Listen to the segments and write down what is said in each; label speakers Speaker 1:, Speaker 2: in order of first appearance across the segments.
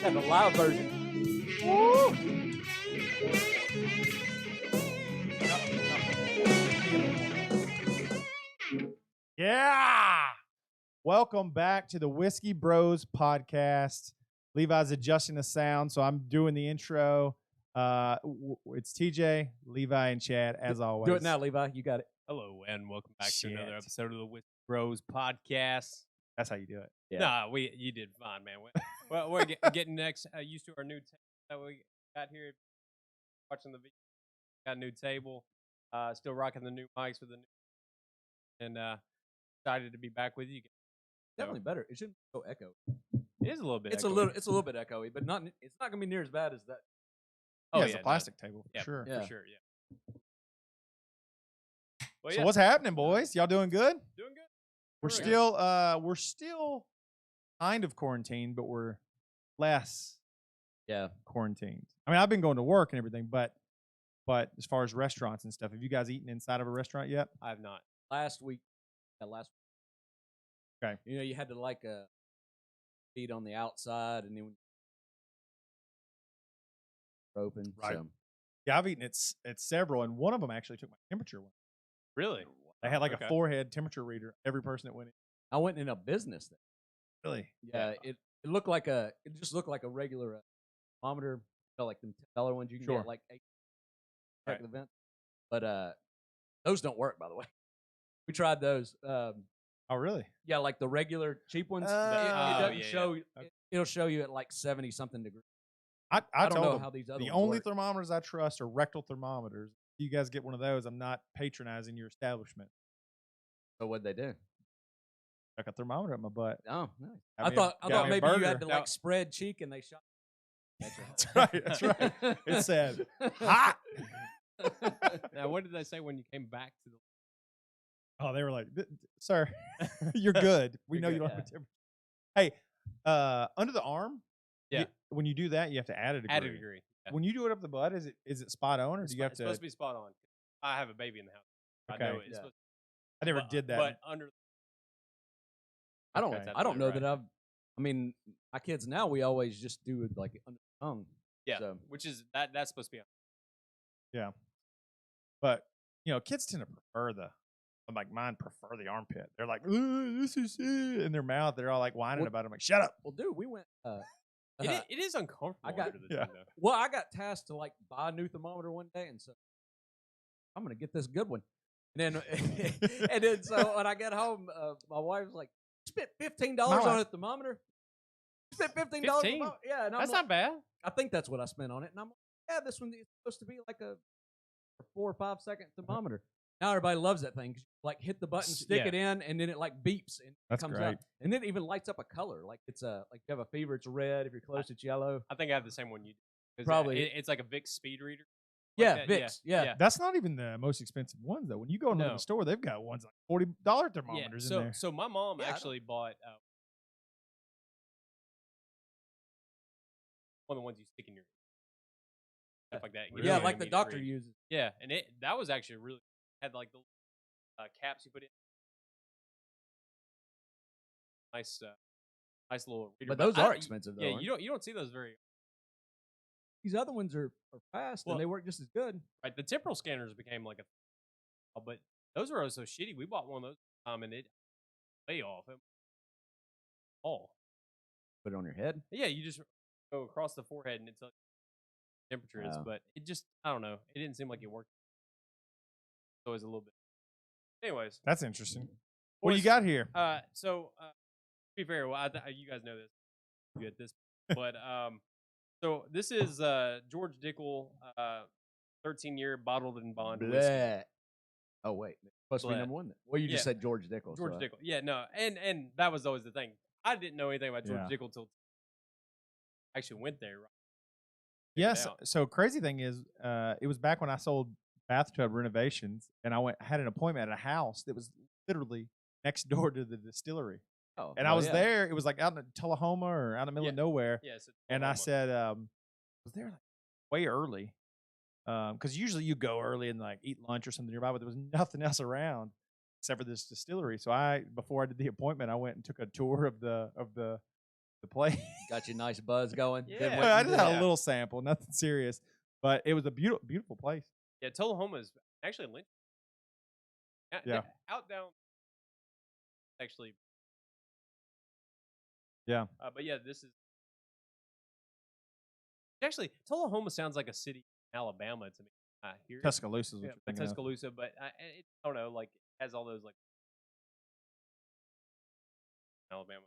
Speaker 1: Got the live version.
Speaker 2: Woo! Yeah! Welcome back to the Whiskey Bros podcast. Levi's adjusting the sound, so I'm doing the intro. It's TJ, Levi, and Chad, as always.
Speaker 1: Do it now, Levi. You got it.
Speaker 3: Hello, and welcome back to another episode of the Whiskey Bros podcast.
Speaker 2: That's how you do it.
Speaker 1: Yeah.
Speaker 3: Nah, you did fine, man. Well, we're getting used to our new table that we got here. Watching the video, got a new table. Still rocking the new mics with the new, and excited to be back with you.
Speaker 1: Definitely better. It shouldn't be so echo.
Speaker 3: It is a little bit.
Speaker 1: It's
Speaker 3: echoey.
Speaker 1: a little bit echoey, but not. It's not gonna be near as bad as that.
Speaker 3: Oh,
Speaker 2: It's a plastic table for sure.
Speaker 1: Yeah.
Speaker 3: For sure, yeah. Well,
Speaker 2: So what's happening, boys? Y'all doing good?
Speaker 3: Doing good.
Speaker 2: We're still kind of quarantined, but we're less quarantined. I mean, I've been going to work and everything, but as far as restaurants and stuff, have you guys eaten inside of a restaurant yet?
Speaker 3: I have not.
Speaker 1: Last week.
Speaker 2: Okay.
Speaker 1: You know, you had to eat on the outside, and then open.
Speaker 2: Right.
Speaker 1: So.
Speaker 2: Yeah, I've eaten at several, and one of them actually took my temperature.
Speaker 3: Really?
Speaker 2: They had like a forehead temperature reader. Every person that went in.
Speaker 1: I went in a business thing.
Speaker 2: Really?
Speaker 1: Yeah. It looked like it just looked like a regular thermometer. You know, like the $10 ones you can get like 8 check the vent. But those don't work, by the way. We tried those.
Speaker 2: Oh, really?
Speaker 1: Yeah, like the regular cheap ones. It doesn't show. It'll show you at like 70 something degrees.
Speaker 2: I
Speaker 1: don't
Speaker 2: told
Speaker 1: know
Speaker 2: them
Speaker 1: how these other
Speaker 2: the
Speaker 1: ones
Speaker 2: only
Speaker 1: work.
Speaker 2: thermometers I trust are rectal thermometers. If you guys get one of those, I'm not patronizing your establishment.
Speaker 1: So what'd they do?
Speaker 2: Like a thermometer at my butt.
Speaker 1: Oh, nice.
Speaker 2: Got
Speaker 1: I thought
Speaker 2: me a
Speaker 1: maybe you
Speaker 2: burger.
Speaker 1: had to like spread cheek and they shot.
Speaker 2: That's right. That's right. It said hot.
Speaker 3: Now, what did they say when you came back to the?
Speaker 2: Oh, they were like, "Sir, you're good. We know
Speaker 1: good,
Speaker 2: you don't
Speaker 1: yeah.
Speaker 2: have a temperature." Hey, under the arm.
Speaker 3: Yeah.
Speaker 2: When you do that, you have to add a degree.
Speaker 3: Add a degree. Yeah.
Speaker 2: When you do it up the butt, is it spot on, or do you have
Speaker 3: It's
Speaker 2: to?
Speaker 3: supposed to be spot on. I have a baby in the house.
Speaker 2: Okay.
Speaker 3: I know it's
Speaker 1: Yeah.
Speaker 3: supposed
Speaker 2: I never did that.
Speaker 3: But under.
Speaker 1: I don't.
Speaker 2: Okay.
Speaker 1: I don't know
Speaker 3: Right.
Speaker 1: that I've. I mean, my kids now we always just do it like under the tongue.
Speaker 3: Yeah.
Speaker 1: So.
Speaker 3: Which is that's supposed to be.
Speaker 2: But kids tend to prefer mine prefer the armpit. They're like, "Ooh, this is it," in their mouth. They're all like whining about it. I'm like, shut up.
Speaker 1: Well, dude, we went.
Speaker 3: It is uncomfortable.
Speaker 1: I got-
Speaker 3: under the
Speaker 2: Yeah.
Speaker 3: tongue, though.
Speaker 1: Well, I got tasked to like buy a new thermometer one day, and so I'm gonna get this good one. And then, and then, so when I get home, my wife was like, "You spent $15 on a thermometer? You spent $15?
Speaker 3: $15?
Speaker 1: Yeah, and I'm
Speaker 3: That's
Speaker 1: like,
Speaker 3: not bad.
Speaker 1: I think that's what I spent on it. And I'm like, yeah, this one is supposed to be like a 4 or 5 second thermometer. Now everybody loves that thing. 'Cause you, like hit the button, stick it in, and then it like beeps and
Speaker 2: That's
Speaker 1: comes
Speaker 2: great.
Speaker 1: out, and then it even lights up a color. Like it's like you have a fever, it's red. If you're close, it's yellow.
Speaker 3: I think I have the same one you do. 'Cause
Speaker 1: Probably.
Speaker 3: It's like a Vicks speed reader.
Speaker 1: Yeah,
Speaker 3: that,
Speaker 1: Vicks. Yeah.
Speaker 2: That's not even the most expensive ones though. When you go into
Speaker 3: No.
Speaker 2: the store, they've got ones like $40 thermometers in there.
Speaker 3: So my mom
Speaker 1: Yeah, I
Speaker 3: actually bought one of the ones you stick in your stuff like that. You know
Speaker 1: Yeah,
Speaker 3: what
Speaker 1: like
Speaker 3: I
Speaker 1: the
Speaker 3: mean?
Speaker 1: doctor
Speaker 3: Read.
Speaker 1: uses.
Speaker 3: Yeah, and that was actually really had like the caps you put in. Nice little reader.
Speaker 1: But those
Speaker 3: I
Speaker 1: are
Speaker 3: don't-
Speaker 1: expensive though.
Speaker 3: Yeah,
Speaker 1: aren't
Speaker 3: you don't see those very
Speaker 1: These other ones are fast
Speaker 3: Well-
Speaker 1: and they work just as good.
Speaker 3: right. The temporal scanners became like but those were so shitty. We bought one of those and it way off.
Speaker 1: Put it on your head.
Speaker 3: Yeah, you just go across the forehead and it's like temperature is,
Speaker 1: Oh.
Speaker 3: but it just I don't know. It didn't seem like it worked. It's always a little bit. Anyways,
Speaker 2: That's interesting. What do you
Speaker 3: boys,
Speaker 2: got here?
Speaker 3: So to be fair, well, you guys know this. You at this, but so this is George Dickel, 13-year bottled and bond whiskey.
Speaker 1: Bleh. Oh wait, it's supposed to be
Speaker 3: Bleh.
Speaker 1: number one. Then. Well, you just
Speaker 3: Yeah.
Speaker 1: said George Dickel.
Speaker 3: George
Speaker 1: so,
Speaker 3: Dickel. Yeah, no, and that was always the thing. I didn't know anything about George
Speaker 2: Yeah.
Speaker 3: Dickel till I actually went there. Right?
Speaker 2: Yes.
Speaker 3: out.
Speaker 2: So crazy thing is, it was back when I sold bathtub renovations, and I had an appointment at a house that was literally next door to the distillery.
Speaker 1: Oh,
Speaker 2: And I was there. It was like out in Tullahoma or out in the middle of nowhere.
Speaker 3: Yeah, so
Speaker 2: And I
Speaker 3: Oklahoma.
Speaker 2: said, was there like way early? Because usually you go early and like eat lunch or something nearby, but there was nothing else around except for this distillery. So before I did the appointment, I went and took a tour of the the place.
Speaker 1: Got you a nice buzz going.
Speaker 3: Yeah.
Speaker 1: Did what
Speaker 2: I
Speaker 1: you
Speaker 2: just
Speaker 1: did.
Speaker 2: had a little sample, nothing serious, but it was a beautiful place.
Speaker 3: Yeah, Tullahoma is actually Lynch.
Speaker 2: Yeah.
Speaker 3: Out down. Actually.
Speaker 2: Yeah.
Speaker 3: But yeah, this is actually Tullahoma sounds like a city in Alabama to me. Here.
Speaker 2: Tuscaloosa is what
Speaker 3: Yeah,
Speaker 2: you're thinking of.
Speaker 3: Tuscaloosa, but I don't know, like it has all those like Alabama.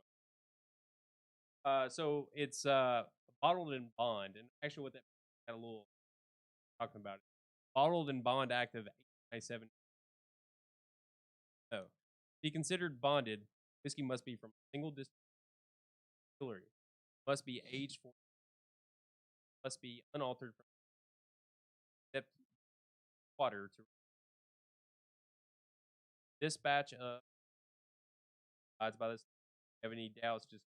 Speaker 3: So it's bottled in bond, and actually, what that got a little talking about it. Bottled in bond act of 1897. So, to be considered bonded, whiskey must be from a single distillery, must be aged for, must be unaltered from except water to this batch of. Odds by this. If you have any doubts, just.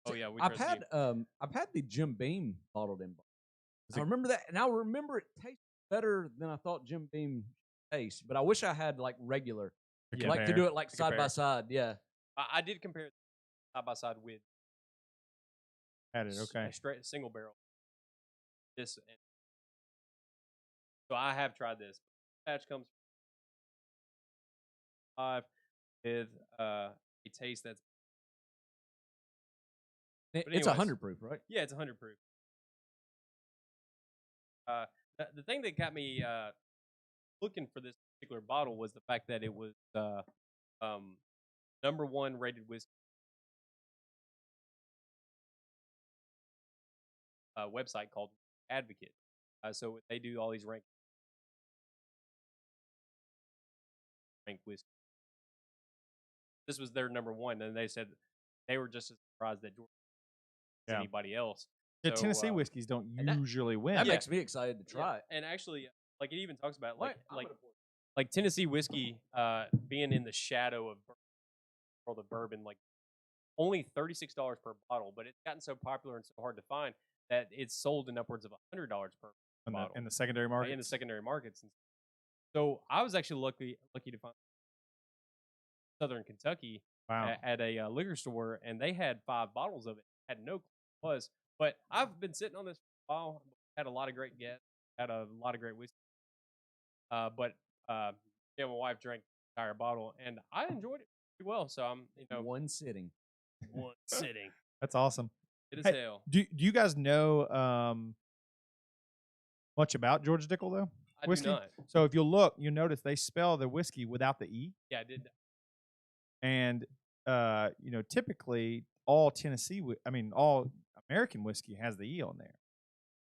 Speaker 3: Oh yeah, we
Speaker 1: I've
Speaker 3: trust you.
Speaker 1: had the Jim Beam bottled in. I remember that, and I remember it tastes better than I thought Jim Beam tastes. But I wish I had like regular,
Speaker 2: Yeah,
Speaker 1: like to do it like
Speaker 3: To
Speaker 1: side by
Speaker 3: compare.
Speaker 1: side. Yeah,
Speaker 3: I did compare it side by side with
Speaker 2: Had it, okay.
Speaker 3: a straight single barrel. This, so I have tried this. Batch comes five with a taste that's
Speaker 1: it's
Speaker 3: anyways.
Speaker 1: 100 proof, right?
Speaker 3: yeah, it's 100 proof. The thing that got me looking for this particular bottle was the fact that it was #1 rated whiskey. Website called Advocate. So they do all these rank whiskey. This was their #1, and they said they were just as surprised that George as
Speaker 2: Yeah.
Speaker 3: anybody else.
Speaker 2: Yeah,
Speaker 3: So,
Speaker 2: Tennessee whiskeys don't
Speaker 3: and that-
Speaker 2: usually win.
Speaker 1: That
Speaker 3: Yeah.
Speaker 1: makes me excited to try it.
Speaker 3: And actually, like it even talks about
Speaker 1: Wait, I'm gonna pour it.
Speaker 3: like Tennessee whiskey being in the shadow of world of bourbon, like only $36 per bottle, but it's gotten so popular and so hard to find that it's sold in upwards of $100 per bottle
Speaker 2: in the secondary market.
Speaker 3: in the secondary markets. And so I was actually lucky to find Southern Kentucky
Speaker 2: Wow.
Speaker 3: at a liquor store, and they had 5 bottles of it. Had no clue what it was, but I've been sitting on this for a while. Had a lot of great guests, had a lot of great whiskey. But yeah, my wife drank the entire bottle, and I enjoyed it pretty well. So I'm,
Speaker 1: One sitting.
Speaker 3: one sitting.
Speaker 2: That's awesome.
Speaker 3: It is
Speaker 2: Hey,
Speaker 3: hell.
Speaker 2: Do you guys know much about George Dickel though?
Speaker 3: I
Speaker 2: Whiskey?
Speaker 3: do not.
Speaker 2: So if you look, you'll notice they spell the whiskey without the E.
Speaker 3: Yeah, I did.
Speaker 2: And typically all all American whiskey has the E on there.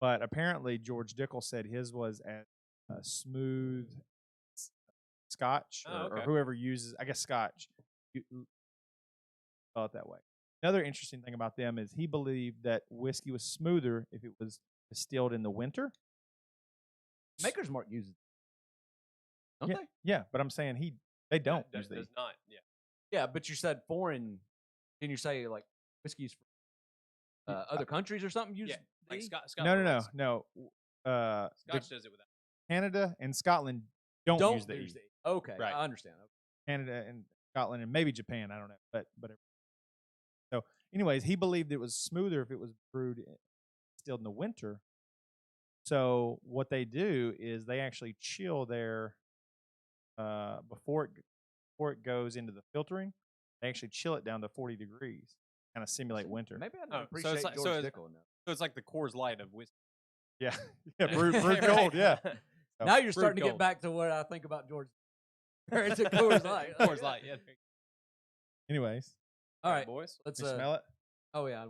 Speaker 2: But apparently George Dickel said his was as smooth Scotch or whoever uses, I guess Scotch, spell it that way. Another interesting thing about them is he believed that whiskey was smoother if it was distilled in the winter.
Speaker 1: Maker's Mark uses it. Don't
Speaker 2: Yeah.
Speaker 1: they?
Speaker 2: Yeah, but I'm saying they don't use
Speaker 3: Does
Speaker 2: the E.
Speaker 3: not. Yeah.
Speaker 1: Yeah, but you said foreign. Can you say like whiskey's from other countries or something? Use
Speaker 3: Yeah. Like
Speaker 1: the E?
Speaker 3: Scotland.
Speaker 2: No.
Speaker 3: Scotch does it without.
Speaker 2: Canada and Scotland don't use the E.
Speaker 1: use the E. Okay,
Speaker 3: Right.
Speaker 1: I understand. Okay.
Speaker 2: Canada and Scotland and maybe Japan. I don't know, but so. Anyways, he believed it was smoother if it was brewed distilled in the winter. So what they do is they actually chill their before it goes into the filtering. They actually chill it down to 40 degrees, kind of simulate winter.
Speaker 1: Maybe I
Speaker 3: Oh,
Speaker 1: don't
Speaker 3: so
Speaker 1: appreciate
Speaker 3: it's like-
Speaker 1: George
Speaker 3: so it's-
Speaker 1: Dickel enough.
Speaker 3: So it's like the Coors Light of whiskey.
Speaker 2: Yeah, yeah, brewed
Speaker 3: Right.
Speaker 2: cold. Yeah.
Speaker 1: Now you're starting to
Speaker 3: cold.
Speaker 1: get back to what I think about George. It's a Coors Light.
Speaker 3: Coors Light. Yeah.
Speaker 2: Anyways,
Speaker 1: All right,
Speaker 3: boys.
Speaker 1: let's
Speaker 2: you smell it.
Speaker 1: Oh yeah.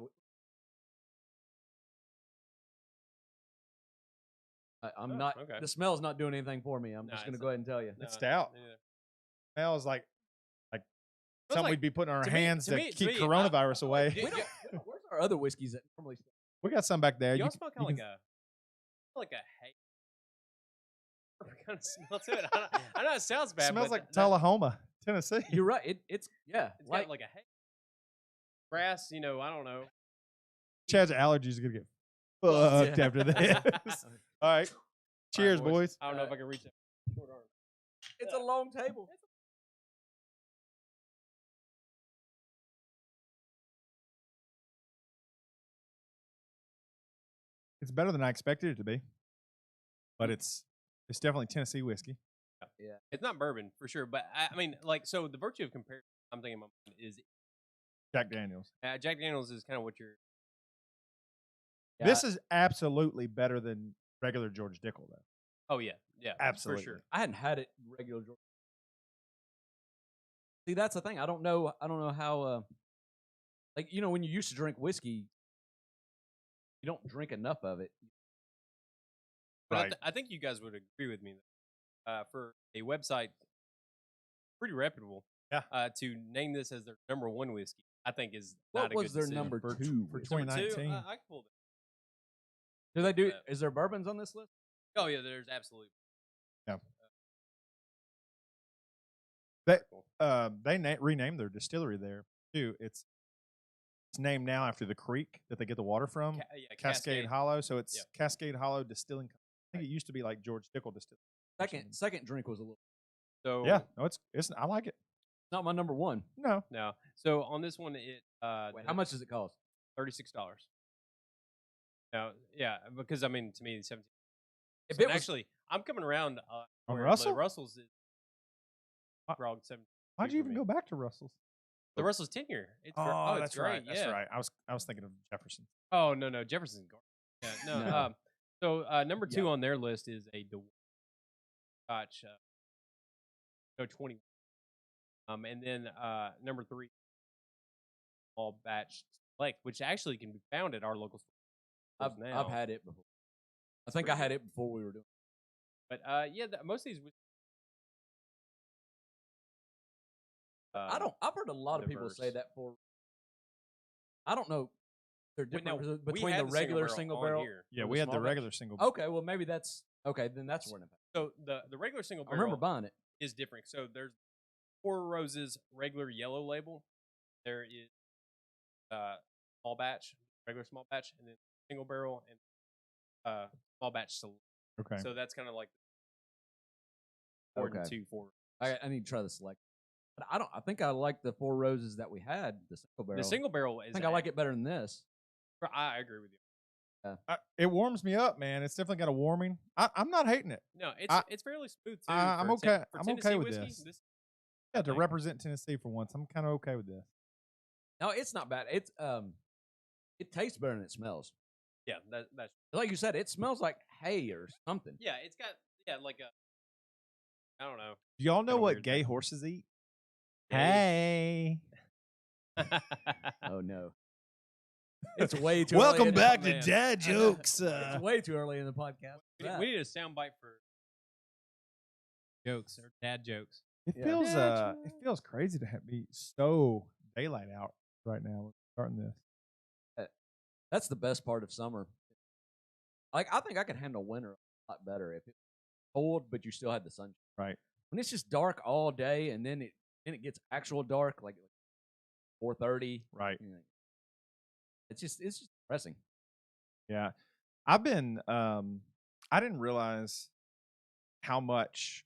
Speaker 1: I'm not.
Speaker 3: Okay.
Speaker 1: The smell's not doing anything for me. I'm
Speaker 3: Nah,
Speaker 1: just going to
Speaker 3: it's
Speaker 1: go ahead and tell you.
Speaker 2: It's stout.
Speaker 3: Yeah.
Speaker 2: Smells like
Speaker 3: Smells
Speaker 2: something
Speaker 3: like-
Speaker 2: we'd be putting on our
Speaker 3: to me-
Speaker 2: hands
Speaker 3: to
Speaker 2: to
Speaker 3: me- to
Speaker 2: keep
Speaker 3: me,
Speaker 2: coronavirus away.
Speaker 1: We don't- where's our other whiskeys that normally?
Speaker 2: We got some back there.
Speaker 3: Y'all
Speaker 2: You
Speaker 3: smell
Speaker 2: can-
Speaker 3: kind of like a hay. Kind of smell to it. I know it sounds bad.
Speaker 2: smells
Speaker 3: but
Speaker 2: like
Speaker 3: that-
Speaker 2: Tullahoma, Tennessee.
Speaker 1: You're right. It's yeah.
Speaker 3: It's got like a hay. Grass, I don't know.
Speaker 2: Chad's allergies are gonna get
Speaker 1: Well,
Speaker 2: fucked
Speaker 1: yeah.
Speaker 2: after this. All right. Cheers, boys.
Speaker 3: I don't know if I can reach that short arm.
Speaker 1: it's a long table.
Speaker 2: It's better than I expected it to be, but it's definitely Tennessee whiskey.
Speaker 3: Yeah, it's not bourbon for sure, but I mean, like, so the virtue of comparison I'm thinking about is
Speaker 2: Jack Daniels.
Speaker 3: Jack Daniels is kind of what you're.
Speaker 1: Yeah,
Speaker 2: This is absolutely better than regular George Dickel, though.
Speaker 3: Oh yeah,
Speaker 2: Absolutely.
Speaker 3: for sure.
Speaker 1: I hadn't had it regular. See, that's the thing. I don't know how. Like when you used to drink whiskey, you don't drink enough of it.
Speaker 3: But
Speaker 2: Right.
Speaker 3: I think you guys would agree with me that for a website pretty reputable, to name this as their #1 whiskey, I think is not a
Speaker 1: What
Speaker 3: good
Speaker 1: was their
Speaker 3: decision.
Speaker 1: number
Speaker 2: For-
Speaker 1: two?
Speaker 2: for
Speaker 1: whiskey?
Speaker 3: Number two,
Speaker 2: 2019.
Speaker 3: I can pull that.
Speaker 1: Do they do? Is there bourbons on this list?
Speaker 3: Oh yeah, there's absolutely.
Speaker 2: Yeah.
Speaker 3: Cool.
Speaker 2: They renamed their distillery there too. It's named now after the creek that they get the water from, Cascade Hollow. So it's Cascade Hollow Distilling Company. I think it used to be like George Dickel Distilling.
Speaker 1: Second drink was a little.
Speaker 3: So
Speaker 2: Yeah, no, it's I like it.
Speaker 1: Not my number one.
Speaker 2: No,
Speaker 3: no. So on this one, it
Speaker 1: Wait, how much does it cost?
Speaker 3: $36. Now, yeah, because I mean, to me, 17.
Speaker 1: If
Speaker 3: So
Speaker 1: it was-
Speaker 3: actually, I'm coming around
Speaker 2: On
Speaker 3: where
Speaker 2: Russell?
Speaker 3: the Russell's is grog 7.
Speaker 2: why'd you
Speaker 3: for
Speaker 2: even
Speaker 3: me.
Speaker 2: go back to Russell's?
Speaker 3: The Russell's 10 year. It's it's
Speaker 2: that's
Speaker 3: great.
Speaker 2: right.
Speaker 3: Yeah.
Speaker 2: That's right. I was thinking of Jefferson.
Speaker 3: Oh no, Jefferson's garbage. Yeah, no.
Speaker 1: No.
Speaker 3: So number 2 on their list is a Scotch. 20. And then number 3, small batch select, which actually can be found at our local store.
Speaker 1: I've had it before. I think I had it before we were doing.
Speaker 3: But yeah, most of these.
Speaker 1: I've heard a lot of people say that for. I don't know. They're different between the regular single barrel.
Speaker 2: Yeah,
Speaker 1: and
Speaker 2: we had the
Speaker 1: small batch.
Speaker 2: regular single.
Speaker 1: Okay, well maybe that's okay. Then that's where.
Speaker 3: So the regular single
Speaker 1: I
Speaker 3: barrel
Speaker 1: remember buying it.
Speaker 3: is different. So there's Four Roses regular yellow label. There is small batch, regular small batch, and then single barrel and small batch select.
Speaker 2: Okay.
Speaker 3: So that's kind of like 4 and 2 4.
Speaker 1: I need to try the select. But I think I like the Four Roses that we had. The single barrel.
Speaker 3: The single barrel is.
Speaker 1: I think I like it better than this.
Speaker 3: I agree with you.
Speaker 2: It warms me up, man. It's definitely got a warming. I'm not hating it.
Speaker 3: No, it's fairly smooth too.
Speaker 2: I'm
Speaker 3: for
Speaker 2: okay.
Speaker 3: for
Speaker 2: I'm
Speaker 3: Tennessee
Speaker 2: okay with
Speaker 3: whiskey,
Speaker 2: this. Yeah, to represent Tennessee for once, I'm kind of okay with this.
Speaker 1: No, it's not bad. It's it tastes better than it smells.
Speaker 3: Yeah, that's
Speaker 1: Like you said, it smells like hay or something.
Speaker 3: yeah. It's got like a I don't know.
Speaker 2: Do y'all know
Speaker 3: Kinda
Speaker 2: what
Speaker 3: weird
Speaker 2: gay horses eat? Hey.
Speaker 1: Oh no. It's way too
Speaker 2: Welcome
Speaker 1: early in
Speaker 2: back
Speaker 1: the,
Speaker 2: to Dad Jokes.
Speaker 1: It's way too early in the podcast.
Speaker 3: We need a soundbite for jokes or dad jokes.
Speaker 2: It
Speaker 1: Yeah.
Speaker 2: feels
Speaker 1: Yeah,
Speaker 2: it feels crazy to be so daylight out right now. We're starting this.
Speaker 1: That's the best part of summer. Like I think I could handle winter a lot better if it's cold, but you still had the sun.
Speaker 2: Right.
Speaker 1: When it's just dark all day, and then it gets actual dark like 4:30.
Speaker 2: Right.
Speaker 1: It's just depressing.
Speaker 2: Yeah. I've been I didn't realize how much,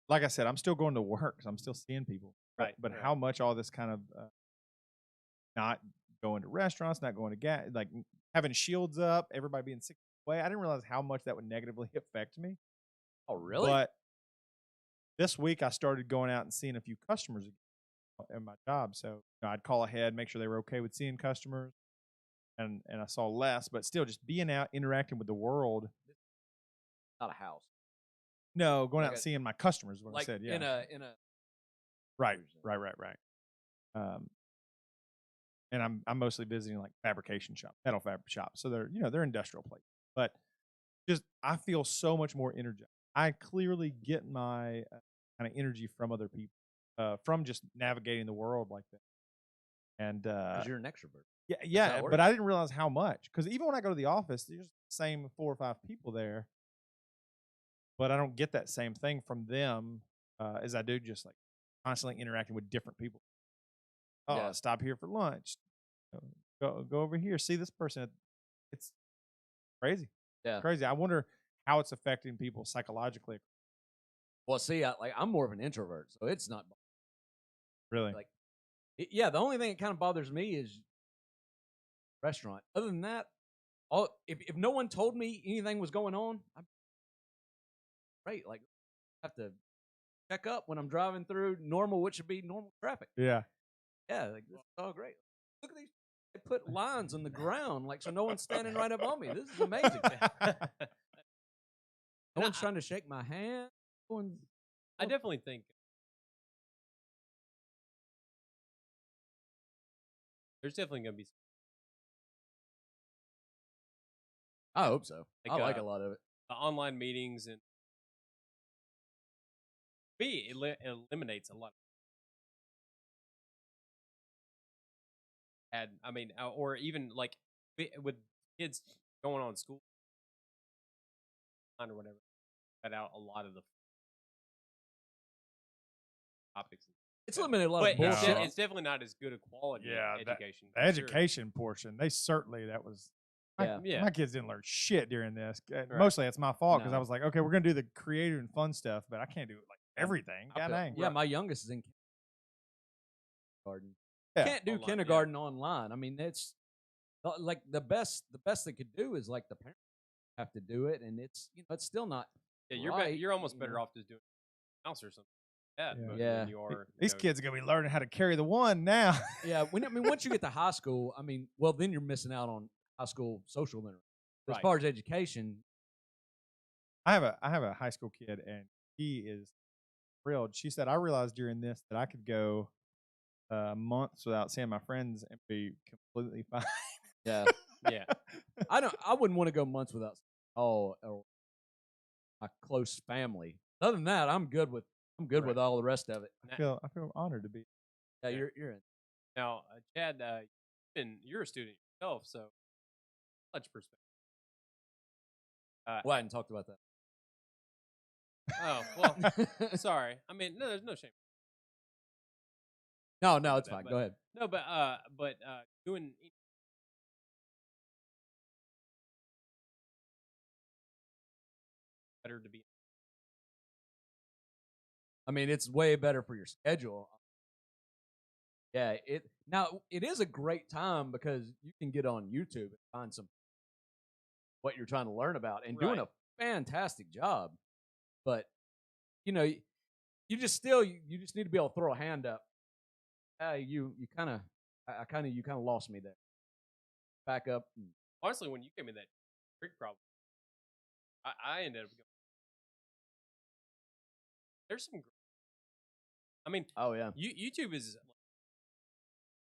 Speaker 2: like I said, I'm still going to work, so I'm still seeing people.
Speaker 3: Right.
Speaker 2: But how much all this kind of not going to restaurants, not going to like having shields up, everybody being 6 feet away. I didn't realize how much that would negatively affect me.
Speaker 1: Oh, really?
Speaker 2: But this week I started going out and seeing a few customers again at my job. So I'd call ahead, make sure they were okay with seeing customers. And I saw less, but still just being out, interacting with the world.
Speaker 1: Not a house.
Speaker 2: No, going
Speaker 1: Like
Speaker 2: out and seeing my customers is what I said. Yeah.
Speaker 1: In a
Speaker 2: Right. And I'm mostly visiting like fabrication shop, metal fabric shops. So they're industrial places. But just I feel so much more energized. I clearly get my kind of energy from other people, from just navigating the world like that. And
Speaker 1: because you're an extrovert.
Speaker 2: Yeah, but I didn't realize how much. Because even when I go to the office, there's the same 4 or 5 people there, but I don't get that same thing from them as I do just like constantly interacting with different people. Oh,
Speaker 1: Yeah.
Speaker 2: stop here for lunch. Go over here. See this person. It's crazy.
Speaker 1: Yeah.
Speaker 2: Crazy. I wonder how it's affecting people psychologically.
Speaker 1: Well, see, I'm more of an introvert, so it's not
Speaker 2: Really?
Speaker 1: like. The only thing that kind of bothers me is restaurant. Other than that, if no one told me anything was going on, I'm great. Like, I have to check up when I'm driving through normal, which should be normal traffic.
Speaker 2: Yeah.
Speaker 1: Yeah, like this is all great. Look at these. They put lines on the ground, like so no one's standing right above me. This is amazing. No one's trying to shake my hand.
Speaker 3: I definitely think there's definitely going to be.
Speaker 1: I hope so.
Speaker 3: Like,
Speaker 1: I like a lot of it.
Speaker 3: Online meetings and me, it eliminates a lot. And I mean, or even like with kids going on school or whatever, cut out a lot of the topics.
Speaker 1: It's eliminated a lot of
Speaker 3: But
Speaker 1: bullshit.
Speaker 3: it's definitely not as good a quality education.
Speaker 2: The education portion, that was. My kids didn't learn shit during this. Mostly it's my fault because I was like, okay, we're gonna do the creative and fun stuff, but I can't do it like everything. God dang.
Speaker 1: Yeah, my youngest is in kindergarten. Can't do kindergarten online. I mean, it's like the best they could do is like the parents have to do it, and it's it's still not.
Speaker 3: Yeah, you're almost better off just doing house or something.
Speaker 2: Yeah. These kids are gonna be learning how to carry the one now.
Speaker 1: Yeah, once you get to high school, I mean, well, then you're missing out on high school social interaction. As far as education,
Speaker 2: I have a high school kid, and he is thrilled. She said, I realized during this that I could go months without seeing my friends and be completely fine.
Speaker 1: Yeah. I wouldn't want to go months without or my close family. Other than that, I'm good with all the rest of it.
Speaker 2: I feel honored to be.
Speaker 1: Yeah, you're in.
Speaker 3: Now, Chad, you're a student yourself, so much perspective.
Speaker 1: Well, I hadn't talked about that.
Speaker 3: Oh, well, sorry. I mean, no, there's no shame.
Speaker 1: No, it's fine. Go ahead.
Speaker 3: No, but doing better to be.
Speaker 1: I mean, it's way better for your schedule. Yeah, it is a great time because you can get on YouTube and find what you're trying to learn about and doing a fantastic job. But you just need to be able to throw a hand up. You kind of lost me there. Back up.
Speaker 3: Honestly, when you gave me that trick problem, I ended up going. There's some. I mean,
Speaker 1: oh yeah,
Speaker 3: YouTube is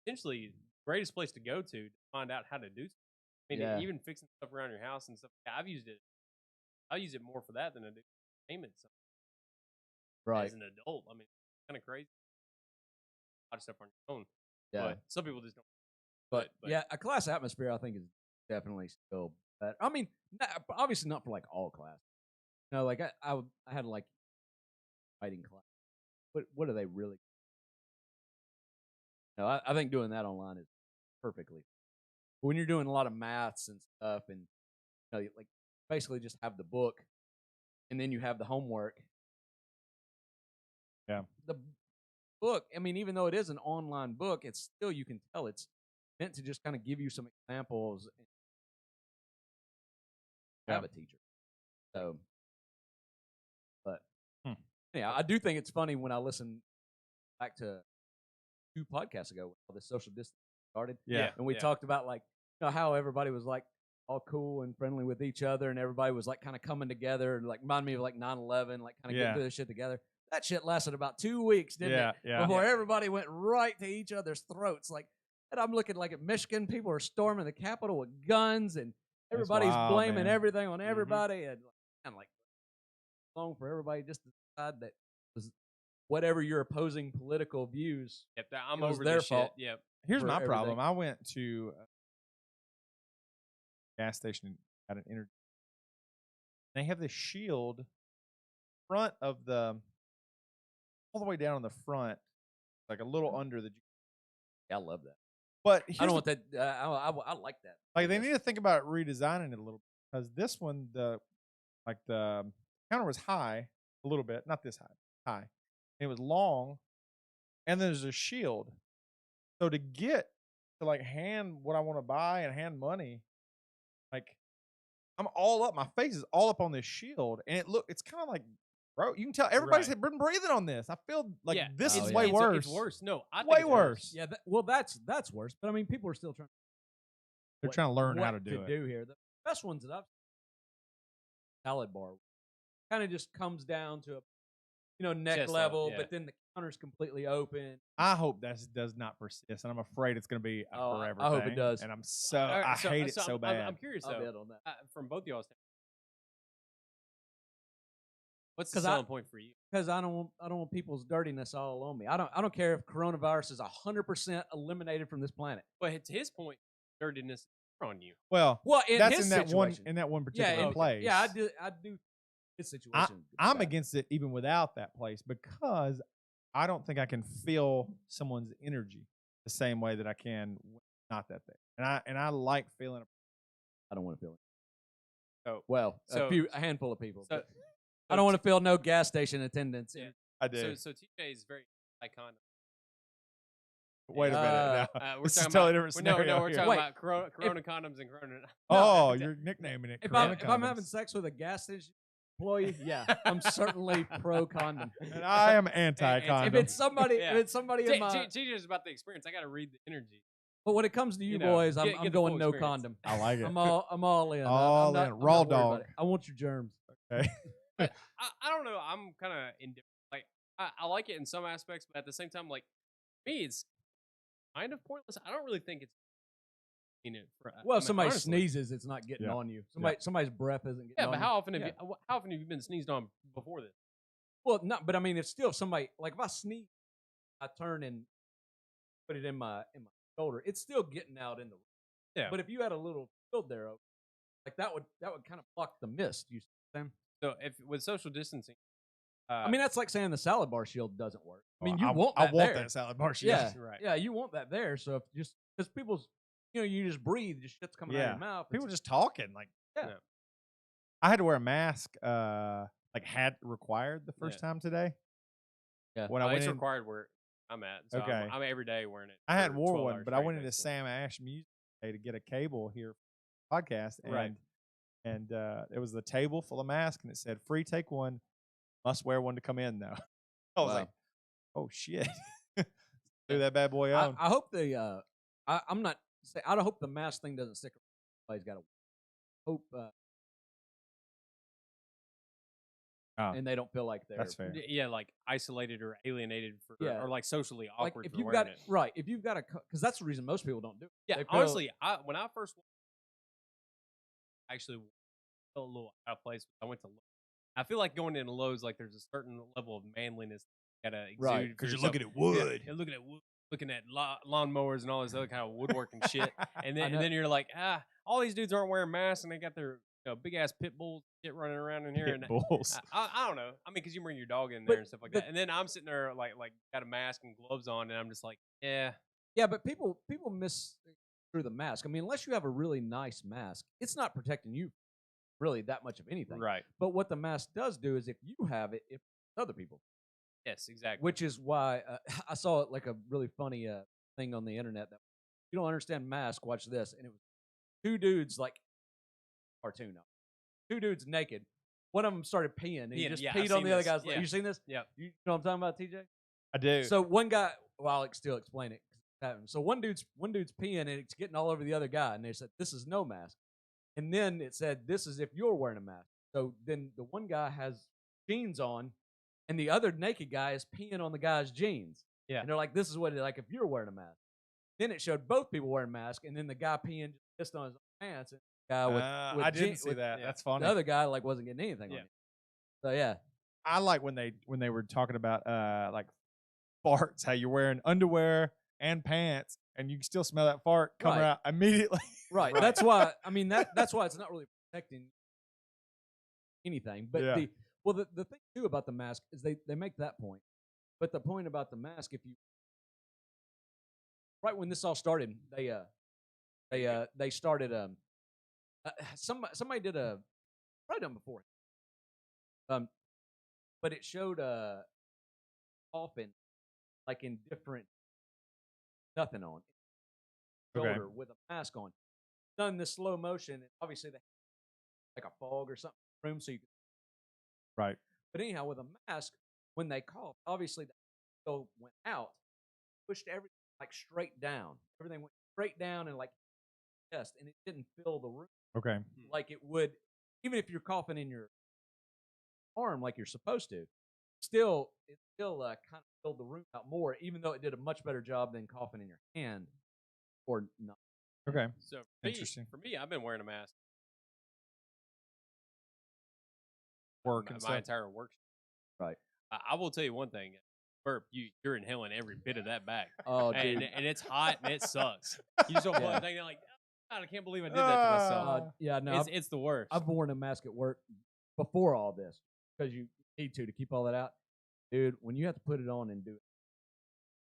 Speaker 3: essentially the greatest place to go to find out how to do stuff. I mean, even fixing stuff around your house and stuff. I've used it. I use it more for that than I do entertainment.
Speaker 1: Right.
Speaker 3: As an adult, I mean, it's kind of crazy. A lot of stuff on your own.
Speaker 1: Yeah.
Speaker 3: But some people just don't.
Speaker 1: But yeah, a class atmosphere I think is definitely still better. I mean, obviously not for like all classes. Like I had like writing class. What are they really? No, I think doing that online is perfectly. But when you're doing a lot of maths and stuff, and like basically just have the book, and then you have the homework.
Speaker 2: Yeah.
Speaker 1: The book, I mean, even though it is an online book, it's still, you can tell it's meant to just kind of give you some examples and have a teacher. So, but yeah, I do think it's funny when I listen back to 2 podcasts ago when all this social distance started.
Speaker 2: Yeah.
Speaker 1: And we talked about like, how everybody was like all cool and friendly with each other, and everybody was like kind of coming together, and like remind me of like 9/11, like kind of getting through this shit together. That shit lasted about 2 weeks, didn't it?
Speaker 2: Yeah.
Speaker 1: Before everybody went right to each other's throats. Like, and I'm looking like at Michigan, people are storming the Capitol with guns, and everybody's blaming everything on everybody, and kind of like long for everybody just to decide that was whatever your opposing political views.
Speaker 3: Yep, I'm
Speaker 1: over
Speaker 3: their
Speaker 1: fault.
Speaker 3: shit. Yep.
Speaker 2: Here's my problem. I went to a gas station at an energy. They have this shield front of all the way down on the front, like a little under the.
Speaker 1: Yeah, I love that.
Speaker 2: But
Speaker 1: I don't want that. I like that.
Speaker 2: Like they need to think about redesigning it a little bit, because this one, the counter was high a little bit, not this high. And it was long, and there's a shield. So to get to like hand what I want to buy and hand money, like I'm all up. My face is all up on this shield, and it's kind of like, bro, you can tell everybody's been breathing on this. I feel like this is way worse.
Speaker 3: It's worse. No, I think
Speaker 2: way
Speaker 3: it's
Speaker 2: worse.
Speaker 1: Yeah, that's worse. But I mean, people are still trying.
Speaker 2: They're trying to learn how to do it.
Speaker 1: Here, the best ones that I've salad bar kind of just comes down to a neck
Speaker 3: Chest
Speaker 1: level, but then the counter's completely open.
Speaker 2: I hope that does not persist, and I'm afraid it's going to be a forever
Speaker 1: I hope
Speaker 2: thing,
Speaker 1: it does.
Speaker 2: and I hate it so bad.
Speaker 3: I'm curious
Speaker 1: I'll
Speaker 3: though,
Speaker 1: bet on that.
Speaker 3: from both y'all's standpoint, what's the selling point for you?
Speaker 1: Because I don't want people's dirtiness all on me. I don't care if coronavirus is 100% eliminated from this planet.
Speaker 3: But to his point, dirtiness on you.
Speaker 2: Well,
Speaker 1: in
Speaker 2: that's
Speaker 1: his
Speaker 2: in that one particular
Speaker 1: yeah,
Speaker 2: place.
Speaker 1: Yeah, I do. This situation.
Speaker 2: I'm against it even without that place because I don't think I can feel someone's energy the same way that I can not that thing. And I like feeling.
Speaker 1: I don't want to feel it.
Speaker 3: Oh,
Speaker 1: well, a handful of people.
Speaker 3: So
Speaker 1: I don't want to feel no gas station attendants.
Speaker 3: Yeah,
Speaker 2: I do.
Speaker 3: So TJ is very iconic.
Speaker 2: Wait a minute.
Speaker 3: We're
Speaker 2: this is
Speaker 3: talking
Speaker 2: totally
Speaker 3: about,
Speaker 2: different scenario.
Speaker 3: No, we're
Speaker 2: here.
Speaker 3: talking about corona condoms and corona.
Speaker 2: Oh, you're nicknaming it.
Speaker 1: If I'm having sex with a gas station employee, yeah, I'm certainly pro condom.
Speaker 2: And I am anti condom.
Speaker 1: If it's somebody, in my
Speaker 3: TJ is about the experience. I got to read the energy.
Speaker 1: But when it comes to you boys, I'm going no
Speaker 3: experience.
Speaker 1: condom.
Speaker 2: I like it.
Speaker 1: I'm all in.
Speaker 2: All in. Raw dog.
Speaker 1: I want your germs.
Speaker 2: Okay.
Speaker 3: I don't know. I'm kind of indifferent. Like I like it in some aspects, but at the same time, like me, it's kind of pointless. I don't really think it's.
Speaker 1: If somebody sneezes, it's not getting on you. Somebody's breath isn't getting on you.
Speaker 3: Yeah, but how often have you been sneezed on before this?
Speaker 1: Well, not. But I mean, it's still somebody. Like if I sneeze, I turn and put it in my shoulder. It's still getting out in the.
Speaker 3: Yeah.
Speaker 1: But if you had a little field there, like that would kind of block the mist. You see what I'm saying?
Speaker 3: So if with social distancing,
Speaker 1: I mean that's like saying the salad bar shield doesn't work. I mean,
Speaker 2: I want that salad bar shield.
Speaker 1: Yeah,
Speaker 3: right.
Speaker 1: Yeah, you want that there. So if just because people's, you just breathe, just shit's coming out of your mouth.
Speaker 2: People just talking like.
Speaker 1: Yeah.
Speaker 2: I had to wear a mask. Had required the first time today.
Speaker 1: Yeah.
Speaker 2: When I went
Speaker 3: it's
Speaker 2: in,
Speaker 3: required where I'm at. So
Speaker 2: okay.
Speaker 3: I'm every day wearing it.
Speaker 2: I had wore one, but I went into Sam Ash Music today to get a cable here for the podcast, and it was the table full of masks, and it said free take one, must wear one to come in though. I was like, oh shit, threw that bad boy on.
Speaker 1: I hope I'm not saying I don't hope the mask thing doesn't stick around. Everybody's got to hope. And they don't feel like they're
Speaker 2: that's fair.
Speaker 3: Yeah, like isolated or alienated or like socially awkward.
Speaker 1: If you've got it if you've got because that's the reason most people don't do it.
Speaker 3: Yeah, honestly, when I first actually felt a little out of place. I went to Lowe's. I feel like going into Lowe's, like there's a certain level of manliness you gotta exude
Speaker 2: because you're looking at wood.
Speaker 3: Yeah, looking at wood, looking at lawnmowers and all this other kind of woodworking shit, and then you're like, all these dudes aren't wearing masks and they got their big ass pit bulls shit running around in here.
Speaker 2: Pit bulls.
Speaker 3: I don't know. I mean, because you bring your dog in there and stuff like that, and then I'm sitting there like got a mask and gloves on, and I'm just like, yeah.
Speaker 1: But people miss through the mask. I mean, unless you have a really nice mask, it's not protecting you really that much of anything.
Speaker 3: Right.
Speaker 1: But what the mask does do is if you have it, other people.
Speaker 3: Yes, exactly.
Speaker 1: Which is why I saw like a really funny thing on the internet that you don't understand mask. Watch this, and it was two dudes like cartoon. Two dudes naked. One of them started peeing, and he just peed on the other guy's leg. You seen this?
Speaker 3: Yeah.
Speaker 1: You know what I'm talking about, TJ?
Speaker 2: I do.
Speaker 1: So one guy, well, I'll still explain it. So one dude's peeing, and it's getting all over the other guy, and they said, "This is no mask." And then it said, "This is if you're wearing a mask." So then the one guy has jeans on, and the other naked guy is peeing on the guy's jeans.
Speaker 3: Yeah.
Speaker 1: And they're like, "This is what it's like if you're wearing a mask." Then it showed both people wearing masks, and then the guy peeing just pissed on his pants. And the guy with
Speaker 2: I didn't see that.
Speaker 1: Yeah.
Speaker 2: That's funny.
Speaker 1: The other guy wasn't getting anything on it. So yeah.
Speaker 2: I like when they were talking about like farts, how you're wearing underwear and pants, and you can still smell that fart coming out immediately.
Speaker 1: Right. That's why. I mean that's why it's not really protecting anything. But the thing too about the mask is they make that point. But the point about the mask, if you right when this all started, they started somebody did probably done before. But it showed often like in different nothing on shoulder with a mask on. done this slow motion, and obviously they like a fog or something in the room, so you can.
Speaker 2: Right.
Speaker 1: But anyhow, with a mask, when they cough, obviously the air went out, pushed everything like straight down. Everything went straight down and like chest, and it didn't fill the room
Speaker 2: Okay.
Speaker 1: like it would, even if you're coughing in your arm like you're supposed to. It still kind of filled the room out more, even though it did a much better job than coughing in your hand or not.
Speaker 2: Okay.
Speaker 3: So
Speaker 2: Interesting.
Speaker 3: For me, I've been wearing a mask
Speaker 2: Work and
Speaker 3: my
Speaker 2: stuff.
Speaker 3: entire work.
Speaker 1: Right.
Speaker 3: I will tell you one thing. Burp, you're inhaling every bit of that back.
Speaker 1: Oh, dude.
Speaker 3: And it's hot and it sucks. You just don't
Speaker 1: Yeah.
Speaker 3: think like, God, I can't believe I did that to myself.
Speaker 1: Yeah, no,
Speaker 3: It's the worst.
Speaker 1: I've worn a mask at work before all this because you need to keep all that out. Dude, when you have to put it on and do it,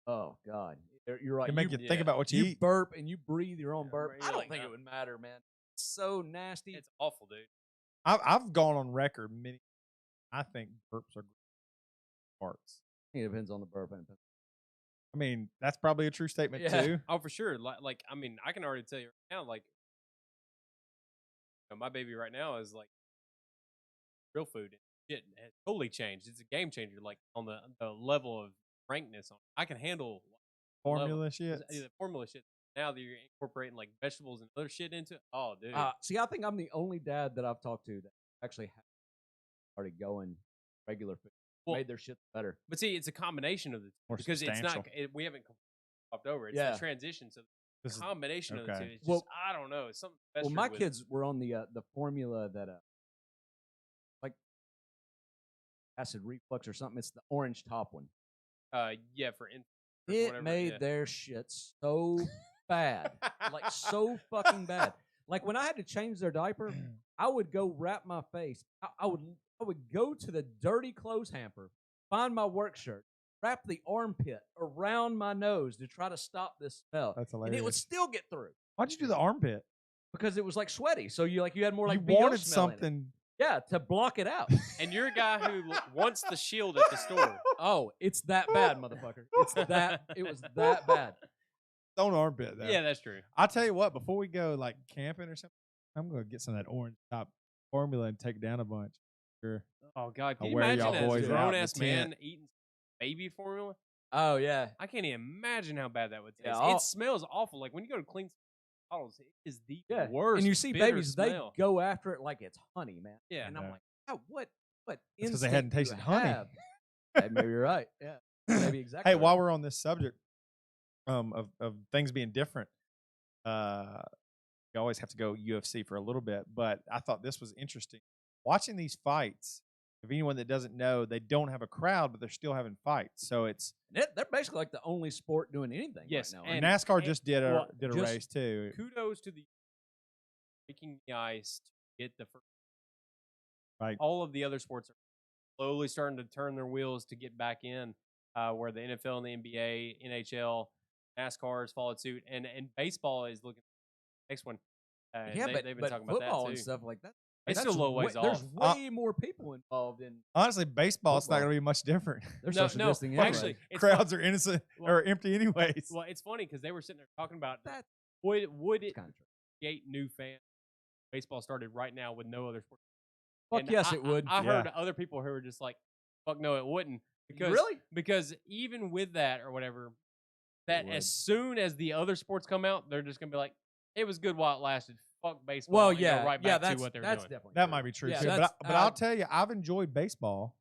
Speaker 1: oh, God. You're right.
Speaker 2: It make you think about what you eat.
Speaker 1: burp and you breathe your own burp.
Speaker 3: Right,
Speaker 1: I don't
Speaker 3: like,
Speaker 1: think
Speaker 3: no.
Speaker 1: it would matter, man. It's so nasty.
Speaker 3: It's awful, dude.
Speaker 2: I've gone on record many. I think burps are farts.
Speaker 1: It depends on the burp.
Speaker 2: I mean, that's probably a true statement
Speaker 1: Yeah.
Speaker 2: too.
Speaker 3: Oh, for sure. Like, I mean, I can already tell you right now, like, you know, my baby right now is like real food. Shit has totally changed. It's a game changer. Like on the level of rankness on. I can handle
Speaker 2: Formula shit.
Speaker 3: the formula shit. Now that you're incorporating like vegetables and other shit into it, oh, dude.
Speaker 1: See, I think I'm the only dad that I've talked to that actually started going regular food.
Speaker 3: Well,
Speaker 1: made their shit better.
Speaker 3: But see, it's a combination of the
Speaker 2: More
Speaker 3: because it's
Speaker 2: substantial.
Speaker 3: not. We haven't popped over. It's
Speaker 1: Yeah.
Speaker 3: the transition. So
Speaker 2: This
Speaker 3: the
Speaker 2: is-
Speaker 3: combination of the
Speaker 2: okay.
Speaker 3: two. It's just,
Speaker 1: Well-
Speaker 3: I don't know. It's something
Speaker 1: Well,
Speaker 3: special.
Speaker 1: my kids were on the formula that like acid reflux or something. It's the orange top one.
Speaker 3: Yeah, for infants.
Speaker 1: It
Speaker 3: whatever,
Speaker 1: made
Speaker 3: yeah.
Speaker 1: their shit so bad, like so fucking bad. Like when I had to change their diaper, I would go wrap my face. I would go to the dirty clothes hamper, find my work shirt, wrap the armpit around my nose to try to stop this smell,
Speaker 2: That's
Speaker 1: and
Speaker 2: hilarious.
Speaker 1: it would still get through
Speaker 2: Why'd you do the armpit?
Speaker 1: because it was like sweaty. So you had more like
Speaker 2: you
Speaker 1: BO
Speaker 2: wanted
Speaker 1: smell in it.
Speaker 2: something.
Speaker 1: Yeah, to block it out.
Speaker 3: And you're a guy who wants the shield at the store.
Speaker 1: Oh, it's that bad, motherfucker. It was that bad.
Speaker 2: Don't armpit though.
Speaker 3: Yeah, that's true.
Speaker 2: I'll tell you what, before we go like camping or something, I'm gonna get some of that orange top formula and take down a bunch. Sure.
Speaker 3: Oh God, can
Speaker 2: I'll
Speaker 3: you
Speaker 2: wear
Speaker 3: imagine
Speaker 2: y'all
Speaker 3: a
Speaker 2: boys out in
Speaker 3: grown
Speaker 2: the
Speaker 3: ass man
Speaker 2: tent.
Speaker 3: eating baby formula?
Speaker 1: Oh yeah.
Speaker 3: I can't even imagine how bad that would taste.
Speaker 1: Yeah,
Speaker 3: It smells awful. Like when you go to clean bottles, it is the
Speaker 1: Yeah.
Speaker 3: worst.
Speaker 1: And you see
Speaker 3: bitter
Speaker 1: babies,
Speaker 3: smell.
Speaker 1: they go after it like it's honey, man.
Speaker 3: Yeah.
Speaker 1: And I'm
Speaker 2: Yeah.
Speaker 1: like, oh, what
Speaker 2: It's 'cause they
Speaker 1: instinct
Speaker 2: hadn't
Speaker 1: do you
Speaker 2: tasted honey.
Speaker 1: have? Hey, maybe you're right. Yeah. Maybe exactly.
Speaker 2: Hey,
Speaker 1: right.
Speaker 2: while we're on this subject of things being different, you always have to go UFC for a little bit, but I thought this was interesting. Watching these fights, if anyone that doesn't know, they don't have a crowd, but they're still having fights. So it's
Speaker 1: They're basically like the only sport doing anything
Speaker 3: Yes,
Speaker 1: right now.
Speaker 3: and-
Speaker 2: NASCAR just did a
Speaker 1: just-
Speaker 2: race too.
Speaker 3: Kudos to the breaking the ice to get the first.
Speaker 2: Right.
Speaker 3: All of the other sports are slowly starting to turn their wheels to get back in, where the NFL and the NBA, NHL, NASCAR has followed suit, and baseball is looking next one.
Speaker 1: Yeah,
Speaker 3: they've been
Speaker 1: but
Speaker 3: talking about that
Speaker 1: football
Speaker 3: too.
Speaker 1: and stuff like that.
Speaker 3: It's
Speaker 1: that's
Speaker 3: still a little ways
Speaker 1: There's
Speaker 3: off.
Speaker 1: way more people involved in.
Speaker 2: Honestly, baseball it's not
Speaker 1: Football.
Speaker 2: going to be much different.
Speaker 1: They're
Speaker 3: No,
Speaker 1: social
Speaker 3: no,
Speaker 1: distancing
Speaker 3: actually,
Speaker 1: anyway.
Speaker 3: it's
Speaker 2: Crowds are innocent
Speaker 3: Well-
Speaker 2: or empty anyways.
Speaker 3: Well, it's funny because they were sitting there talking about
Speaker 1: That-
Speaker 3: would it
Speaker 1: It's kind of true.
Speaker 3: create new fans? Baseball started right now with no other sport.
Speaker 1: Fuck
Speaker 3: And
Speaker 1: yes,
Speaker 3: I-
Speaker 1: it would.
Speaker 3: I
Speaker 2: Yeah.
Speaker 3: heard other people who were just like, "Fuck no, it wouldn't." Because
Speaker 1: Really?
Speaker 3: because even with that or whatever, that
Speaker 1: would.
Speaker 3: as soon as the other sports come out, they're just gonna be like, "It was good while it lasted." Fuck baseball.
Speaker 1: Well,
Speaker 3: and go
Speaker 1: yeah,
Speaker 3: right
Speaker 1: yeah,
Speaker 3: back to what they were
Speaker 1: that's
Speaker 3: doing.
Speaker 1: definitely
Speaker 2: That
Speaker 1: true.
Speaker 2: might be true
Speaker 1: Yeah,
Speaker 2: too.
Speaker 1: that's-
Speaker 2: But I'll tell you, I've enjoyed baseball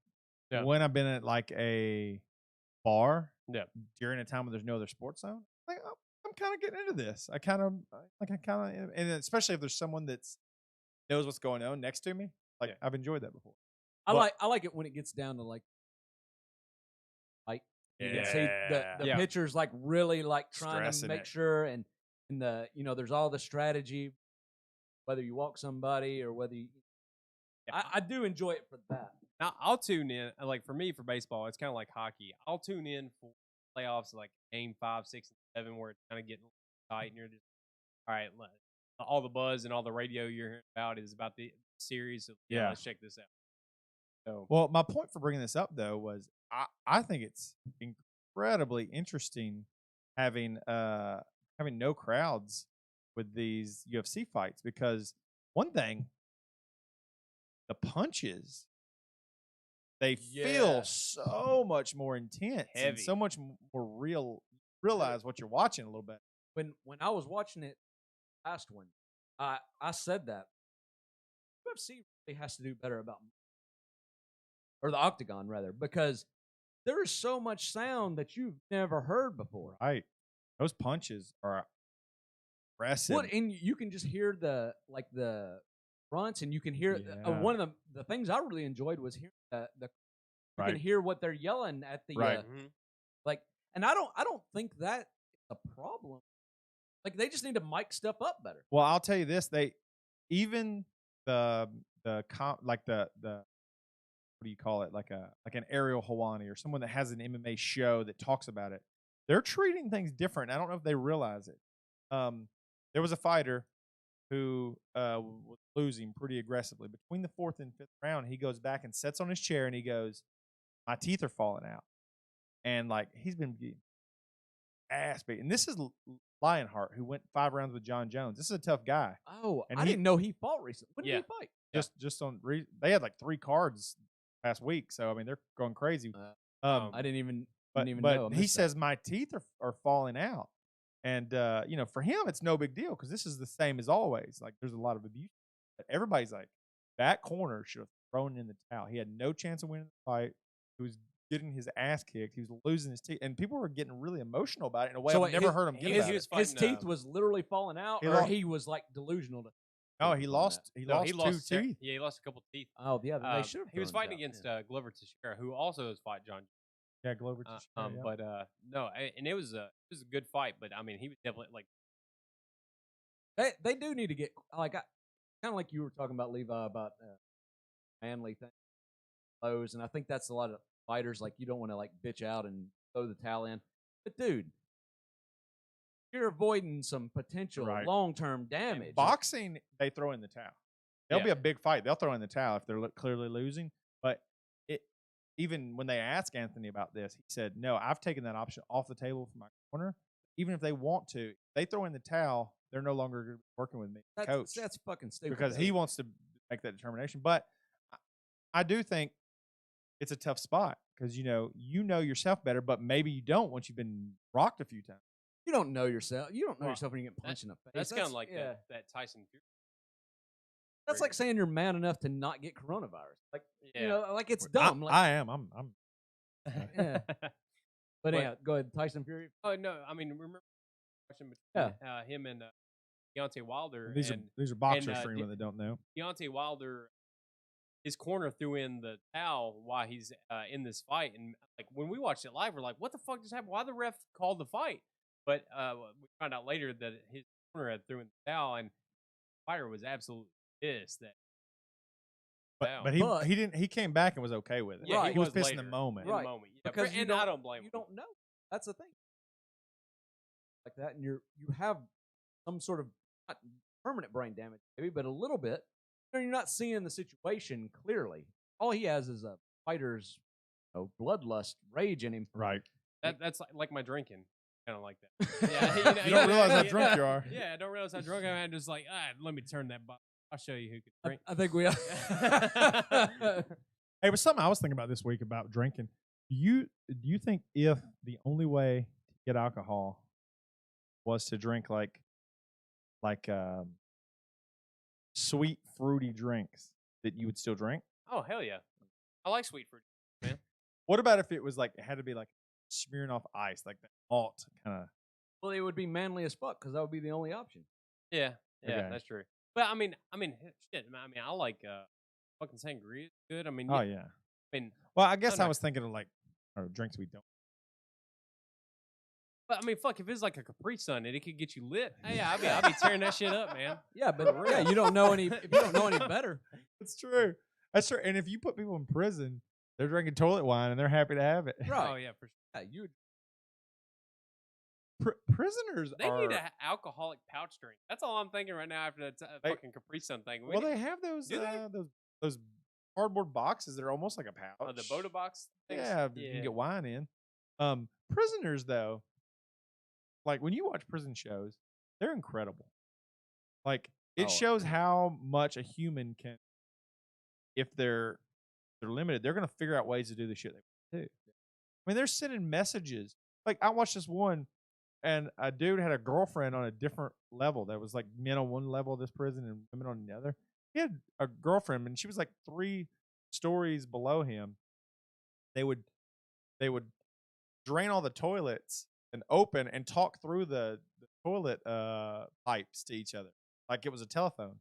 Speaker 3: Yeah.
Speaker 2: when I've been at like a bar
Speaker 3: Yeah.
Speaker 2: during a time when there's no other sports on. Like, I'm kind of getting into this. I kind of, and especially if there's someone that's knows what's going on next to me. Like
Speaker 3: Yeah.
Speaker 2: I've enjoyed that before.
Speaker 1: I
Speaker 2: But-
Speaker 1: like it when it gets down to like you can see the
Speaker 3: Yeah.
Speaker 1: pitchers like really like trying
Speaker 2: Stressing
Speaker 1: to make
Speaker 2: it.
Speaker 1: sure and the there's all the strategy, whether you walk somebody or whether you.
Speaker 3: Yeah.
Speaker 1: I do enjoy it for that.
Speaker 3: Now I'll tune in. Like for me, for baseball, it's kind of like hockey. I'll tune in for playoffs, like game 5, 6, and 7, where it's kind of getting tight, and you're just all right. All the buzz and all the radio you're hearing about is about the series. So
Speaker 2: Yeah.
Speaker 3: let's check this out. So
Speaker 2: Well, my point for bringing this up though was I think it's incredibly interesting having no crowds with these UFC fights because one thing, the punches, they feel so much more intense and so much more real. Realize what you're watching a little bit.
Speaker 1: When I was watching it last one, I said that UFC really has to do better about, or the Octagon rather, because there is so much sound that you've never heard before.
Speaker 2: Right, those punches are aggressive.
Speaker 1: And you can just hear the grunts, and you can hear one of the things I really enjoyed was hearing the you can hear what they're yelling at the like, and I don't think that is a problem. Like, they just need to mic stuff up better.
Speaker 2: Well, I'll tell you this: even the what do you call it? Like an Ariel Helwani or someone that has an MMA show that talks about it. They're treating things different. I don't know if they realize it. There was a fighter who was losing pretty aggressively. Between the 4th and 5th round, he goes back and sits on his chair and he goes, "My teeth are falling out," and like he's been getting ass beat. And this is Lionheart, who went 5 rounds with John Jones. This is a tough guy.
Speaker 1: Oh, and I didn't know he fought recently. When did he fight?
Speaker 2: Just on they had like 3 cards last week, so I mean they're going crazy.
Speaker 1: I didn't even know.
Speaker 2: But he says my teeth are falling out, and for him it's no big deal because this is the same as always. Like there's a lot of abuse. Everybody's like, that corner should have thrown in the towel. He had no chance of winning the fight. He was getting his ass kicked. He was losing his teeth, and people were getting really emotional about it in a way I've never heard him get about it.
Speaker 1: His teeth was literally falling out, or he was like delusional.
Speaker 2: Oh, he lost 2 teeth.
Speaker 3: Yeah, he lost a couple teeth.
Speaker 1: Oh, yeah, they should have.
Speaker 3: He was fighting against Glover Teixeira, who also has fought John.
Speaker 2: Yeah, Glover Teixeira.
Speaker 3: But no, and it was a good fight. But I mean, he was definitely like.
Speaker 1: They do need to get like kind of like you were talking about, Levi, about manly thing, lows, and I think that's a lot of fighters. Like, you don't want to like bitch out and throw the towel in, but dude, you're avoiding some potential long-term damage.
Speaker 2: In boxing, they throw in the towel. There'll be a big fight. They'll throw in the towel if they're clearly losing. But even when they asked Anthony about this, he said, "No, I've taken that option off the table for my corner. Even if they want to, if they throw in the towel, they're no longer working with me, coach.
Speaker 1: That's fucking stupid.
Speaker 2: Because he wants to make that determination. But I do think it's a tough spot because you know yourself better, but maybe you don't once you've been rocked a few times.
Speaker 1: You don't know yourself. You don't know yourself when you get punched in the face.
Speaker 3: That's kind of like that Tyson Fury.
Speaker 1: That's like saying you're man enough to not get coronavirus. Like, like it's dumb.
Speaker 2: I am. I'm.
Speaker 1: Yeah. But yeah, go ahead, Tyson Fury.
Speaker 3: Oh no, I mean, remember watching between him and Deontay Wilder.
Speaker 2: These are boxers for anyone that don't know.
Speaker 3: Deontay Wilder, his corner threw in the towel while he's in this fight, and like when we watched it live, we're like, "What the fuck just happened? Why the ref called the fight?" But we found out later that his corner had threw in the towel, and the fighter was absolutely pissed that.
Speaker 2: But he didn't. He came back and was okay with it.
Speaker 3: Yeah,
Speaker 2: he was pissed in the moment.
Speaker 3: In the moment,
Speaker 1: because
Speaker 3: I don't blame him.
Speaker 1: You don't know. That's the thing. Like that, and you have some sort of not permanent brain damage, maybe, but a little bit. You're not seeing the situation clearly. All he has is a fighter's bloodlust, rage in him.
Speaker 2: Right.
Speaker 3: That's like my drinking. Kind of like that. Yeah,
Speaker 2: you don't realize how drunk you are.
Speaker 3: Yeah, I don't realize how drunk I am. I'm just like, let me turn that bottle. I'll show you who can drink.
Speaker 1: I think we are.
Speaker 2: Hey, but something I was thinking about this week about drinking. Do you think if the only way to get alcohol was to drink like sweet, fruity drinks, that you would still drink?
Speaker 3: Oh, hell yeah. I like sweet fruit, man.
Speaker 2: What about if it was like, it had to be like smearing off ice, like the malt kind of?
Speaker 1: Well, it would be manly as fuck because that would be the only option.
Speaker 3: Yeah, that's true. But I mean, shit. I mean, I like fucking sangria. Good. I mean,
Speaker 2: oh yeah.
Speaker 3: I mean,
Speaker 2: well, I guess I was thinking of like drinks we don't.
Speaker 3: But I mean, fuck, if it's like a Capri Sun, it could get you lit. Hey, I'll be tearing that shit up, man.
Speaker 1: Yeah, but you don't know any. If you don't know any better,
Speaker 2: it's true. That's true. And if you put people in prison, they're drinking toilet wine and they're happy to have it.
Speaker 3: Right. Oh yeah, for sure.
Speaker 1: Yeah,
Speaker 2: prisoners
Speaker 3: need an alcoholic pouch drink. That's all I'm thinking right now after that fucking Capri Sun thing.
Speaker 2: They have those cardboard boxes that are almost like a pouch.
Speaker 3: The Boda box things?
Speaker 2: Yeah, you can get wine in. Prisoners, though, like when you watch prison shows, they're incredible. Like it shows how much a human can, if they're limited, they're gonna figure out ways to do the shit they do. I mean, they're sending messages. Like I watched this one, and a dude had a girlfriend on a different level. That was like men on one level of this prison and women on the other. He had a girlfriend, and she was like 3 stories below him. They would drain all the toilets and open and talk through the toilet pipes to each other like it was a telephone.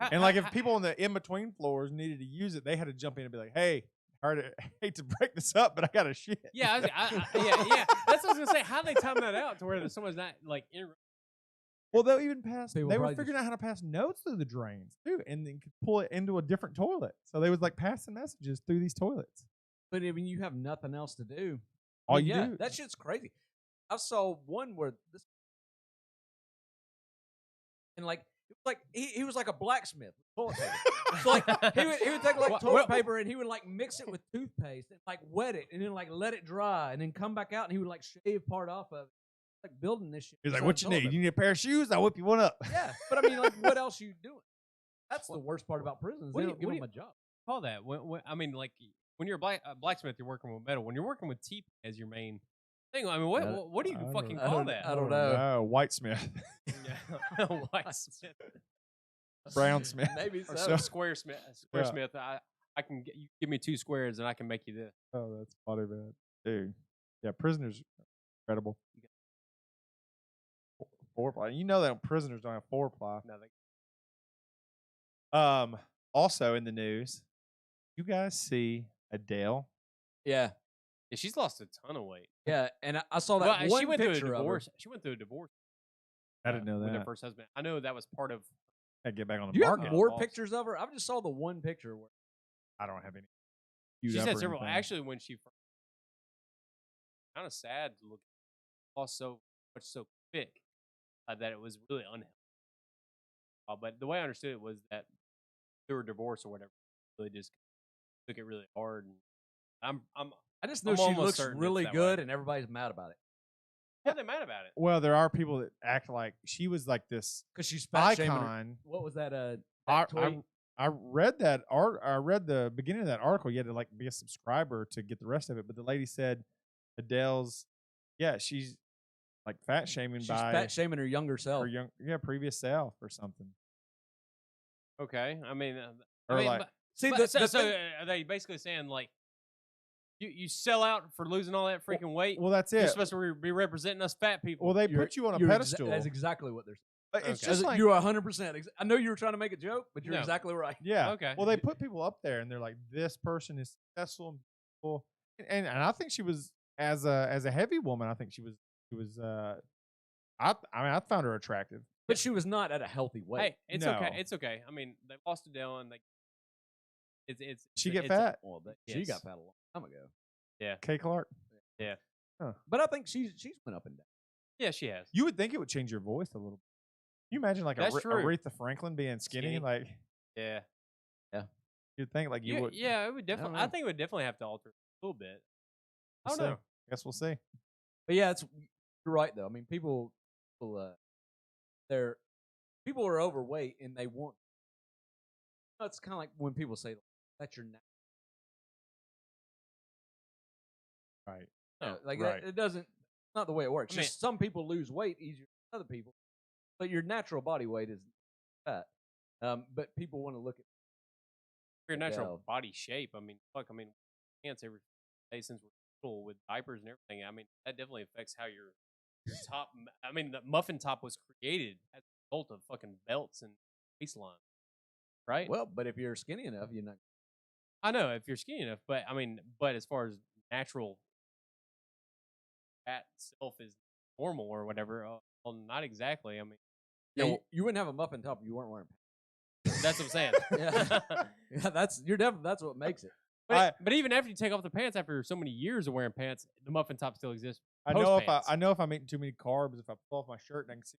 Speaker 2: And like if people on the in between floors needed to use it, they had to jump in and be like, "Hey, I hate to break this up, but I got a shit."
Speaker 3: Yeah, yeah. That's what I was gonna say. How they time that out to where someone's not like in.
Speaker 2: Well, they'll even pass.
Speaker 1: People
Speaker 2: they were
Speaker 1: probably
Speaker 2: figuring out how to pass notes through the drains too, and then could pull it into a different toilet. So they was like passing messages through these toilets.
Speaker 1: But I mean, you have nothing else to do.
Speaker 2: All
Speaker 1: you
Speaker 2: do.
Speaker 1: That shit's crazy. I saw one where this, and like it was like he was like a blacksmith with toilet paper. So like he would take like toilet paper and he would like mix it with toothpaste and like wet it and then like let it dry and then come back out and he would like shave part off of it. Like building this shit.
Speaker 2: He's like, "What you need? You need a pair of shoes? I'll whip you one up."
Speaker 1: Yeah, but I mean, like, what else are you doing? That's the worst part about prisons. They don't give them a job.
Speaker 3: Call that? I mean, like when you're a blacksmith, you're working with metal. When you're working with teep as your main thing, I mean, what do you fucking call that?
Speaker 1: I don't know.
Speaker 2: Whitesmith.
Speaker 3: Yeah, Whitesmith.
Speaker 2: Brownsmith.
Speaker 3: Maybe so. Squaresmith. Squaresmith. Yeah. I can you give me 2 squares and I can make you this.
Speaker 2: Oh, that's funny, man. Dude. Yeah, prisoners incredible. 4-ply. You know that prisoners don't have 4-ply.
Speaker 3: No,
Speaker 2: also in the news, you guys see Adele?
Speaker 1: Yeah,
Speaker 3: she's lost a ton of weight.
Speaker 1: Yeah, and I saw that one
Speaker 3: she went through a
Speaker 1: picture
Speaker 3: divorce. She went through a divorce.
Speaker 2: I didn't know that.
Speaker 3: With her first husband. I know that was part of.
Speaker 2: I get back on the
Speaker 1: Do you
Speaker 2: market.
Speaker 1: have more pictures of her? I just saw the one picture where
Speaker 2: I don't have any.
Speaker 3: She's had several. Actually, when she kind of sad to look, lost so much so quick. That it was really unhealthy. But the way I understood it was that through a divorce or whatever, really just took it really hard. And
Speaker 1: I just know she looks really good, and everybody's mad about it.
Speaker 3: Yeah, they're mad about it.
Speaker 2: Well, there are people that act like she was like this
Speaker 1: because she's
Speaker 2: icon.
Speaker 1: What was that?
Speaker 2: I read that I read the beginning of that article. You had to like be a subscriber to get the rest of it. But the lady said Adele's, she's like fat shaming
Speaker 1: She's fat shaming her younger self,
Speaker 2: her previous self or something.
Speaker 3: Okay, I mean,
Speaker 1: so
Speaker 3: are they basically saying like you sell out for losing all that freaking weight?
Speaker 2: Well, that's it.
Speaker 3: You're supposed to be representing us fat people.
Speaker 2: Well, they put you on a pedestal.
Speaker 1: That's exactly what they're saying.
Speaker 2: It's just like
Speaker 1: you're 100%. I know you were trying to make a joke, but you're exactly right.
Speaker 2: Yeah.
Speaker 3: Okay.
Speaker 2: Well, they put people up there, and they're like, "This person is successful," and I think she was as a heavy woman. I think she was. I found her attractive,
Speaker 1: but she was not at a healthy weight.
Speaker 3: Hey, it's okay. It's okay. I mean, they lost Adele, and
Speaker 2: she get fat.
Speaker 1: She got fat a long time ago.
Speaker 3: Yeah,
Speaker 2: Kay Clark.
Speaker 3: Yeah,
Speaker 1: but I think she's went up and down.
Speaker 3: Yeah, she has.
Speaker 2: You would think it would change your voice a little bit. Can you imagine like Aretha Franklin being skinny? Like,
Speaker 3: yeah.
Speaker 2: You'd think like you would.
Speaker 3: Yeah, it would definitely. I think it would definitely have to alter a little bit. I don't know.
Speaker 2: I guess we'll see.
Speaker 1: But yeah, you're right though. I mean, people are overweight and they want. It's kind of like when people say that's your natural.
Speaker 2: Right.
Speaker 1: No, it doesn't. Not the way it works. Just some people lose weight easier than other people, but your natural body weight is fat. But people want to look at
Speaker 3: your natural body shape. I mean, pants every day since we're little with diapers and everything. I mean, that definitely affects how your top. I mean, the muffin top was created as a result of fucking belts and waistline, right?
Speaker 1: Well, but if you're skinny enough, you're not.
Speaker 3: I know if you're skinny enough, but I mean, as far as natural fat self is normal or whatever, well, not exactly. I mean,
Speaker 1: you wouldn't have a muffin top if you weren't wearing
Speaker 3: pants. That's what I'm saying.
Speaker 1: That's what makes it.
Speaker 3: But even after you take off the pants, after so many years of wearing pants, the muffin top still exists.
Speaker 2: I know if I'm eating too many carbs, if I pull off my shirt and I can see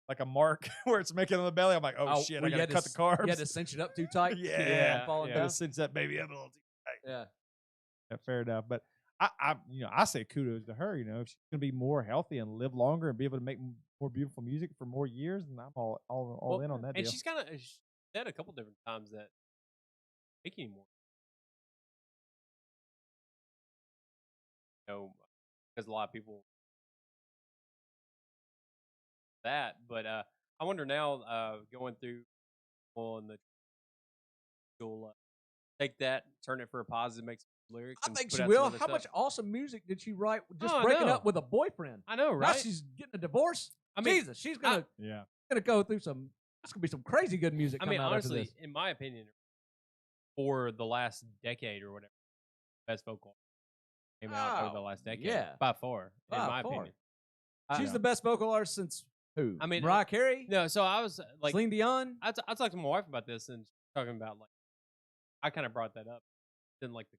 Speaker 2: like a mark where it's making on the belly, I'm like, oh shit, I gotta cut the carbs.
Speaker 1: You had to cinch it up too tight.
Speaker 2: Yeah, falling down. Cinch that baby up a little too tight.
Speaker 1: Yeah,
Speaker 2: fair enough. But I say kudos to her. You know, if she's gonna be more healthy and live longer and be able to make more beautiful music for more years, and I'm all in on that
Speaker 3: and
Speaker 2: deal.
Speaker 3: she's said a couple different times that making more. You know, because a lot of people that, but I wonder now, going through on the you'll take that, turn it for a positive, make some lyrics.
Speaker 1: I
Speaker 3: and
Speaker 1: think
Speaker 3: put
Speaker 1: she
Speaker 3: out some
Speaker 1: will.
Speaker 3: other
Speaker 1: How
Speaker 3: stuff.
Speaker 1: much awesome music did she write just
Speaker 3: Oh, I
Speaker 1: breaking
Speaker 3: know.
Speaker 1: up with a boyfriend?
Speaker 3: I know,
Speaker 1: Now
Speaker 3: right?
Speaker 1: she's getting a divorce.
Speaker 3: I mean,
Speaker 1: Jesus, she's gonna
Speaker 2: Yeah.
Speaker 1: go through some. That's gonna be some crazy good music.
Speaker 3: I
Speaker 1: coming
Speaker 3: mean,
Speaker 1: out after
Speaker 3: honestly,
Speaker 1: this.
Speaker 3: in my opinion, for the last decade or whatever, best vocal came out over the last decade.
Speaker 1: yeah.
Speaker 3: By far,
Speaker 1: By
Speaker 3: in my
Speaker 1: far.
Speaker 3: opinion.
Speaker 1: She's the best vocal artist since who?
Speaker 3: I mean,
Speaker 1: Mariah Carey,
Speaker 3: No, so I was like,
Speaker 1: Celine Dion.
Speaker 3: I talked to my wife about this and talking about like, I kind of brought that up. Then like the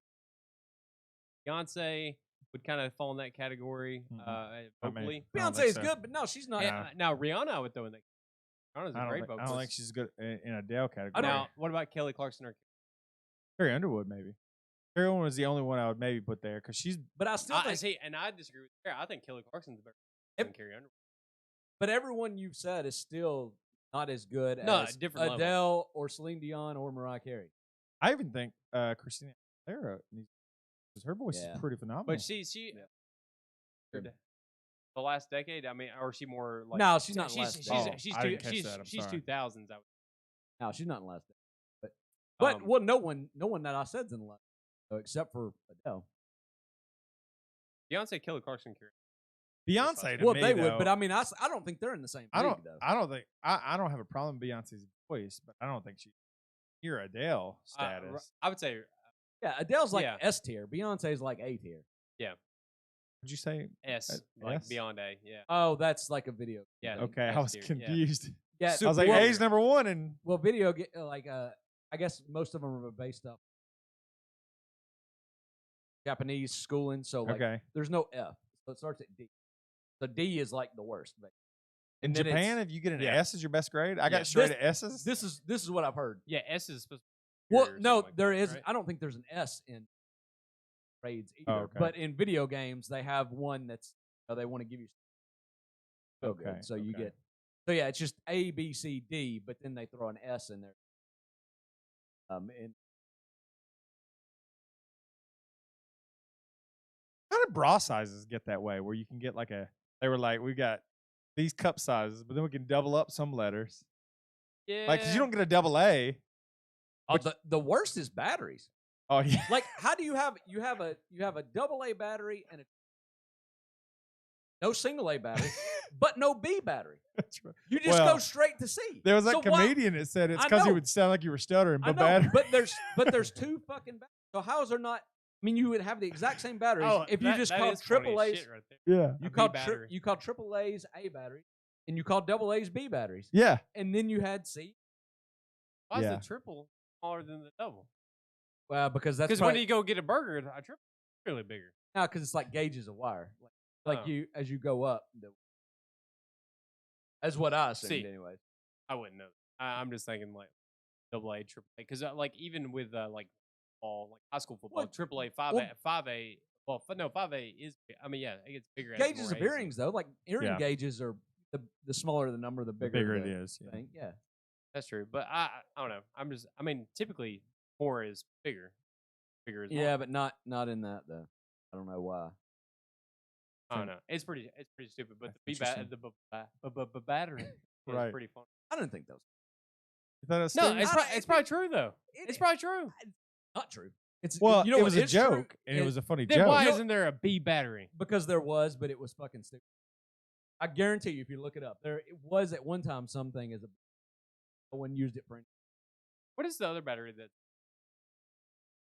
Speaker 3: Beyonce would kind of fall in that category vocally.
Speaker 2: I don't
Speaker 1: Beyonce
Speaker 2: think
Speaker 1: is
Speaker 2: so.
Speaker 1: good, but no, she's not.
Speaker 2: Yeah.
Speaker 3: Now Rihanna I would throw in that. Rihanna's a great
Speaker 2: I
Speaker 3: vocalist.
Speaker 2: don't think she's good in Adele category.
Speaker 3: Now, what about Kelly Clarkson or
Speaker 2: Carrie Underwood, maybe. Carrie Underwood was the only one I would maybe put there because she's.
Speaker 1: But I still think.
Speaker 3: see, and I disagree with Carrie. I think Kelly Clarkson's better than Carrie Underwood.
Speaker 1: But everyone you've said is still not as good
Speaker 3: No,
Speaker 1: as
Speaker 3: different level.
Speaker 1: Adele or Celine Dion or Mariah Carey.
Speaker 2: I even think Christina Aguilera, because her voice is pretty phenomenal.
Speaker 3: But she the last decade. I mean, or is she more like?
Speaker 1: No, she's not in the last decade.
Speaker 3: She's
Speaker 2: I didn't catch that, I'm
Speaker 3: she's
Speaker 2: sorry.
Speaker 3: 2000s.
Speaker 1: No, she's not in the last decade. But well, no one that I said's in the last, except for Adele.
Speaker 3: Beyonce, Kelly Clarkson, Carrie.
Speaker 2: Beyonce, to
Speaker 1: Well,
Speaker 2: me,
Speaker 1: they would,
Speaker 2: though,
Speaker 1: but I mean, I don't think they're in the same league, though.
Speaker 2: I don't think I don't have a problem with Beyonce's voice, but I don't think she's near Adele status.
Speaker 3: I would say,
Speaker 1: Yeah, Adele's like
Speaker 3: Yeah.
Speaker 1: S tier. Beyonce's like A tier.
Speaker 2: Would you say
Speaker 3: S, like
Speaker 2: S?
Speaker 3: beyond A. Yeah.
Speaker 1: Oh, that's like a video.
Speaker 3: Yeah.
Speaker 2: Okay, I
Speaker 3: S
Speaker 2: was
Speaker 3: tier, yeah.
Speaker 2: confused.
Speaker 1: Yeah,
Speaker 2: I was like,
Speaker 1: well,
Speaker 2: A's number one, and
Speaker 1: well, video like I guess most of them are based off Japanese schooling, so like
Speaker 2: okay.
Speaker 1: there's no F, so it starts at D. So D is like the worst.
Speaker 2: In
Speaker 1: then
Speaker 2: Japan, if you get an
Speaker 1: yeah.
Speaker 2: S as your best grade, I got
Speaker 3: Yeah.
Speaker 2: straight at S's.
Speaker 1: This is what I've heard.
Speaker 3: Yeah. S is supposed to
Speaker 1: Well,
Speaker 3: or
Speaker 1: no,
Speaker 3: something like
Speaker 1: there
Speaker 3: that,
Speaker 1: is.
Speaker 3: right?
Speaker 1: I don't think there's an S in grades either.
Speaker 2: Oh, okay.
Speaker 1: But in video games, they have one that's they want to give you. So
Speaker 2: Okay,
Speaker 1: good. So you
Speaker 2: okay.
Speaker 1: get. So yeah, it's just A, B, C, D, but then they throw an S in there. And
Speaker 2: How did bra sizes get that way? Where you can get like they were like, we got these cup sizes, but then we can double up some letters.
Speaker 3: Yeah.
Speaker 2: Like, 'cause you don't get a double A.
Speaker 1: the worst is batteries.
Speaker 2: Oh yeah.
Speaker 1: Like, how do you have a double A battery and no single A battery, but no B battery?
Speaker 2: That's right.
Speaker 1: You just
Speaker 2: Well,
Speaker 1: go straight to C.
Speaker 2: There was that
Speaker 1: So why-
Speaker 2: comedian that said it's
Speaker 1: I
Speaker 2: because he
Speaker 1: know.
Speaker 2: would sound like you were stuttering,
Speaker 1: I
Speaker 2: but
Speaker 1: know,
Speaker 2: bad.
Speaker 1: but there's two fucking batteries. So how is there not? I mean, you would have the exact same batteries if you just called triple A's.
Speaker 3: right there.
Speaker 2: Yeah.
Speaker 1: You
Speaker 3: A B
Speaker 1: called
Speaker 3: battery.
Speaker 1: you called triple A's A batteries, and you called double A's B batteries,
Speaker 2: Yeah.
Speaker 1: and then you had C.
Speaker 3: Why is
Speaker 2: Yeah.
Speaker 3: the triple smaller than the double?
Speaker 1: Well, because that's
Speaker 3: Because when you go get a burger, a triple is really bigger.
Speaker 1: because it's like gauges of wire. Like
Speaker 3: Oh.
Speaker 1: you as you go up. That's what I assumed,
Speaker 3: See.
Speaker 1: anyways.
Speaker 3: I wouldn't know. I'm just thinking like double A, triple A. Because like even with like all like high school football,
Speaker 1: Well,
Speaker 3: triple A,
Speaker 1: well-
Speaker 3: 5A. Well, no, 5A is. I mean, yeah, it gets bigger. as
Speaker 1: Gauges
Speaker 3: more
Speaker 1: of
Speaker 3: A's.
Speaker 1: earrings, though, like earring
Speaker 2: Yeah.
Speaker 1: gauges are the smaller the number, the
Speaker 2: The
Speaker 1: bigger,
Speaker 2: bigger it
Speaker 1: the
Speaker 2: is. Yeah.
Speaker 1: thing. Yeah.
Speaker 3: That's true, but I don't know. I mean, typically more is bigger. Bigger is more.
Speaker 1: Yeah, but not in that though. I don't know why.
Speaker 3: I don't know. It's pretty stupid. But
Speaker 2: That's
Speaker 3: the battery is
Speaker 2: Right.
Speaker 3: pretty fun.
Speaker 1: I didn't think that was
Speaker 2: You thought it was
Speaker 3: No,
Speaker 2: stupid?
Speaker 3: it's probably true though. It's probably true.
Speaker 1: not true. It's
Speaker 2: well,
Speaker 1: you know
Speaker 2: it
Speaker 1: what
Speaker 2: was a
Speaker 1: is true?
Speaker 2: joke, and it was a funny
Speaker 3: Then
Speaker 2: joke.
Speaker 3: why
Speaker 1: You know-
Speaker 3: isn't there a B battery?
Speaker 1: because there was, but it was fucking stupid. I guarantee you, if you look it up, there it was at one time something as no one used it for any
Speaker 3: What is the other battery that?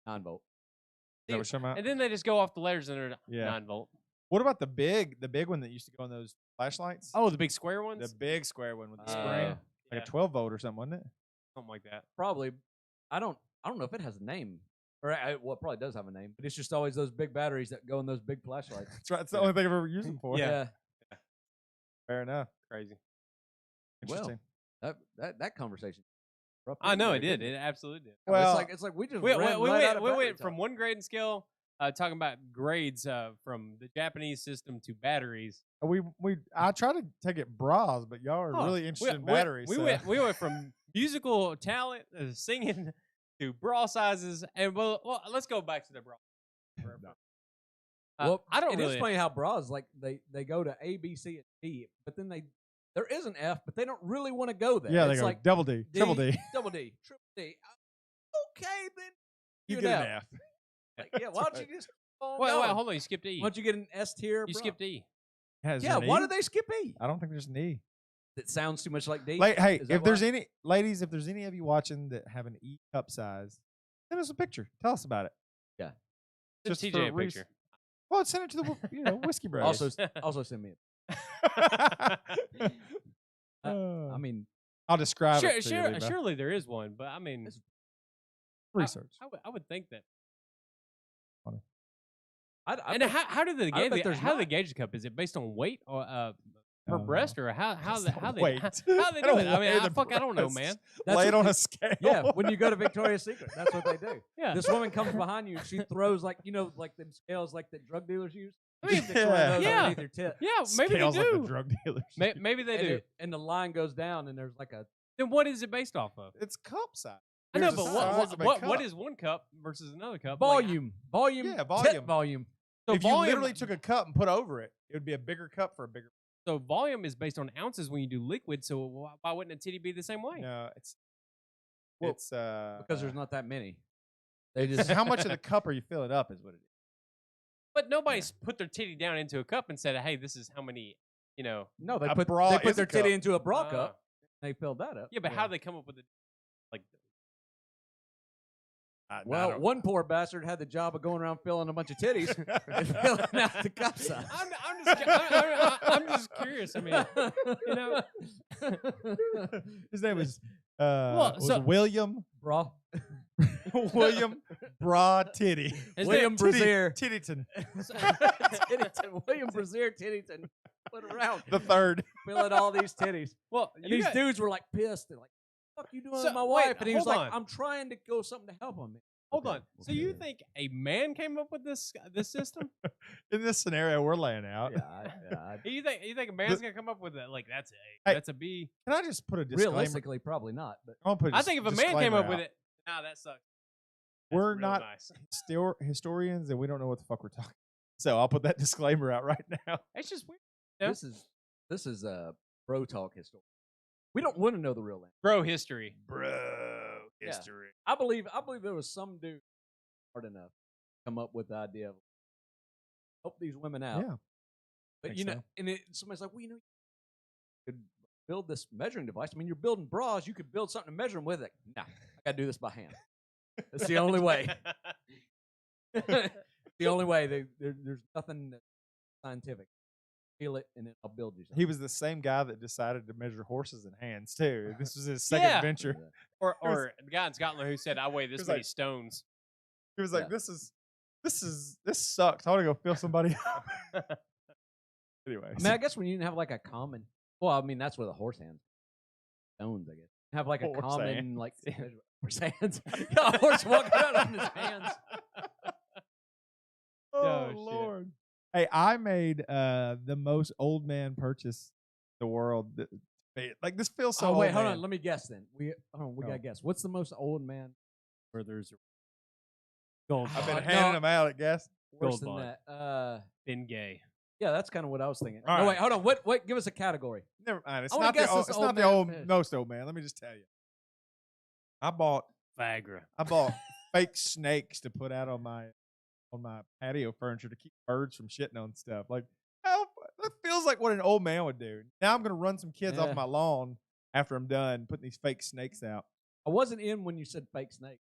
Speaker 1: 9-volt.
Speaker 2: Is that what you're talking about?
Speaker 3: And then they just go off the letters and they're
Speaker 2: Yeah.
Speaker 3: 9-volt.
Speaker 2: What about the big one that used to go on those flashlights?
Speaker 3: Oh, the big square ones.
Speaker 2: the big square one with the
Speaker 1: Uh,
Speaker 2: screen,
Speaker 3: yeah,
Speaker 2: like a 12 volt or something, wasn't it?
Speaker 3: something like that.
Speaker 1: Probably, I don't know if it has a name, or well, it probably does have a name, but it's just always those big batteries that go in those big flashlights.
Speaker 2: That's right. It's the only thing I've ever used them for.
Speaker 3: Yeah.
Speaker 2: Fair enough.
Speaker 3: Crazy.
Speaker 2: Interesting.
Speaker 1: That conversation.
Speaker 3: I know it did. It absolutely did.
Speaker 2: Well,
Speaker 1: it's like we just
Speaker 3: We
Speaker 1: ran
Speaker 3: went
Speaker 1: right out of battery
Speaker 3: went
Speaker 1: talk.
Speaker 3: from one grading scale talking about grades from the Japanese system to batteries.
Speaker 2: I try to take it bras, but y'all are really interested in batteries.
Speaker 3: We went from musical talent, singing, to bra sizes, and well, let's go back to the bra.
Speaker 1: Well,
Speaker 3: I don't
Speaker 1: it
Speaker 3: really.
Speaker 1: is funny how bras like they go to A, B, C, and D, but then there is an F, but they don't really want to go there.
Speaker 2: Yeah,
Speaker 1: it's
Speaker 2: they go
Speaker 1: like
Speaker 2: double D, triple D.
Speaker 1: double D, triple D. Okay, then
Speaker 2: You get an F.
Speaker 1: Like, yeah, why don't you just
Speaker 3: Wait, hold on. You skipped E.
Speaker 1: Why don't you get an S tier?
Speaker 3: You skipped E.
Speaker 2: Yeah,
Speaker 1: why do they skip E?
Speaker 2: I don't think there's an E.
Speaker 1: It sounds too much like D.
Speaker 2: Hey, if there's any ladies, if there's any of you watching that have an E cup size, send us a picture. Tell us about it.
Speaker 1: Yeah,
Speaker 3: just TJ a picture.
Speaker 2: Well, send it to the whiskey bros.
Speaker 1: Also send me it. I mean,
Speaker 2: I'll describe it.
Speaker 3: Surely there is one, but I mean,
Speaker 2: research.
Speaker 3: I would think that.
Speaker 1: I
Speaker 3: and how do they gauge? How do they gauge the cup? Is it based on weight or per breast, or how they do it? I mean, I don't know, man.
Speaker 2: Lay it on a scale.
Speaker 1: Yeah, when you go to Victoria's Secret, that's what they do. Yeah, this woman comes behind you, she throws like like them scales like that drug dealers use.
Speaker 3: I mean,
Speaker 1: underneath your tip.
Speaker 3: Yeah, maybe
Speaker 2: Scales
Speaker 3: they do.
Speaker 2: Like the drug dealers.
Speaker 3: Maybe they do.
Speaker 1: And the line goes down, and there's like a.
Speaker 3: Then what is it based off of?
Speaker 2: It's cup size.
Speaker 3: I know, but what is one cup versus another cup?
Speaker 1: Volume.
Speaker 2: Yeah, volume.
Speaker 1: Tip volume.
Speaker 3: So
Speaker 2: if you literally took a cup and put over it, it would be a bigger cup for a bigger.
Speaker 3: So volume is based on ounces when you do liquid. So why wouldn't a titty be the same way?
Speaker 2: No, it's
Speaker 1: because there's not that many. They just
Speaker 2: how much of the cup are you filling up is what it is.
Speaker 3: But nobody's put their titty down into a cup and said, "Hey, this is how many." No,
Speaker 1: they put their titty into a bra cup. They filled that up.
Speaker 3: Yeah, but how do they come up with it? Like,
Speaker 1: well, one poor bastard had the job of going around filling a bunch of titties and filling out the cup size.
Speaker 3: I'm just curious. I mean,
Speaker 2: his name was William
Speaker 1: Bra.
Speaker 2: William Bra Titty.
Speaker 1: William Brazier
Speaker 2: Tittyton.
Speaker 1: William Brazier Tittyton. Put around
Speaker 2: the third.
Speaker 1: Filling all these titties.
Speaker 3: Well,
Speaker 1: and these dudes were like pissed. They're like, "What the fuck you doing with my wife?" And he was like, "I'm trying to go something to help him."
Speaker 3: Hold on. So you think a man came up with this system?
Speaker 2: In this scenario we're laying out.
Speaker 1: Yeah.
Speaker 3: You think a man's gonna come up with that? Like that's a B.
Speaker 2: Can I just put a disclaimer?
Speaker 1: Realistically, probably not. But
Speaker 3: I think if a man came up with it, that sucks.
Speaker 2: We're not historians, and we don't know what the fuck we're talking. So I'll put that disclaimer out right now.
Speaker 3: It's just weird.
Speaker 1: Yeah. This is bro talk history. We don't want to know the real name.
Speaker 3: Bro history.
Speaker 1: History. I believe there was some dude hard enough to come up with the idea of help these women out.
Speaker 2: Yeah.
Speaker 1: But and somebody's like, well, you could build this measuring device. I mean, you're building bras. You could build something to measure them with. Nah, I gotta do this by hand. That's the only way. The only way. There's nothing that's scientific. Feel it, and then I'll build you something.
Speaker 2: He was the same guy that decided to measure horses in hands too. This was his second venture.
Speaker 3: Or the guy in Scotland who said, "I weigh this many stones."
Speaker 2: He was like, "This sucks. I want to go fill somebody up." Anyway,
Speaker 1: I mean, I guess when you didn't have like a common. Well, I mean, that's where the horse hands stones. I guess have like a common like horse hands. A horse walking out on his hands.
Speaker 2: Oh Lord. Hey, I made the most old man purchase in the world. Like this feels so.
Speaker 1: Oh wait,
Speaker 2: old
Speaker 1: hold
Speaker 2: man.
Speaker 1: on. Let me guess then. We gotta guess. What's the most old man?
Speaker 3: Where there's
Speaker 2: gold. I've been handing them out. I guess.
Speaker 1: Worse than that.
Speaker 3: Been gay.
Speaker 1: Yeah, that's kind of what I was thinking.
Speaker 2: All
Speaker 1: no,
Speaker 2: right.
Speaker 1: wait, hold on. What? Give us a category.
Speaker 2: Never mind. It's not the most old man. Let me just tell you. I bought
Speaker 3: Viagra.
Speaker 2: I bought fake snakes to put out on my patio furniture to keep birds from shitting on stuff. Like, that feels like what an old man would do. Now I'm gonna run some kids off my lawn after I'm done putting these fake snakes out.
Speaker 1: I wasn't in when you said fake snakes.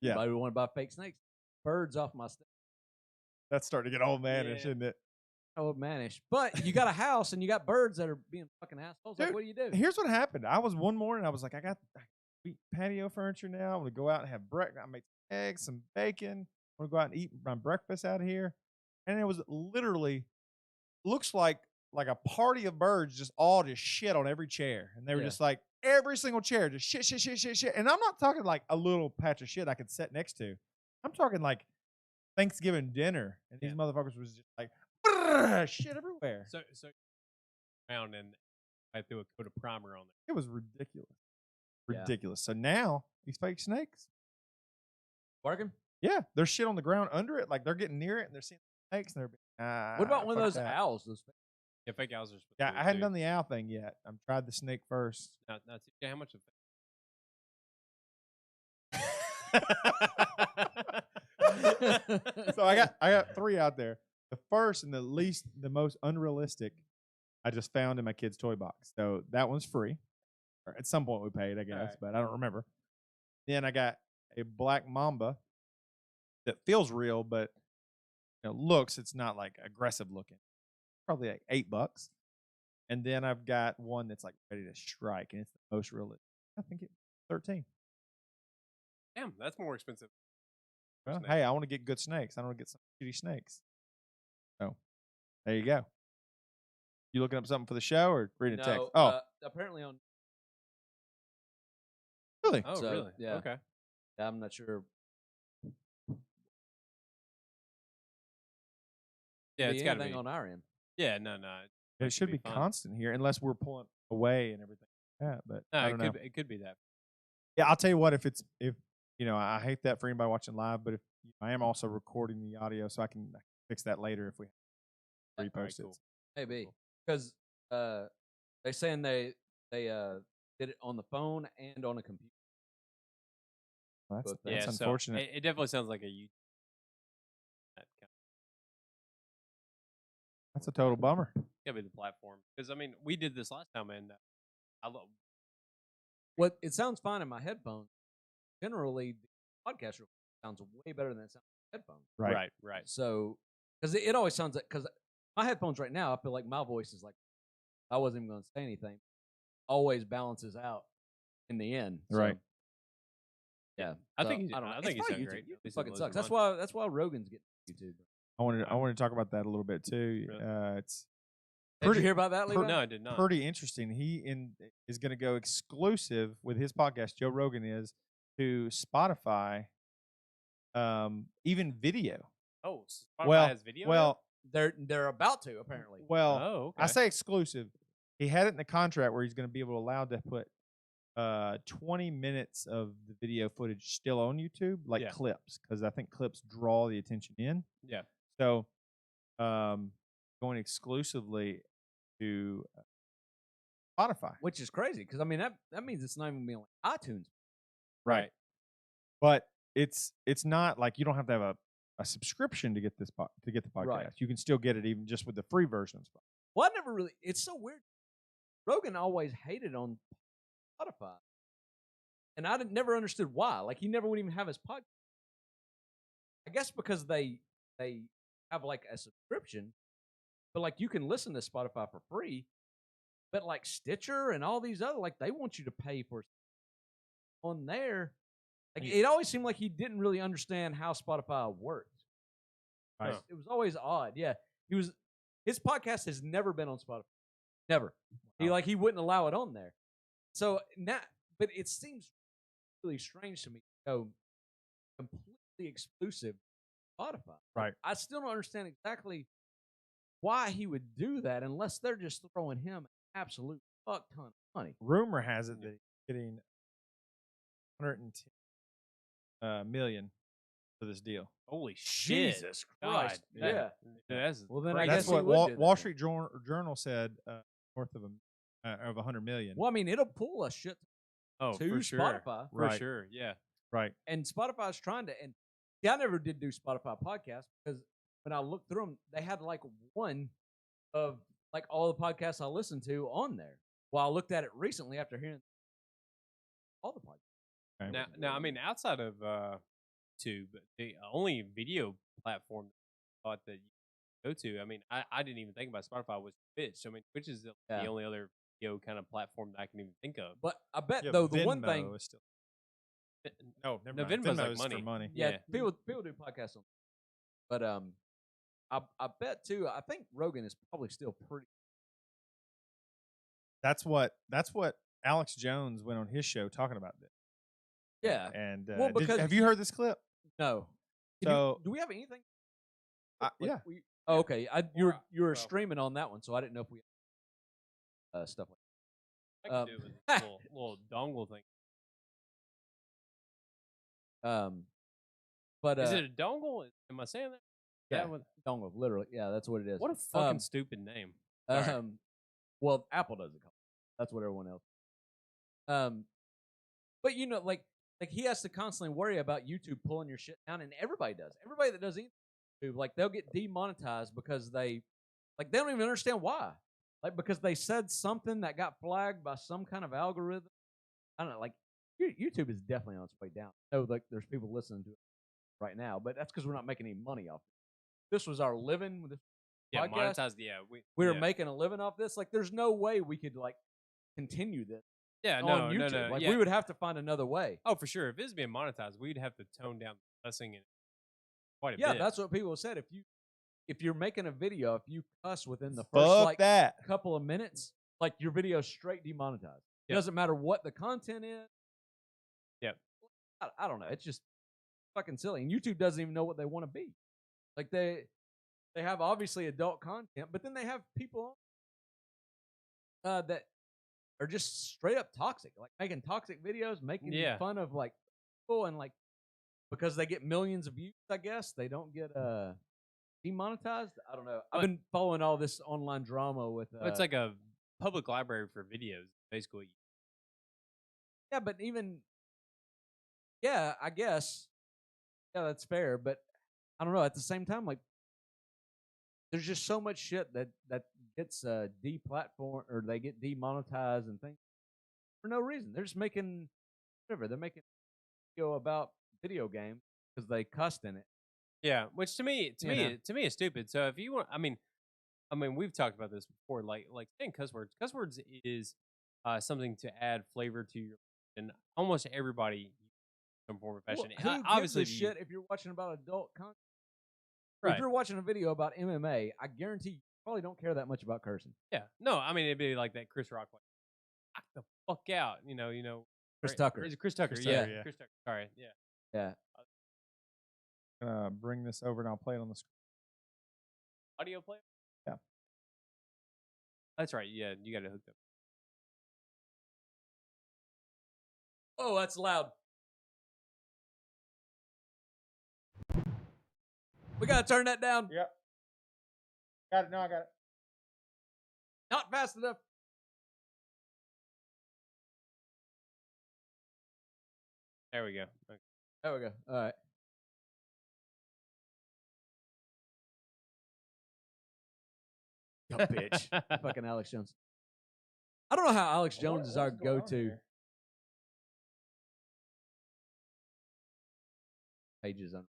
Speaker 2: Yeah,
Speaker 1: anybody would want to buy fake snakes. Birds off my stuff.
Speaker 2: That's starting to get old manish, isn't it?
Speaker 1: Old manish. But you got a house and you got birds that are being fucking assholes.
Speaker 2: Dude,
Speaker 1: like, what do you do?
Speaker 2: Here's what happened. I was one morning. I was like, I got patio furniture now. I'm gonna go out and have breakfast. I make some eggs, some bacon. I'm gonna go out and eat my breakfast out of here. And it was literally looks like a party of birds just shit on every chair. And they were just like every single chair, just shit. And I'm not talking like a little patch of shit I could sit next to. I'm talking like Thanksgiving dinner, and these motherfuckers was just like shit everywhere.
Speaker 3: So around and I threw a coat of primer on
Speaker 2: It was ridiculous. So now these fake snakes
Speaker 1: Working?
Speaker 2: Yeah, there's shit on the ground under it. Like they're getting near it and they're seeing snakes and they're
Speaker 1: what about one of
Speaker 2: fuck
Speaker 1: those
Speaker 2: that.
Speaker 1: owls? Those
Speaker 3: Yeah, fake owls are supposed
Speaker 2: Yeah,
Speaker 3: to
Speaker 2: I hadn't done the owl thing yet. I've tried the snake first.
Speaker 3: Now, yeah, how much of
Speaker 2: So I got 3 out there. The first and the most unrealistic I just found in my kid's toy box. So that one's free. Or at some point we paid, I guess, but I don't remember. Then I got a black mamba that feels real, but looks, it's not like aggressive looking. Probably like $8. And then I've got one that's like ready to strike, and it's the most realistic. I think it's 13.
Speaker 3: Damn, that's more expensive.
Speaker 2: Well, hey, I want to get good snakes. I don't want to get some shitty snakes. So there you go. You looking up something for the show or reading a text? Oh,
Speaker 1: apparently on.
Speaker 2: Really?
Speaker 3: Oh,
Speaker 1: So,
Speaker 3: really?
Speaker 1: yeah.
Speaker 3: Okay.
Speaker 1: Yeah, I'm not sure.
Speaker 3: Yeah, it's got to be
Speaker 1: on our end.
Speaker 3: Yeah, no.
Speaker 2: it should be
Speaker 3: fun.
Speaker 2: constant here, unless we're pulling away and everything like that. But
Speaker 3: No,
Speaker 2: I don't know.
Speaker 3: it could be that.
Speaker 2: Yeah, I'll tell you what. If I hate that for anybody watching live, but if I am also recording the audio, so I can fix that later if we repost it.
Speaker 3: Cool.
Speaker 1: Maybe because they're saying they did it on the phone and on a computer.
Speaker 2: Well, that's
Speaker 3: Yeah,
Speaker 2: unfortunate.
Speaker 3: So it definitely sounds like a YouTube.
Speaker 2: That's a total bummer.
Speaker 3: Gotta be the platform because I mean we did this last time and I love.
Speaker 1: What it sounds fine in my headphones. Generally, the podcast sounds way better than it sounds in headphones.
Speaker 3: Right.
Speaker 1: So, because it always sounds like, because my headphones right now, I feel like my voice is like, I wasn't even going to say anything. Always balances out in the end. So,
Speaker 2: Right.
Speaker 1: Yeah.
Speaker 3: I think
Speaker 1: he's
Speaker 3: sound
Speaker 1: YouTube.
Speaker 3: great.
Speaker 1: YouTube fucking sucks. That's why Rogan's getting YouTube.
Speaker 2: I wanted to talk about that a little bit too.
Speaker 3: Really?
Speaker 2: It's
Speaker 1: Did you hear about that, Levi?
Speaker 3: No, I did not.
Speaker 2: pretty interesting. He is going to go exclusive with his podcast. Joe Rogan is to Spotify, even video.
Speaker 3: Oh, Spotify has video.
Speaker 2: Well,
Speaker 1: They're about to apparently.
Speaker 2: well.
Speaker 3: Oh, okay.
Speaker 2: I say exclusive. He had it in the contract where he's going to be able to allow to put 20 minutes of the video footage still on YouTube, like clips, because I think clips draw the attention in.
Speaker 3: Yeah.
Speaker 2: So, going exclusively to Spotify,
Speaker 1: Which is crazy because I mean that means it's not even being like iTunes.
Speaker 2: right? But it's not like you don't have to have a subscription to get the podcast.
Speaker 1: Right.
Speaker 2: You can still get it even just with the free version of Spotify.
Speaker 1: Well, I never really. It's so weird. Rogan always hated on Spotify, and I never understood why. Like he never would even have his podcast. I guess because they have like a subscription, but like you can listen to Spotify for free, but like Stitcher and all these other, like they want you to pay for on there. Like it always seemed like he didn't really understand how Spotify worked.
Speaker 2: Right.
Speaker 1: It was always odd. Yeah, his podcast has never been on Spotify. Never.
Speaker 2: Wow.
Speaker 1: He wouldn't allow it on there. So now, but it seems really strange to me to go completely exclusive to Spotify.
Speaker 2: Right.
Speaker 1: I still don't understand exactly why he would do that unless they're just throwing him an absolute fuck ton of money.
Speaker 2: Rumor has it that he's getting 110 million for this deal.
Speaker 3: Holy shit!
Speaker 1: Jesus
Speaker 3: God,
Speaker 1: Christ!
Speaker 3: yeah.
Speaker 1: Well, then I
Speaker 2: That's
Speaker 1: guess
Speaker 2: what
Speaker 1: he would do
Speaker 2: Wall
Speaker 1: that.
Speaker 2: Street Journal said. North of 100 million.
Speaker 1: Well, I mean, it'll pull a shit
Speaker 3: Oh,
Speaker 1: to
Speaker 3: for sure.
Speaker 1: Spotify.
Speaker 3: For sure, yeah.
Speaker 2: Right.
Speaker 1: And Spotify's trying to, and see, I never did do Spotify podcasts because when I looked through them, they had like one of like all the podcasts I listened to on there. Well, I looked at it recently after hearing all the podcasts.
Speaker 2: Okay.
Speaker 3: Now, I mean, outside of YouTube, the only video platform I thought that you go to, I mean, I didn't even think about Spotify was Twitch. I mean, Twitch is the only other video kind of platform that I can even think of.
Speaker 1: But I bet
Speaker 2: Yeah,
Speaker 1: though
Speaker 2: but
Speaker 1: the one
Speaker 2: Venmo
Speaker 1: thing,
Speaker 2: is still. No, never
Speaker 3: No,
Speaker 2: mind.
Speaker 3: Venmo's like
Speaker 2: Venmo's
Speaker 3: money.
Speaker 2: for money.
Speaker 1: yeah, people do podcasts on, but I bet too. I think Rogan is probably still pretty.
Speaker 2: That's what Alex Jones went on his show talking about this.
Speaker 1: Yeah.
Speaker 2: And
Speaker 1: Well, because
Speaker 2: have you heard this clip?
Speaker 1: no,
Speaker 2: So
Speaker 1: do we have anything?
Speaker 2: yeah.
Speaker 1: Oh, okay. You were
Speaker 3: well.
Speaker 1: streaming on that one, so I didn't know if we had stuff like
Speaker 3: I can do it with this little dongle thing.
Speaker 1: But
Speaker 3: Is it a dongle? Am I saying that?
Speaker 1: Yeah, dongle, literally. Yeah, that's what it is.
Speaker 3: What a fucking stupid name.
Speaker 1: Well, Apple doesn't call it. That's what everyone else. But you know, like he has to constantly worry about YouTube pulling your shit down, and everybody does. Everybody that does YouTube, like they'll get demonetized because they don't even understand why. Like because they said something that got flagged by some kind of algorithm. I don't know. Like YouTube is definitely on its way down. I know, like there's people listening to it right now, but that's because we're not making any money off it. This was our living with this podcast.
Speaker 3: Monetized. Yeah,
Speaker 1: we were making a living off this. Like, there's no way we could like continue this.
Speaker 3: Yeah,
Speaker 1: on YouTube.
Speaker 3: no.
Speaker 1: Like, we would have to find another way.
Speaker 3: Oh, for sure. If it's being monetized, we'd have to tone down the cussing quite a bit.
Speaker 1: Yeah, that's what people said. If you're making a video, if you cuss within the first couple of minutes, like your video's straight demonetized. It doesn't matter what the content is.
Speaker 3: Yep.
Speaker 1: I don't know. It's just fucking silly. And YouTube doesn't even know what they want to be. Like they have obviously adult content, but then they have people that are just straight up toxic, like making toxic videos, making fun of like people, and like because they get millions of views, I guess they don't get demonetized. I don't know. I've been following all this online drama with.
Speaker 3: It's like a public library for videos, basically.
Speaker 1: Yeah, but even. Yeah, I guess. Yeah, that's fair, but I don't know. At the same time, like, there's just so much shit that gets deplatformed or they get demonetized and things for no reason. They're just making whatever. They're making a video about video games because they cussed in it.
Speaker 3: Yeah, which to me is stupid. So if you want, I mean, we've talked about this before. Like saying cuss words. Cuss words is something to add flavor to your, and almost everybody. Some form of fashion.
Speaker 1: Well, who obviously gives a shit if you're watching about adult content? Right. If you're watching a video about MMA, I guarantee you probably don't care that much about cursing.
Speaker 3: Yeah. No, I mean it'd be like that Chris Rock, like, knock the fuck out. You know.
Speaker 1: Chris Tucker.
Speaker 3: Chris Tucker. Yeah. Chris Tucker. Sorry. Yeah.
Speaker 2: Yeah. Bring this over and I'll play it on the screen.
Speaker 3: Audio player?
Speaker 2: Yeah.
Speaker 3: That's right. Yeah, you got it hooked up.
Speaker 1: Oh, that's loud. We gotta turn that down.
Speaker 2: Yep. Got it. No, I got it.
Speaker 1: Not fast enough.
Speaker 3: There we go. Okay.
Speaker 1: There we go. All right. Dumb bitch. Fucking Alex Jones. I don't know how Alex Jones is our go-to. Pages on.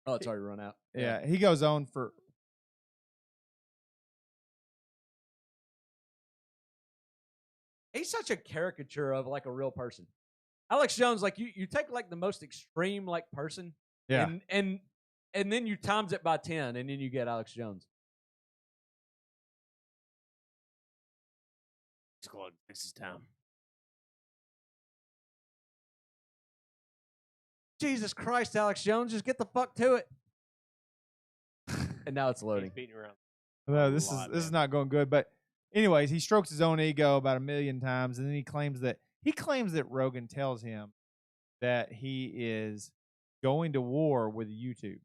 Speaker 1: Oh, it's already run out.
Speaker 2: Yeah, he goes on for.
Speaker 1: He's such a caricature of like a real person. Alex Jones, like you take like the most extreme like person, and then you times it by 10, and then you get Alex Jones.
Speaker 3: Squad, Texas Town.
Speaker 1: Jesus Christ, Alex Jones, just get the fuck to it. And now it's loading.
Speaker 3: He's beating around.
Speaker 2: No, this is not going good. But anyways, he strokes his own ego about 1,000,000 times, and then he claims that Rogan tells him that he is going to war with YouTube.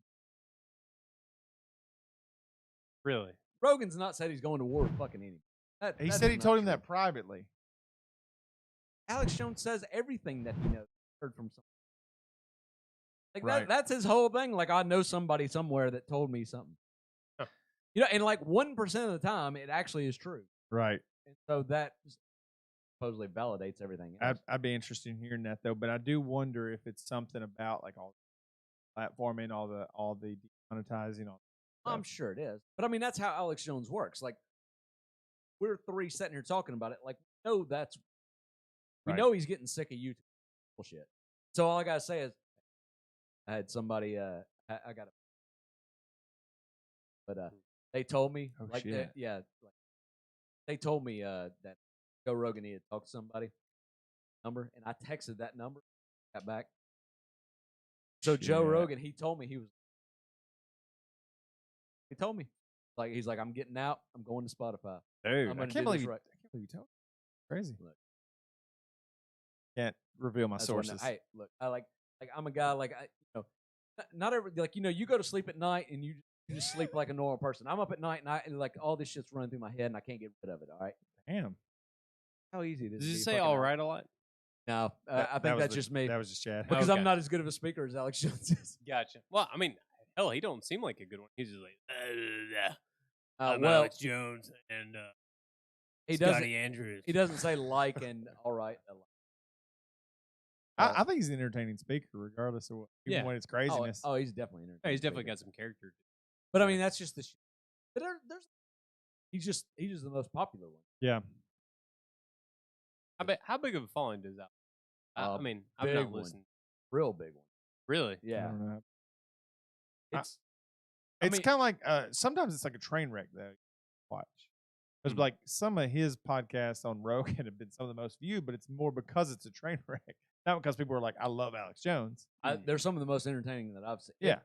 Speaker 3: Really?
Speaker 1: Rogan's not said he's going to war with fucking anyone.
Speaker 2: He said he told him that privately.
Speaker 1: Alex Jones says everything that he knows. Heard from someone. Like
Speaker 2: right.
Speaker 1: That's his whole thing. Like, I know somebody somewhere that told me something. Huh. You know, and like 1% of the time, it actually is true.
Speaker 2: Right.
Speaker 1: And so that supposedly validates everything else.
Speaker 2: I'd be interested in hearing that though, but I do wonder if it's something about like all the platforming, all the demonetizing.
Speaker 1: I'm sure it is, but I mean that's how Alex Jones works. Like we're three sitting here talking about it. Like we know he's getting sick of YouTube bullshit. So all I gotta say is. I had somebody, I got it. But they told me, they told me that Joe Rogan needed to talk to somebody, number, and I texted that number, got back. So Joe
Speaker 2: Shit.
Speaker 1: Rogan, he told me like he's like, I'm getting out. I'm going to Spotify.
Speaker 2: Dude,
Speaker 1: I'm
Speaker 2: I
Speaker 1: gonna
Speaker 2: can't
Speaker 1: do
Speaker 2: believe
Speaker 1: this
Speaker 2: you.
Speaker 1: right.
Speaker 2: I can't believe you told me. Crazy.
Speaker 1: Look.
Speaker 2: Can't reveal my
Speaker 1: That's what
Speaker 2: sources.
Speaker 1: hey, look, I like I'm a guy like not every like you go to sleep at night and you just sleep like a normal person. I'm up at night and like all this shit's running through my head and I can't get rid of it. All right.
Speaker 2: Damn.
Speaker 1: How easy it is.
Speaker 3: Did
Speaker 1: to
Speaker 3: you
Speaker 1: be
Speaker 3: say
Speaker 1: fucking
Speaker 3: all
Speaker 1: out.
Speaker 3: right a lot?
Speaker 1: No,
Speaker 2: That-
Speaker 1: I
Speaker 2: that
Speaker 1: think
Speaker 2: was
Speaker 1: that's
Speaker 2: the-
Speaker 1: just me
Speaker 2: That was just Chad.
Speaker 1: because
Speaker 3: Okay.
Speaker 1: I'm not as good of a speaker as Alex Jones is.
Speaker 3: Gotcha. Well, I mean, hell, he don't seem like a good one. He's just like, I'm
Speaker 1: Well,
Speaker 3: Alex Jones and
Speaker 1: he doesn't.
Speaker 3: Scotty Andrews.
Speaker 1: He doesn't say like and all right.
Speaker 2: I think he's an entertaining speaker, regardless of what, even
Speaker 3: Yeah.
Speaker 2: when it's craziness.
Speaker 1: Oh, he's definitely entertaining.
Speaker 3: Yeah, he's definitely got some character.
Speaker 1: But I mean, that's just the. But there's. He's just the most popular one.
Speaker 2: Yeah.
Speaker 3: I bet. How big of a following does that? I mean, I've
Speaker 1: big
Speaker 3: not
Speaker 1: one.
Speaker 3: listened.
Speaker 1: Real big one.
Speaker 3: Really?
Speaker 2: I
Speaker 1: Yeah.
Speaker 2: don't know.
Speaker 1: It's.
Speaker 2: It's
Speaker 1: mean-
Speaker 2: kind of like sometimes it's like a train wreck though. Watch. Because like some of his podcasts on Rogan have been some of the most viewed, but it's more because it's a train wreck, not because people are like, "I love Alex Jones."
Speaker 1: They're some of the most entertaining that I've seen.
Speaker 2: Yeah.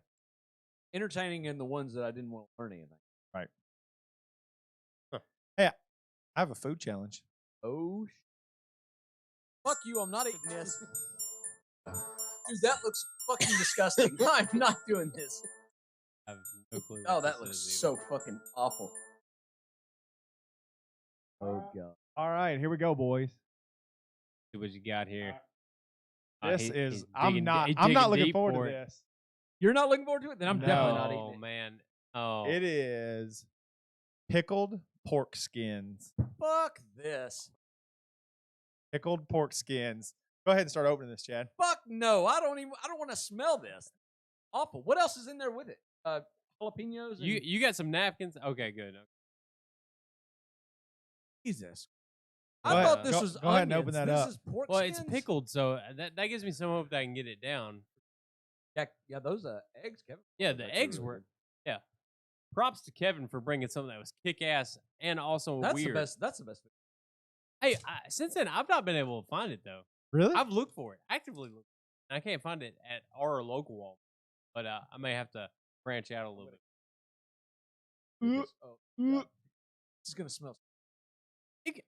Speaker 1: Entertaining and the ones that I didn't want to learn anything.
Speaker 2: Right.
Speaker 3: Huh.
Speaker 2: Hey, I have a food challenge.
Speaker 1: Oh. Fuck you! I'm not eating this. Dude, that looks fucking disgusting. I'm not doing this.
Speaker 3: I have no clue.
Speaker 1: Oh,
Speaker 3: what
Speaker 1: that
Speaker 3: this
Speaker 1: looks
Speaker 3: is
Speaker 1: so fucking awful. Oh god.
Speaker 2: All right, here we go, boys.
Speaker 3: See what you got here.
Speaker 2: This
Speaker 3: He-
Speaker 2: is.
Speaker 3: he's
Speaker 2: I'm
Speaker 3: digging-
Speaker 2: not.
Speaker 3: he's
Speaker 2: I'm not
Speaker 3: digging
Speaker 2: looking
Speaker 3: deep
Speaker 2: forward
Speaker 3: for
Speaker 2: to
Speaker 3: it.
Speaker 2: this.
Speaker 1: You're not looking forward to it? Then I'm definitely not eating
Speaker 3: Oh
Speaker 1: it.
Speaker 3: man. Oh.
Speaker 2: It is pickled pork skins.
Speaker 1: Fuck this.
Speaker 2: Pickled pork skins. Go ahead and start opening this, Chad.
Speaker 1: Fuck no. I don't want to smell this. Awful. What else is in there with it? Jalapenos. And
Speaker 3: You got some napkins? Okay, good.
Speaker 1: Jesus.
Speaker 2: Go
Speaker 1: I
Speaker 2: ahead.
Speaker 1: thought this
Speaker 2: Go-
Speaker 1: was
Speaker 2: go ahead and
Speaker 1: onions.
Speaker 2: open that
Speaker 1: this
Speaker 2: up.
Speaker 1: is pork
Speaker 3: Well,
Speaker 1: skins?
Speaker 3: it's pickled, so that gives me some hope that I can get it down.
Speaker 1: Yeah, those eggs, Kevin.
Speaker 3: Yeah,
Speaker 1: Those
Speaker 3: the
Speaker 1: actually
Speaker 3: eggs
Speaker 1: really
Speaker 3: were.
Speaker 1: good.
Speaker 3: Yeah. Props to Kevin for bringing something that was kick ass and also
Speaker 1: That's
Speaker 3: weird.
Speaker 1: the best. That's the best.
Speaker 3: Hey, since then I've not been able to find it though.
Speaker 2: Really?
Speaker 3: I've looked for it, actively looked. And I can't find it at our local Walmart, but I may have to branch out a little bit.
Speaker 1: Oh, God. This is gonna smell.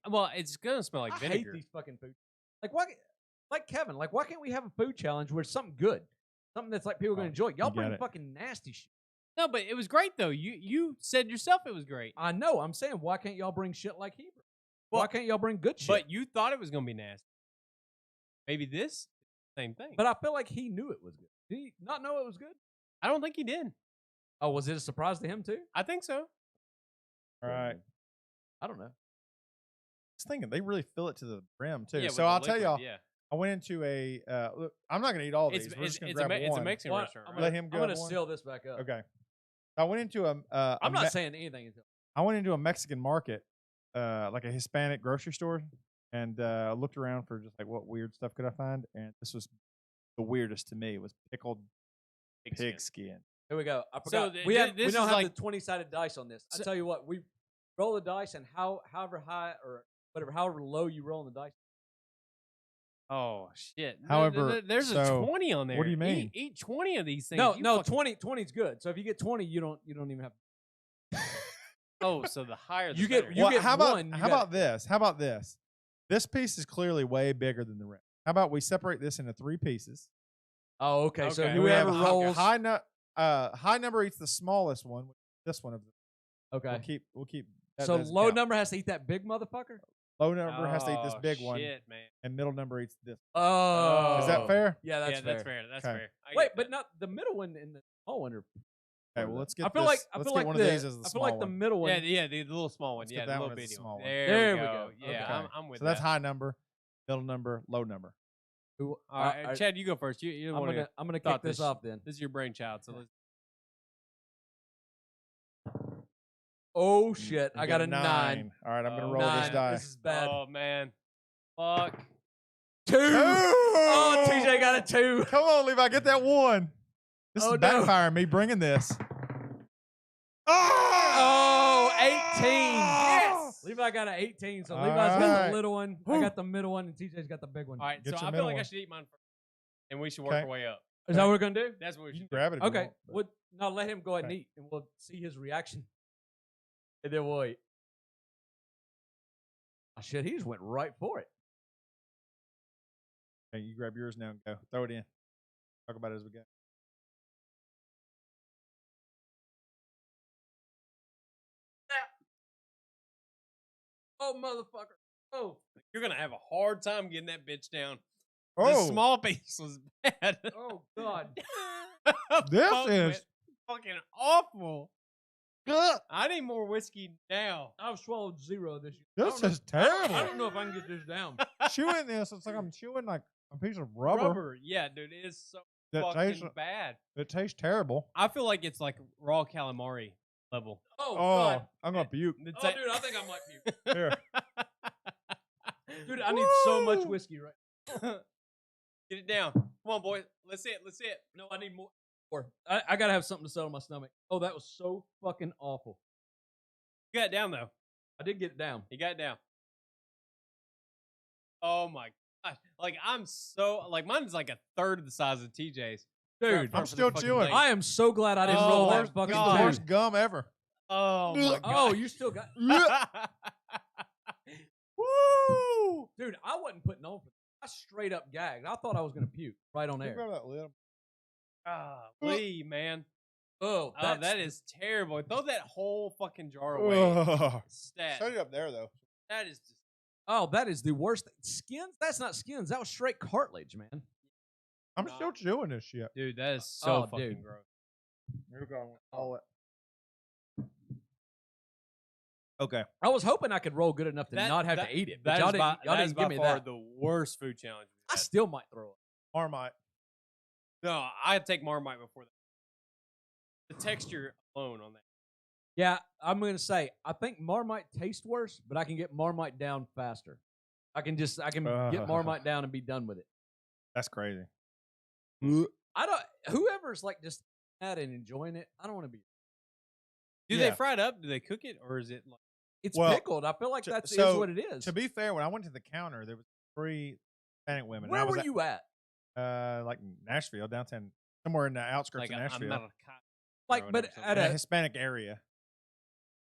Speaker 3: Well, it's gonna smell like
Speaker 1: I
Speaker 3: vinegar.
Speaker 1: hate these fucking food. Like why? Like Kevin. Like why can't we have a food challenge where it's something good, something that's like people are gonna enjoy? Y'all
Speaker 2: you got
Speaker 1: bring
Speaker 2: it.
Speaker 1: fucking nasty shit.
Speaker 3: No, but it was great though. You said yourself it was great,
Speaker 1: I know. I'm saying why can't y'all bring shit like Hebrew?
Speaker 3: Well,
Speaker 1: Why can't y'all bring good shit?
Speaker 3: but you thought it was gonna be nasty. Maybe this same thing.
Speaker 1: But I feel like he knew it was good. Did he not know it was good?
Speaker 3: I don't think he did.
Speaker 1: Oh, was it a surprise to him too?
Speaker 3: I think so.
Speaker 2: All right.
Speaker 1: I don't know.
Speaker 2: I was thinking they really fill it to the brim too.
Speaker 3: Yeah, with
Speaker 2: so
Speaker 3: the
Speaker 2: I'll tell
Speaker 3: liquid,
Speaker 2: y'all.
Speaker 3: Yeah,
Speaker 2: I went into a. Look, I'm not gonna eat all of these. We're just gonna grab
Speaker 3: it's a
Speaker 2: one.
Speaker 3: Mexican
Speaker 1: Well,
Speaker 3: restaurant.
Speaker 1: I'm
Speaker 3: Right?
Speaker 2: Let him
Speaker 1: I'm gonna
Speaker 2: grab one.
Speaker 1: seal this back up.
Speaker 2: Okay. I went into a.
Speaker 1: I'm not saying anything until.
Speaker 2: I went into a Mexican market, like a Hispanic grocery store, and looked around for just like what weird stuff could I find, and this was the weirdest to me. It was pickled pig skin.
Speaker 1: Here we go. I
Speaker 3: So
Speaker 1: forgot. we
Speaker 3: this
Speaker 1: don't
Speaker 3: is
Speaker 1: have
Speaker 3: like-
Speaker 1: the 20-sided dice on this. I
Speaker 3: So-
Speaker 1: tell you what, we roll the dice, and however high or whatever, however low you roll on the dice.
Speaker 3: Oh shit!
Speaker 2: However,
Speaker 3: there's
Speaker 2: so,
Speaker 3: a 20 on there.
Speaker 2: what do you mean?
Speaker 3: Eat 20 of these things.
Speaker 1: No,
Speaker 3: You
Speaker 1: no,
Speaker 3: fucking-
Speaker 1: 20 is good. So if you get 20, you don't even have.
Speaker 3: Oh, so the higher the
Speaker 1: You get-
Speaker 3: better.
Speaker 1: you
Speaker 2: Well,
Speaker 1: get
Speaker 2: how about
Speaker 1: one, you
Speaker 2: how
Speaker 1: gotta-
Speaker 2: about this? How about this? This piece is clearly way bigger than the rest. How about we separate this into 3 pieces?
Speaker 1: Oh, okay. So
Speaker 3: Okay.
Speaker 2: And we have
Speaker 1: whoever
Speaker 2: a
Speaker 1: rolls.
Speaker 2: high number eats the smallest one. This one of them.
Speaker 1: Okay.
Speaker 2: We'll keep. That
Speaker 1: So
Speaker 2: doesn't
Speaker 1: low
Speaker 2: count.
Speaker 1: number has to eat that big motherfucker.
Speaker 2: Low number has to eat this
Speaker 3: Oh,
Speaker 2: big one,
Speaker 3: Shit, man.
Speaker 2: and middle number eats this.
Speaker 1: Oh,
Speaker 2: Is that fair?
Speaker 1: Yeah, that's
Speaker 3: yeah,
Speaker 1: fair.
Speaker 3: that's fair. That's
Speaker 2: Okay.
Speaker 3: fair. I
Speaker 1: Wait,
Speaker 3: get
Speaker 1: but
Speaker 3: that.
Speaker 1: not the middle one and the small one are.
Speaker 2: Okay, well let's get.
Speaker 1: I feel
Speaker 2: this,
Speaker 1: like I
Speaker 2: let's
Speaker 1: feel
Speaker 2: get
Speaker 1: like
Speaker 2: one
Speaker 1: the
Speaker 2: of these as the
Speaker 1: I feel
Speaker 2: small
Speaker 1: like the
Speaker 2: one.
Speaker 1: middle one.
Speaker 3: Yeah, the little small one.
Speaker 2: Let's
Speaker 3: Yeah,
Speaker 2: get
Speaker 3: the
Speaker 2: that
Speaker 3: little
Speaker 2: one as the
Speaker 3: bitty
Speaker 2: small
Speaker 3: one.
Speaker 2: one.
Speaker 3: There we
Speaker 1: we
Speaker 3: go.
Speaker 1: go.
Speaker 3: Yeah,
Speaker 1: Okay.
Speaker 3: I'm with
Speaker 2: So
Speaker 3: that.
Speaker 2: that's high number, middle number, low number.
Speaker 1: Who-
Speaker 3: All right, Chad, you go first. You
Speaker 1: I'm
Speaker 3: want
Speaker 1: gonna
Speaker 3: to.
Speaker 1: I'm gonna
Speaker 3: thought
Speaker 1: kick this
Speaker 3: this-
Speaker 1: off then.
Speaker 3: This is your brainchild. So let's.
Speaker 1: Oh shit!
Speaker 2: You
Speaker 1: I got a 9.
Speaker 2: All right, I'm gonna
Speaker 3: Oh,
Speaker 2: roll this
Speaker 1: 9.
Speaker 2: die.
Speaker 1: This is bad.
Speaker 3: Oh man, fuck.
Speaker 1: 2. Oh, TJ got a 2.
Speaker 2: Come on, Levi, get that 1. This
Speaker 1: Oh,
Speaker 2: is
Speaker 1: no.
Speaker 2: backfiring me bringing this.
Speaker 1: Oh, 18.
Speaker 3: Yes!
Speaker 1: Levi got an 18. So
Speaker 2: All
Speaker 1: Levi's got
Speaker 2: right.
Speaker 1: the little one. I got the middle one, and TJ's got the big one.
Speaker 3: All right,
Speaker 2: Get
Speaker 3: so
Speaker 2: your
Speaker 3: I feel
Speaker 2: middle
Speaker 3: like I
Speaker 2: one.
Speaker 3: should eat mine first, and we should work
Speaker 2: Okay.
Speaker 3: our way up.
Speaker 1: Is that what we're gonna do?
Speaker 3: That's what we
Speaker 2: You can
Speaker 3: should do.
Speaker 2: grab it. If you
Speaker 1: Okay.
Speaker 2: want, but-
Speaker 1: Well, now let him go ahead and
Speaker 2: Okay.
Speaker 1: eat, and we'll see his reaction. And then we'll eat. Oh, shit, he just went right for it.
Speaker 2: Okay, you grab yours now and go. Throw it in. Talk about it as we go.
Speaker 1: Oh, motherfucker. Oh.
Speaker 3: You're gonna have a hard time getting that bitch down.
Speaker 2: Oh,
Speaker 3: The small piece was bad.
Speaker 1: Oh, God.
Speaker 2: This
Speaker 3: Fuck,
Speaker 2: is-
Speaker 3: man. Fucking awful.
Speaker 2: ugh,
Speaker 3: I need more whiskey now.
Speaker 1: I've swallowed 0 this year.
Speaker 2: this is
Speaker 1: I
Speaker 2: terrible.
Speaker 1: don't know if I can get this down.
Speaker 2: Chewing this, it's like I'm chewing like a piece of rubber.
Speaker 3: Yeah, dude, it is so
Speaker 2: that
Speaker 3: fucking
Speaker 2: tastes.
Speaker 3: bad.
Speaker 2: It tastes terrible.
Speaker 3: I feel like it's like raw calamari level.
Speaker 1: Oh,
Speaker 2: Oh,
Speaker 1: God.
Speaker 2: I'm gonna puke.
Speaker 3: It's
Speaker 1: Oh,
Speaker 3: like-
Speaker 1: dude, I think I might puke.
Speaker 2: Here.
Speaker 1: Dude, I need so much
Speaker 2: Woo!
Speaker 1: whiskey right
Speaker 3: Get it down. Come on, boys. Let's see it. Let's see it.
Speaker 1: No, I need more. I got to have something to settle my stomach. Oh, that was so fucking awful.
Speaker 3: You got it down though.
Speaker 1: I did get it down.
Speaker 3: You got it down. Oh my gosh. Like I'm so like mine's like a third of the size of TJ's.
Speaker 1: Dude,
Speaker 2: I'm
Speaker 3: for the
Speaker 2: still
Speaker 3: fucking
Speaker 2: chewing.
Speaker 3: thing.
Speaker 1: I am so glad I didn't
Speaker 3: Oh,
Speaker 1: roll that
Speaker 3: worst-
Speaker 1: fucking
Speaker 3: God.
Speaker 2: The
Speaker 1: thing.
Speaker 2: worst gum ever.
Speaker 3: Oh my god.
Speaker 1: Oh, you still got.
Speaker 3: Woo!
Speaker 1: Dude, I wasn't putting on for this. I straight up gagged. I thought I was going to puke right on
Speaker 2: Can you
Speaker 1: air.
Speaker 2: grab that lid?
Speaker 3: Golly, man.
Speaker 1: Oh,
Speaker 3: Oh, that is terrible. Throw that whole fucking jar away.
Speaker 2: Ugh.
Speaker 3: Stat.
Speaker 2: Set it up there though.
Speaker 3: That is just
Speaker 1: Oh, that is the worst. Skins? That's not skins. That was straight cartilage, man.
Speaker 2: I'm
Speaker 3: Nah.
Speaker 2: still chewing this shit.
Speaker 3: dude, that is so
Speaker 1: Oh,
Speaker 3: fucking
Speaker 1: dude.
Speaker 3: gross.
Speaker 2: Here we go. All it. Okay.
Speaker 1: I was hoping I could roll good enough to not have to eat it. But y'all didn't, y'all didn't give me that.
Speaker 3: the worst food challenge.
Speaker 1: I
Speaker 3: we've had.
Speaker 1: still might throw up.
Speaker 2: Marmite.
Speaker 3: No, I'd take Marmite before that. The texture alone on that.
Speaker 1: Yeah, I'm going to say, I think Marmite tastes worse, but I can get Marmite down faster. I can get Marmite down and be done with it.
Speaker 2: That's crazy.
Speaker 1: Whoever's like just at and enjoying it, I don't want to be.
Speaker 3: Do
Speaker 2: Yeah.
Speaker 3: they fry it up? Do they cook it, or is it like?
Speaker 1: It's
Speaker 2: Well,
Speaker 1: pickled. I feel like that's is
Speaker 2: so,
Speaker 1: what it is.
Speaker 2: To be fair, when I went to the counter, there was 3 Hispanic women. and
Speaker 1: Where
Speaker 2: I was
Speaker 1: were you at?
Speaker 2: like Nashville, downtown, somewhere in the outskirts
Speaker 3: Like
Speaker 2: of
Speaker 3: I'm
Speaker 2: Nashville.
Speaker 3: not a cop.
Speaker 1: Like,
Speaker 3: or
Speaker 1: but
Speaker 3: whatever,
Speaker 1: at
Speaker 2: in a
Speaker 1: a
Speaker 2: Hispanic area.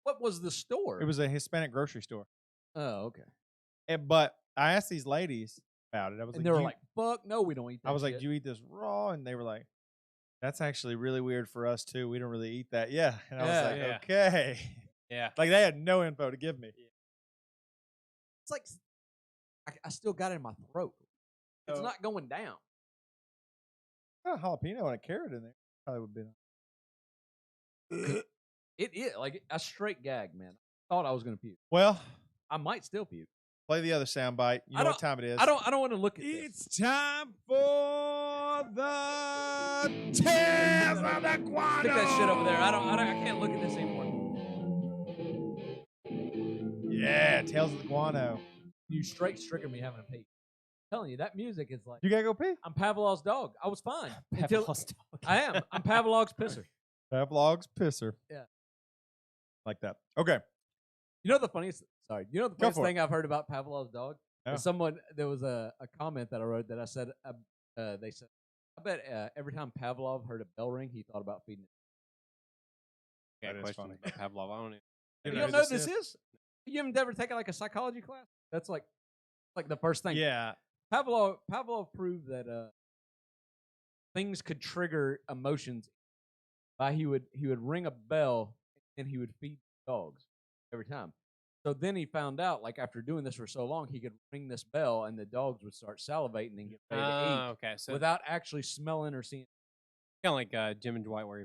Speaker 1: what was the store?
Speaker 2: It was a Hispanic grocery store.
Speaker 1: Oh, okay.
Speaker 2: But I asked these ladies about it. I was
Speaker 1: And
Speaker 2: like,
Speaker 1: they were
Speaker 2: "Do you-"
Speaker 1: like, "Fuck, no, we don't eat that."
Speaker 2: I was like,
Speaker 1: shit."
Speaker 2: "Do you eat this raw?" And they were like, "That's actually really weird for us too. We don't really eat that." Yeah. And I was
Speaker 1: Yeah.
Speaker 2: like,
Speaker 3: Yeah.
Speaker 2: "Okay."
Speaker 3: Yeah.
Speaker 2: Like they had no info to give me.
Speaker 1: It's like I still got it in my throat. It's
Speaker 2: So-
Speaker 1: not going down.
Speaker 2: Got a jalapeno and a carrot in there. Probably would have been.
Speaker 1: It is like a straight gag, man. I thought I was gonna puke.
Speaker 2: Well,
Speaker 1: I might still puke.
Speaker 2: play the other soundbite. You
Speaker 1: I
Speaker 2: know what
Speaker 1: don't-
Speaker 2: time it is.
Speaker 1: I don't want to look at this.
Speaker 2: It's time for the Tales of the Guano.
Speaker 1: Stick that shit over there. I can't look at this anymore.
Speaker 2: Yeah, Tales of the Guano.
Speaker 1: You straight trigger me having a pee. I'm telling you, that music is like
Speaker 2: You gotta go pee.
Speaker 1: I'm Pavlov's dog. I was fine until
Speaker 3: Pavlov's dog.
Speaker 1: I am. I'm Pavlov's pisser.
Speaker 2: Pavlov's pisser.
Speaker 1: Yeah.
Speaker 2: Like that. Okay.
Speaker 1: You know the funniest? Sorry. You know the
Speaker 2: Go
Speaker 1: funniest
Speaker 2: for it.
Speaker 1: thing I've heard about Pavlov's dog?
Speaker 2: Yeah.
Speaker 1: There was a comment that I wrote that I said, they said, I bet every time Pavlov heard a bell ring, he thought about feeding it.
Speaker 3: Got
Speaker 2: That is
Speaker 3: questions
Speaker 2: funny.
Speaker 3: about Pavlov. I don't even.
Speaker 1: You
Speaker 2: know
Speaker 1: don't
Speaker 2: who
Speaker 1: know
Speaker 2: this
Speaker 1: this is? You haven't ever taken like a psychology class? That's like the first thing.
Speaker 2: Yeah.
Speaker 1: Pavlov proved that things could trigger emotions by he would ring a bell and he would feed dogs every time. So then he found out, like after doing this for so long, he could ring this bell and the dogs would start salivating and get ready to eat
Speaker 3: Okay. So
Speaker 1: without actually smelling or seeing.
Speaker 3: kind of like Jim and Dwight, where he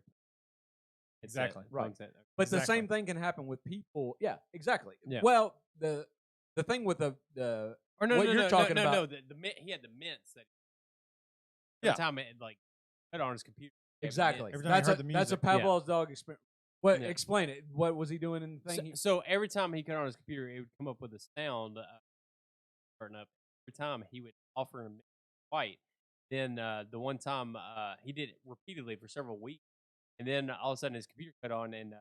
Speaker 2: Exactly.
Speaker 1: Right.
Speaker 3: That.
Speaker 1: But the
Speaker 2: Exactly.
Speaker 1: same thing can happen with people. Yeah, exactly.
Speaker 3: Yeah.
Speaker 1: Well, the thing with the
Speaker 3: Or no,
Speaker 1: what
Speaker 3: no,
Speaker 1: you're
Speaker 3: no,
Speaker 1: talking
Speaker 3: no,
Speaker 1: about.
Speaker 3: no, the mint, he had the mints that.
Speaker 2: Yeah.
Speaker 3: Every time it like put on his computer. he had
Speaker 1: Exactly.
Speaker 3: mints.
Speaker 2: Every time he heard the
Speaker 1: That's a
Speaker 2: music.
Speaker 1: Pavlov's dog experience. What?
Speaker 3: Yeah.
Speaker 1: Explain it. What was he doing in the
Speaker 3: So,
Speaker 1: thing?
Speaker 3: so every time he cut on his computer, it would come up with a sound. Starting up every time he would offer him white. Then the one time he did it repeatedly for several weeks, and then all of a sudden his computer cut on and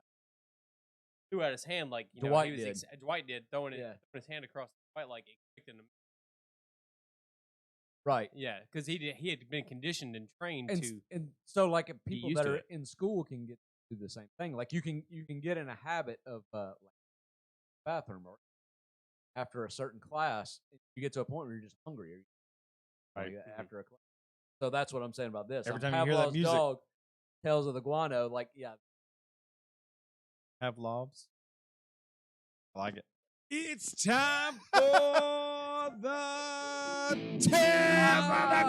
Speaker 3: threw out his hand like
Speaker 1: Dwight
Speaker 3: he was
Speaker 1: did.
Speaker 3: Dwight did throwing
Speaker 1: Yeah.
Speaker 3: throwing his hand across the white like expecting him.
Speaker 1: Right.
Speaker 3: Yeah, because he had been conditioned and trained to.
Speaker 1: And so like people
Speaker 3: used
Speaker 1: that
Speaker 3: to
Speaker 1: are
Speaker 3: it.
Speaker 1: in school can do the same thing. Like you can get in a habit of like bathroom or after a certain class, you get to a point where you're just hungry
Speaker 2: Right.
Speaker 1: after a class. So that's what I'm saying about this.
Speaker 2: Every
Speaker 1: On
Speaker 2: time you hear that
Speaker 1: Pavlov's
Speaker 2: music.
Speaker 1: dog, Tales of the Guano, like
Speaker 2: Pavlov's. I like it. It's time for the Tales of the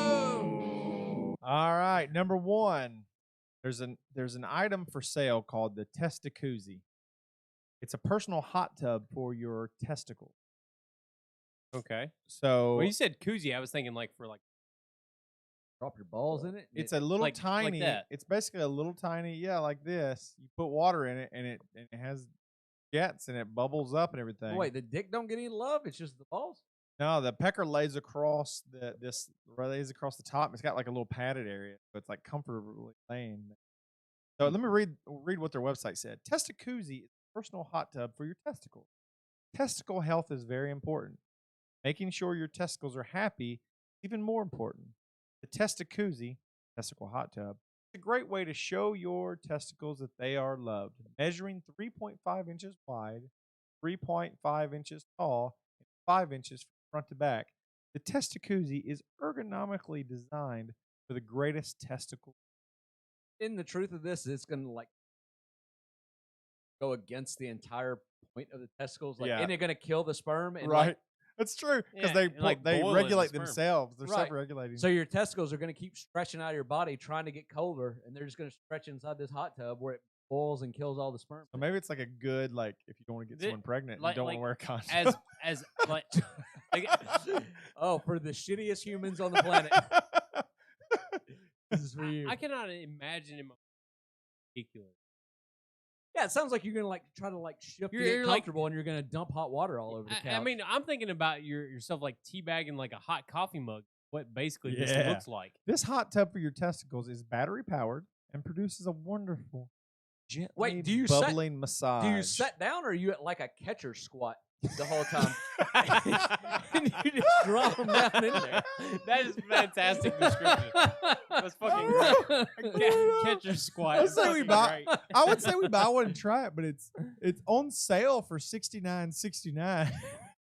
Speaker 2: Guano. All right, number one. There's an item for sale called the Testicuzzi. It's a personal hot tub for your testicles.
Speaker 3: Okay.
Speaker 2: So
Speaker 3: When you said koozie, I was thinking like for like
Speaker 1: drop your balls in it.
Speaker 2: it's a little
Speaker 3: like
Speaker 2: tiny.
Speaker 3: that.
Speaker 2: It's basically a little tiny, like this. You put water in it, and it has jets, and it bubbles up and everything.
Speaker 1: Wait, the dick don't get any love. It's just the balls.
Speaker 2: No, the pecker lays across the top. It's got like a little padded area, so it's like comfortably laying. So let me read what their website said. Testicuzzi is a personal hot tub for your testicles. Testicle health is very important. Making sure your testicles are happy is even more important. The Testicuzzi, testicle hot tub, is a great way to show your testicles that they are loved. Measuring 3.5 inches wide, 3.5 inches tall, and 5 inches from front to back, the Testicuzzi is ergonomically designed for the greatest testicle.
Speaker 1: In the truth of this, it's gonna like go against the entire point of the testicles. Like, isn't it gonna kill the sperm? And
Speaker 2: Right.
Speaker 1: Like,
Speaker 2: That's true because
Speaker 3: Yeah,
Speaker 2: they
Speaker 3: boil
Speaker 2: regulate
Speaker 3: the sperm.
Speaker 2: themselves. They're
Speaker 1: Right.
Speaker 2: self-regulating.
Speaker 1: so your testicles are gonna keep stretching out of your body, trying to get colder, and they're just gonna stretch inside this hot tub where it boils and kills all the sperm.
Speaker 2: So maybe it's like a good, like if you don't want to get someone pregnant and
Speaker 3: like-
Speaker 2: you don't want
Speaker 3: like
Speaker 2: to wear a condom.
Speaker 3: as like
Speaker 1: Oh, for the shittiest humans on the planet. This is for you.
Speaker 3: I cannot imagine him ridiculous.
Speaker 1: Yeah, it sounds like you're gonna like try to like shift to
Speaker 3: You're
Speaker 1: get
Speaker 3: like-
Speaker 1: comfortable, and you're gonna dump hot water all over the couch.
Speaker 3: I mean, I'm thinking about yourself like teabagging like a hot coffee mug. What basically this
Speaker 2: Yeah.
Speaker 3: looks like.
Speaker 2: This hot tub for your testicles is battery powered and produces a wonderful, gently
Speaker 1: Wait, do you sit-
Speaker 2: bubbling massage.
Speaker 1: do you sit down, or are you at like a catcher squat the whole time? And you just drop them down in there.
Speaker 3: That is fantastic description. That's fucking great. Catcher squat.
Speaker 2: I'd
Speaker 3: is
Speaker 2: say we
Speaker 3: fucking
Speaker 2: buy-
Speaker 3: great.
Speaker 2: I would say we buy one and try it, but it's on sale for $69.69.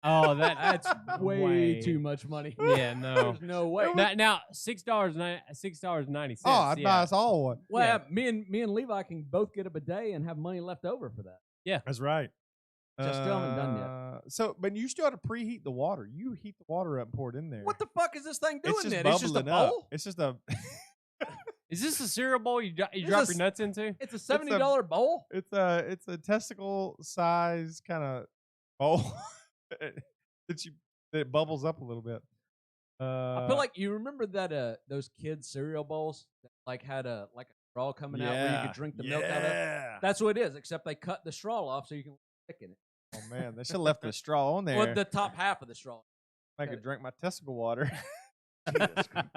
Speaker 3: Oh,
Speaker 1: That's way too much money.
Speaker 3: Yeah, no.
Speaker 1: There's no way.
Speaker 3: Now $6.90.
Speaker 2: Oh, I'd buy us all one.
Speaker 1: Well,
Speaker 3: yeah.
Speaker 1: me and Levi can both get a bidet and have money left over for that.
Speaker 2: That's right.
Speaker 1: Just still haven't done yet.
Speaker 2: So, but you still have to preheat the water. You heat the water up and pour it in there.
Speaker 1: What the fuck is this thing doing
Speaker 2: It's just
Speaker 1: then? It's just a
Speaker 2: bubbling up.
Speaker 1: bowl?
Speaker 2: It's just a.
Speaker 3: Is this a cereal bowl you drop
Speaker 1: This
Speaker 3: your
Speaker 1: is-
Speaker 3: nuts into?
Speaker 1: It's a $70 bowl?
Speaker 2: It's a testicle size kind of bowl that bubbles up a little bit.
Speaker 1: I feel like you remember that those kids cereal bowls that like had a straw coming out where you could drink the milk out of.
Speaker 2: Yeah.
Speaker 1: That's what it is, except they cut the straw off so you can stick in it.
Speaker 2: Oh man, they should have left the straw on there.
Speaker 1: Well, the top half of the straw.
Speaker 2: I could drink my testicle water.
Speaker 1: Jesus Christ.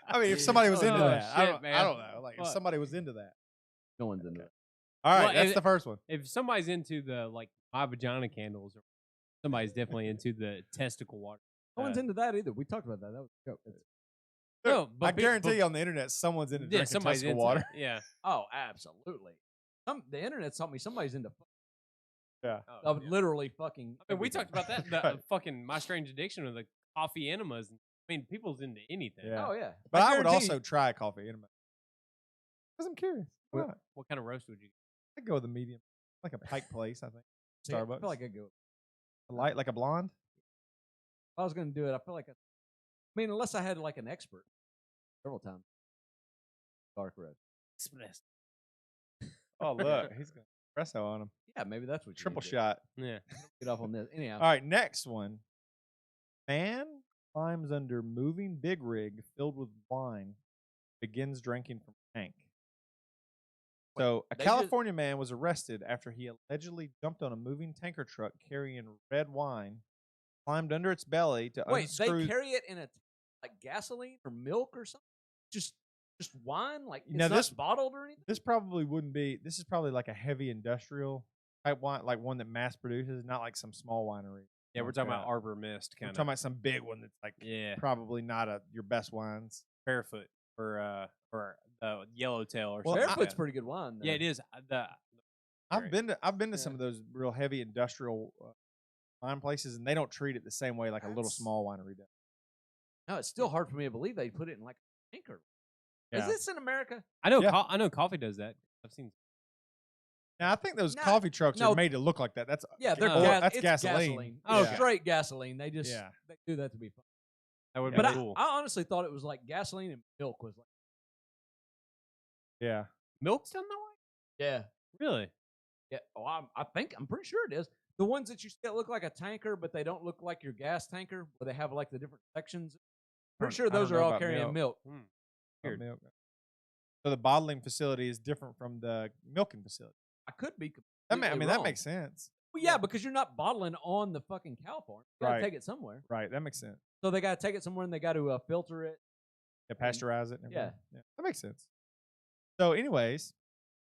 Speaker 2: I mean, if somebody was into
Speaker 3: Oh,
Speaker 2: that, I
Speaker 3: shit,
Speaker 2: don't
Speaker 3: man.
Speaker 2: know. Like if
Speaker 3: Fuck.
Speaker 2: somebody was into that.
Speaker 1: No one's into it.
Speaker 2: All right,
Speaker 3: Well,
Speaker 2: that's
Speaker 3: if-
Speaker 2: the first one.
Speaker 3: If somebody's into the like my vagina candles, or somebody's definitely into the testicle water.
Speaker 1: No one's into that either. We talked about that. That was a joke.
Speaker 3: No, but
Speaker 2: I guarantee you on the internet, someone's into
Speaker 3: yeah,
Speaker 2: drinking
Speaker 3: somebody's
Speaker 2: testicle
Speaker 3: into
Speaker 2: water.
Speaker 3: it. Yeah.
Speaker 1: Oh, absolutely. The internet taught me somebody's into
Speaker 2: Yeah.
Speaker 3: Oh,
Speaker 1: literally fucking.
Speaker 3: I mean, we
Speaker 1: everything.
Speaker 3: talked about that. The
Speaker 2: Right.
Speaker 3: fucking My Strange Addiction of the coffee enemas. I mean, people's into anything.
Speaker 2: Yeah.
Speaker 1: Oh yeah.
Speaker 2: But I would
Speaker 1: guarantee
Speaker 2: also try a coffee enema. Because I'm curious. Why
Speaker 3: What,
Speaker 2: not?
Speaker 3: what kind of roast would you?
Speaker 2: I'd go with a medium. Like a Pike Place, I think.
Speaker 1: See, I
Speaker 2: Starbucks.
Speaker 1: feel like I go.
Speaker 2: A light, like a blonde.
Speaker 1: If I was going to do it, I feel like. I mean, unless I had like an expert. Several times. Dark roast.
Speaker 2: Oh, look. He's got espresso on him.
Speaker 1: Yeah, maybe that's what you
Speaker 2: Triple
Speaker 1: need to do.
Speaker 2: shot.
Speaker 3: Yeah.
Speaker 1: Get off on this. Anyhow.
Speaker 2: All right, next one. Man climbs under moving big rig filled with wine, begins drinking from tank. So, a
Speaker 1: they just-
Speaker 2: California man was arrested after he allegedly jumped on a moving tanker truck carrying red wine, climbed under its belly to
Speaker 1: Wait,
Speaker 2: unscrew.
Speaker 1: they carry it in a like gasoline or milk or something? Just wine? Like it's
Speaker 2: Now
Speaker 1: not
Speaker 2: this-
Speaker 1: bottled or anything?
Speaker 2: This probably wouldn't be. This is probably like a heavy industrial type wine, like one that mass produces, not like some small winery.
Speaker 3: Yeah, we're talking about Arbor Mist
Speaker 2: We're
Speaker 3: kind
Speaker 2: talking
Speaker 3: of.
Speaker 2: about some big one that's like probably not your best wines.
Speaker 3: Barefoot or the Yellowtail or
Speaker 2: Well,
Speaker 3: something.
Speaker 1: Barefoot's pretty good wine. Though.
Speaker 3: Yeah, it is.
Speaker 2: I've been to some of those real heavy industrial wine places, and they don't treat it the same way like a little small winery does.
Speaker 1: No, it's still hard for me to believe they put it in like a tanker.
Speaker 2: Yeah.
Speaker 1: Is this in America?
Speaker 3: I know. I know. Coffee does that. I've seen.
Speaker 2: Now I think those coffee trucks are made to look like that. That's
Speaker 1: that's
Speaker 2: gasoline.
Speaker 1: Oh, straight gasoline. They just they do that to be fun.
Speaker 3: That would
Speaker 1: be
Speaker 3: cool.
Speaker 1: I honestly thought it was like gasoline and milk was like.
Speaker 3: Yeah, milk's done that way.
Speaker 1: Yeah,
Speaker 3: really.
Speaker 1: Yeah. Oh, I'm pretty sure it is. The ones that you see that look like a tanker, but they don't look like your gas tanker, where they have like the different sections. Pretty sure those are all carrying milk.
Speaker 2: Milk. So the bottling facility is different from the milking facility.
Speaker 1: I could be.
Speaker 2: That makes sense.
Speaker 1: Well, yeah, because you're not bottling on the fucking cow farm. You gotta take it somewhere.
Speaker 2: Right. That makes sense.
Speaker 1: So they gotta take it somewhere, and they got to filter it.
Speaker 2: Yeah, pasteurize it.
Speaker 1: Yeah.
Speaker 2: That makes sense. So, anyways,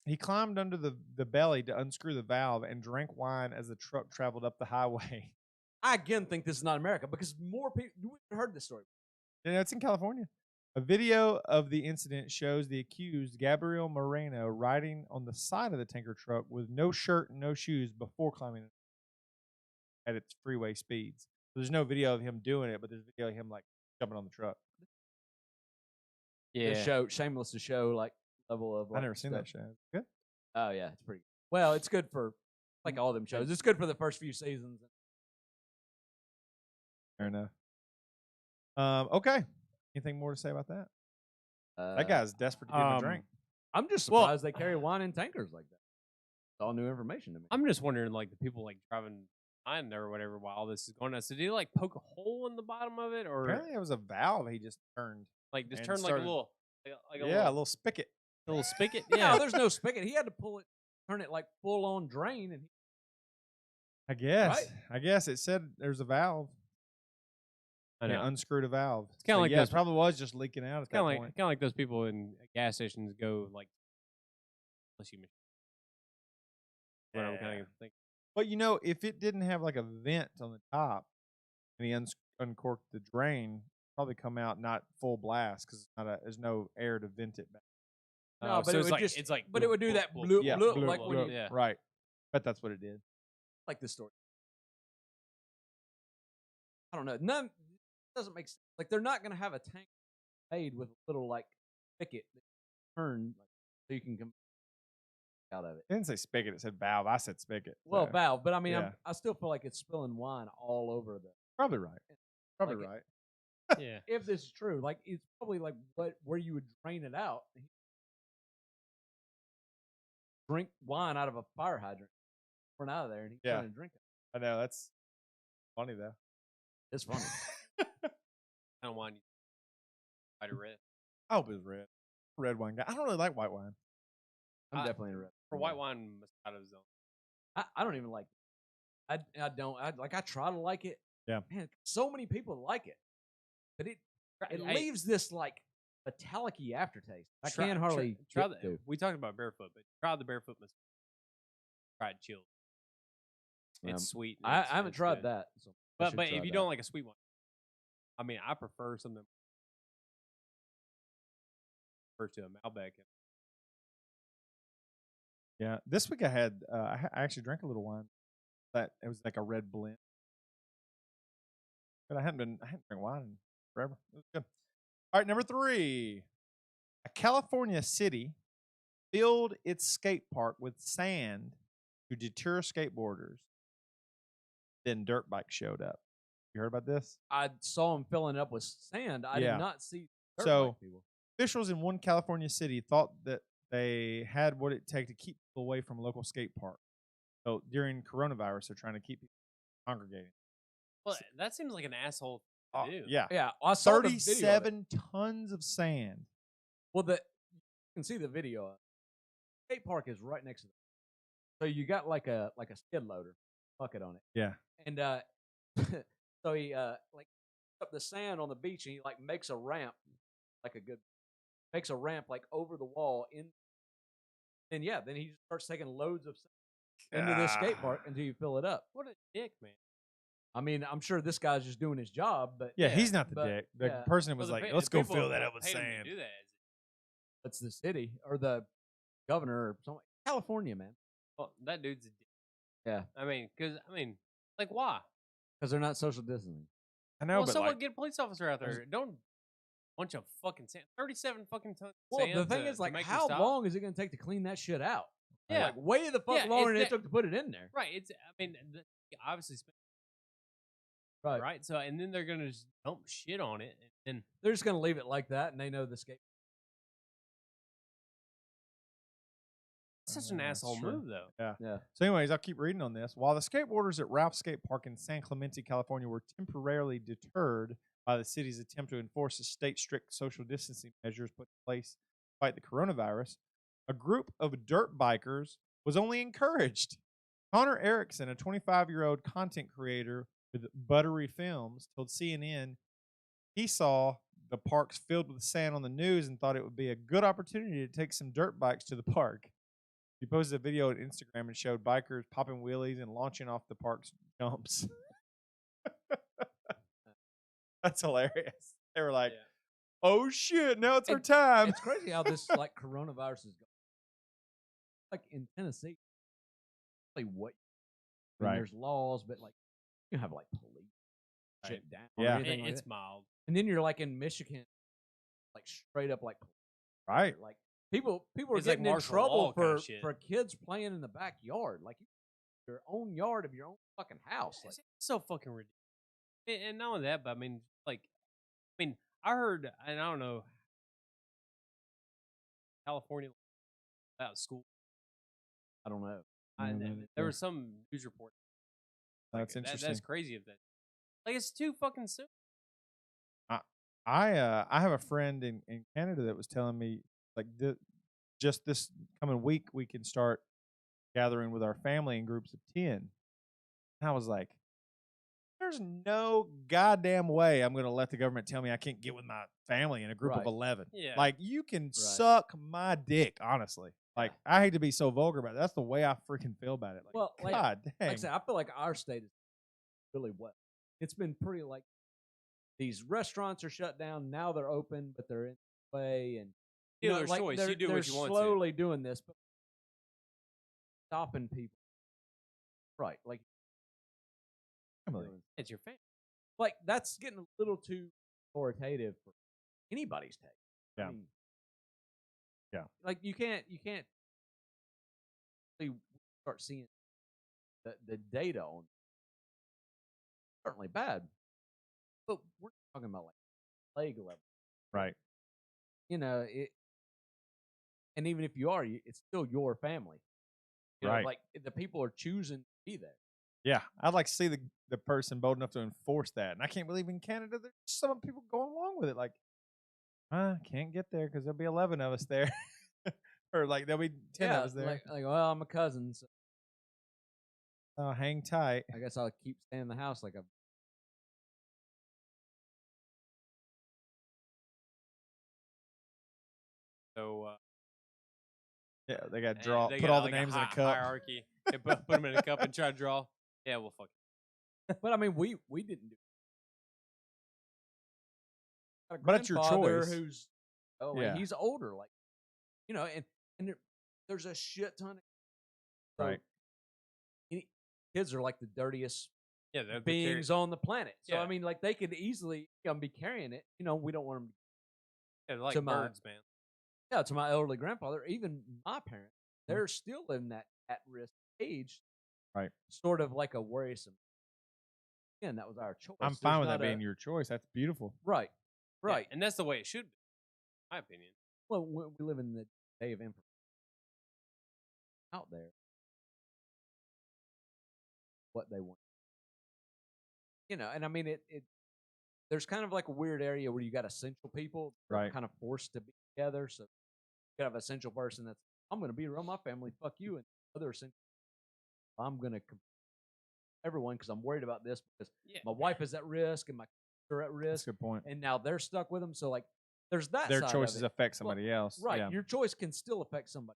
Speaker 2: he climbed under the belly to unscrew the valve and drank wine as the truck traveled up the highway.
Speaker 1: I again think this is not America because more people we've heard this story.
Speaker 2: Yeah, it's in California. A video of the incident shows the accused, Gabriel Moreno, riding on the side of the tanker truck with no shirt and no shoes before climbing at its freeway speeds. So there's no video of him doing it, but there's video of him like jumping on the truck.
Speaker 1: Yeah, shameless to show like level of. Like,
Speaker 2: I've never seen that show. Good.
Speaker 1: Oh yeah, it's pretty. Well, it's good for like all them shows. It's good for the first few seasons.
Speaker 2: Fair enough. Okay. Anything more to say about that? That guy's desperate to get him a drink.
Speaker 1: I'm just surprised they carry wine in tankers like that. It's all new information to me.
Speaker 3: I'm just wondering, like, the people like driving behind or whatever while this is going on. So did he like poke a hole in the bottom of it, or
Speaker 2: apparently it was a valve he just turned?
Speaker 3: Like just turned like a little,
Speaker 2: a little spigot.
Speaker 3: A little spigot.
Speaker 1: Yeah, no, there's no spigot. He had to pull it, turn it like full on drain, and
Speaker 2: I guess it said there's a valve.
Speaker 3: I know.
Speaker 2: Unscrewed a valve.
Speaker 3: It's kind of like
Speaker 2: it probably was just leaking out at that point.
Speaker 3: Kind of like those people in gas stations go like, unless you. What I'm kind of thinking.
Speaker 2: But if it didn't have like a vent on the top, and he uncorked the drain, probably come out not full blast because there's no air to vent it back.
Speaker 1: No, but it would do that bloop, like when you,
Speaker 2: right. But that's what it did.
Speaker 1: Like this story. I don't know. None doesn't make sense. Like they're not going to have a tank made with a little like spigot that you turn so you can come out of it.
Speaker 2: It didn't say spigot; it said valve. I said spigot.
Speaker 1: Well, valve, but I mean, I still feel like it's spilling wine all over the.
Speaker 2: Probably right. Probably right.
Speaker 1: Yeah. If this is true, like it's probably like where you would drain it out. Drink wine out of a fire hydrant. Run out of there and he's trying to drink it.
Speaker 2: I know that's funny though.
Speaker 1: It's funny.
Speaker 3: Kind of wine. White or red?
Speaker 2: I hope it's red. Red wine guy. I don't really like white wine.
Speaker 1: I'm definitely a red.
Speaker 3: For white wine, Moscato's zone.
Speaker 1: I don't even like it. I don't. I try to like it.
Speaker 2: Yeah.
Speaker 1: Man, so many people like it, but it leaves this like metallic-y aftertaste. I can't hardly
Speaker 3: try that. We talked about barefoot, but try the barefoot Moscato. Try it chilled. It's sweet.
Speaker 1: I haven't tried that. So
Speaker 3: but if you don't like a sweet one, I mean, I prefer something to a Malbec.
Speaker 2: Yeah, this week I had I actually drank a little wine that it was like a red blend, but I hadn't drank wine in forever. It was good. All right, number 3, a California city filled its skate park with sand to deter skateboarders. Then dirt bikes showed up. You heard about this?
Speaker 1: I saw them filling it up with sand. I did not see dirt bike people.
Speaker 2: Officials in one California city thought that they had what it take to keep people away from a local skate park. So during coronavirus, they're trying to keep people congregating.
Speaker 3: Well, that seems like an asshole to do.
Speaker 2: Yeah.
Speaker 1: I saw
Speaker 2: 37 tons of sand.
Speaker 1: Well, you can see the video. Skate park is right next to it. So you got like a skid loader bucket on it.
Speaker 2: Yeah.
Speaker 1: And so he like up the sand on the beach and he like makes a ramp like over the wall in. And then he just starts taking loads of sand into this skate park until you fill it up.
Speaker 3: What a dick, man.
Speaker 1: I mean, I'm sure this guy's just doing his job, but
Speaker 2: Yeah, he's not the
Speaker 1: but,
Speaker 2: dick. The
Speaker 1: yeah.
Speaker 2: person was
Speaker 3: Well,
Speaker 2: like,
Speaker 3: the
Speaker 2: let's go
Speaker 3: people
Speaker 2: fill that up with
Speaker 3: paid him to
Speaker 2: sand.
Speaker 3: do that.
Speaker 1: It's the city or the governor or something. California, man.
Speaker 3: Well, that dude's a dick.
Speaker 1: Yeah,
Speaker 3: I mean, like, why?
Speaker 1: because they're not social distancing.
Speaker 2: I know,
Speaker 3: Well,
Speaker 2: but
Speaker 3: so
Speaker 2: like,
Speaker 3: what? Get a police officer out there. Don't bunch of fucking sand. 37 fucking tons. Of
Speaker 1: Well,
Speaker 3: sand
Speaker 1: the thing
Speaker 3: to
Speaker 1: is, like,
Speaker 3: make you
Speaker 1: how
Speaker 3: stop?
Speaker 1: long is it going to take to clean that shit out?
Speaker 3: Yeah.
Speaker 1: Like, way the fuck
Speaker 3: Yeah,
Speaker 1: longer
Speaker 3: it's
Speaker 1: than it
Speaker 3: that-
Speaker 1: took to put it in there.
Speaker 3: Right. It's. I mean, obviously,
Speaker 1: Right.
Speaker 3: right. So, and then they're gonna just dump shit on it, and then
Speaker 1: They're just going to leave it like that, and they know the skate.
Speaker 3: it's such an
Speaker 2: That's
Speaker 3: asshole
Speaker 2: true.
Speaker 3: move, though.
Speaker 1: Yeah.
Speaker 2: So, anyways, I'll keep reading on this. While the skateboarders at Ralph's Skate Park in San Clemente, California, were temporarily deterred by the city's attempt to enforce the state strict social distancing measures put in place to fight the coronavirus, a group of dirt bikers was only encouraged. Connor Erickson, a 25-year-old content creator with Buttery Films, told CNN he saw the parks filled with sand on the news and thought it would be a good opportunity to take some dirt bikes to the park. He posted a video on Instagram and showed bikers popping wheelies and launching off the park's jumps. That's hilarious. They were like, "Oh shit, now it's our time."
Speaker 1: It's crazy how this like coronavirus is going. Like in Tennessee, like what? I mean,
Speaker 2: Right.
Speaker 1: There's laws, but like you have like police shit down. or
Speaker 2: Yeah.
Speaker 1: anything like
Speaker 3: It's
Speaker 1: that.
Speaker 3: mild.
Speaker 1: And then you're like in Michigan, like straight up like
Speaker 2: Right.
Speaker 1: like people are
Speaker 3: It's like
Speaker 1: getting in
Speaker 3: martial
Speaker 1: trouble
Speaker 3: law kinda
Speaker 1: for
Speaker 3: shit.
Speaker 1: kids playing in the backyard, like your own yard of your own fucking house. Like,
Speaker 3: It's so fucking ridiculous. And not only that, but I mean, I heard, and I don't know, California about school.
Speaker 1: I don't know.
Speaker 3: There was some news report.
Speaker 2: That's interesting.
Speaker 3: That's crazy. If that, like, it's too fucking soon.
Speaker 2: I have a friend in Canada that was telling me like just this coming week we can start gathering with our family in groups of 10. And I was like, there's no goddamn way I'm going to let the government tell me I can't get with my family in a group of
Speaker 1: Right.
Speaker 2: 11.
Speaker 3: Yeah.
Speaker 2: Like, you can suck my dick, honestly. Like, I hate to be so vulgar about it. That's the way I freaking feel about it. Like,
Speaker 1: Well, like-
Speaker 2: God dang.
Speaker 1: Like I said, I feel like our state is really well. It's been pretty like these restaurants are shut down now. They're open, but they're in the way and
Speaker 3: Dealer's choice. You do
Speaker 1: they're
Speaker 3: what you want to.
Speaker 1: slowly doing this, but stopping people. Right, like
Speaker 3: It's your family.
Speaker 1: like that's getting a little too authoritative for anybody's take.
Speaker 2: Yeah.
Speaker 1: I mean,
Speaker 2: Yeah.
Speaker 1: Like you can't really start seeing the data on certainly bad, but we're talking about like plague level,
Speaker 2: Right.
Speaker 1: you know it. And even if you are, it's still your family, you know,
Speaker 2: Right.
Speaker 1: like the people are choosing to be there.
Speaker 2: Yeah. I'd like to see the person bold enough to enforce that. And I can't believe in Canada there's some people going along with it. Like, I can't get there because there'll be 11 of us there. Or like there'll be 10 of us there.
Speaker 1: Like, well, I'm a cousin, so
Speaker 2: Oh, hang tight.
Speaker 1: I guess I'll keep staying in the house. Like,
Speaker 3: So
Speaker 2: Yeah, they got to draw,
Speaker 3: they
Speaker 2: put
Speaker 3: got,
Speaker 2: all the
Speaker 3: like,
Speaker 2: names in a cup.
Speaker 3: hierarchy. They put them in a cup and try to draw. Yeah, well, fuck.
Speaker 1: but I mean, we didn't do. Got a
Speaker 2: But it's your
Speaker 1: grandfather
Speaker 2: choice.
Speaker 1: Who's
Speaker 2: Yeah.
Speaker 1: he's older, like you know, and there's a shit ton of
Speaker 2: Right.
Speaker 1: Kids are like the dirtiest
Speaker 3: Yeah, they're
Speaker 1: beings on the planet. So
Speaker 3: Yeah.
Speaker 1: I mean, like they could easily be carrying it. You know, we don't want them.
Speaker 3: they're like
Speaker 1: to my-
Speaker 3: birds, man.
Speaker 1: Yeah, to my elderly grandfather, even my parents,
Speaker 2: Mm-hmm.
Speaker 1: they're still in that at-risk age.
Speaker 2: Right.
Speaker 1: Sort of like a worrisome. Again, that was our choice.
Speaker 2: I'm
Speaker 1: There's
Speaker 2: fine with that
Speaker 1: not
Speaker 2: being your choice. That's beautiful.
Speaker 1: right.
Speaker 3: Yeah,
Speaker 1: Right.
Speaker 3: and that's the way it should be, in my opinion.
Speaker 1: Well, we live in the day of information out there. What they want, you know, and I mean it. There's kind of like a weird area where you got essential people, that are
Speaker 2: Right.
Speaker 1: kind of forced to be together. So you have an essential person that's I'm going to be around my family. Fuck you, and other essential. I'm going to everyone because I'm worried about this because
Speaker 3: Yeah.
Speaker 1: my wife is at risk and my kids are at
Speaker 2: That's a
Speaker 1: risk,
Speaker 2: good point.
Speaker 1: and now they're stuck with them. So like, there's that.
Speaker 2: Their
Speaker 1: side
Speaker 2: choices
Speaker 1: of it.
Speaker 2: affect somebody else.
Speaker 1: Right.
Speaker 2: Yeah.
Speaker 1: Your choice can still affect somebody.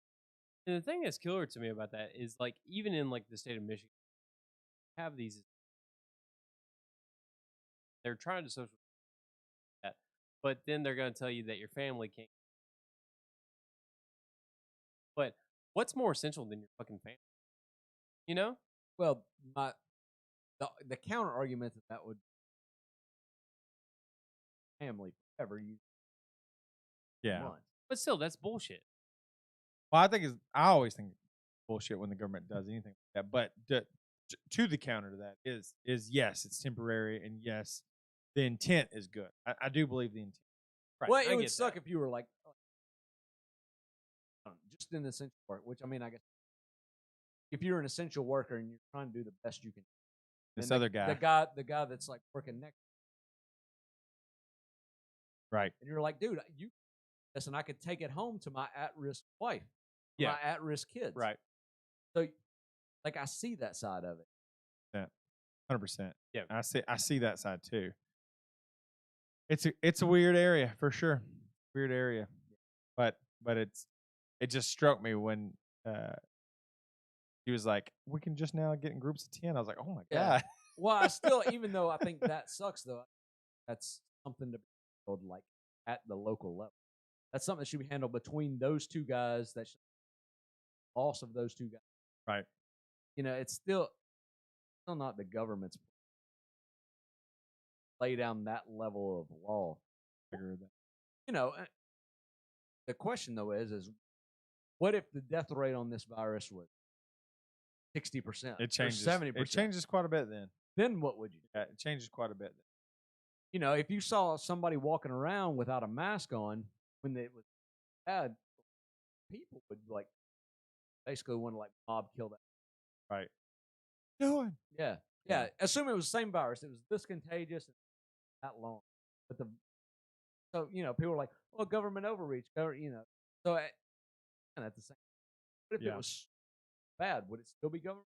Speaker 3: And the thing that's killer to me about that is like even in like the state of Michigan, have these They're trying to social that, but then they're going to tell you that your family can't. But what's more essential than your fucking family? You know?
Speaker 1: Well, the counter argument that would family forever you want.
Speaker 3: But still, that's bullshit.
Speaker 2: Well, I always think it's bullshit when the government does anything like that. But to the counter to that is yes, it's temporary, and yes, the intent is good. I do believe the intent.
Speaker 3: Right.
Speaker 1: Well, it would suck if you were like just an essential work, which I mean, I guess if you're an essential worker and you're trying to do the best you can.
Speaker 2: This other guy,
Speaker 1: the guy that's like working next,
Speaker 2: right?
Speaker 1: And you're like, dude, listen, I could take it home to my at-risk wife, my at-risk kids,
Speaker 2: right?
Speaker 1: So, like, I see that side of it.
Speaker 2: Yeah, 100%.
Speaker 3: Yeah,
Speaker 2: I see that side too. It's a weird area for sure, weird area, but it just struck me when he was like, we can just now get in groups of 10. I was like, oh my God.
Speaker 1: Well, I still, even though I think that sucks, though, that's something to be handled like at the local level. That's something that should be handled between those two guys. That loss of those two guys,
Speaker 2: right?
Speaker 1: You know, it's still not the government's lay down that level of law. You know, the question though is what if the death rate on this virus was 60%?
Speaker 2: It changes
Speaker 1: 70%.
Speaker 2: It changes quite a bit then.
Speaker 1: Then what would you do?
Speaker 2: Yeah, it changes quite a bit then.
Speaker 1: You know, if you saw somebody walking around without a mask on when it was bad, people would like basically want to like mob kill that.
Speaker 2: Right. Doing.
Speaker 1: Yeah. Assume it was the same virus. It was this contagious and that long. But so you know, people were like, "Oh, government overreach." You know, so and at the same, what if it was bad? Would it still be government?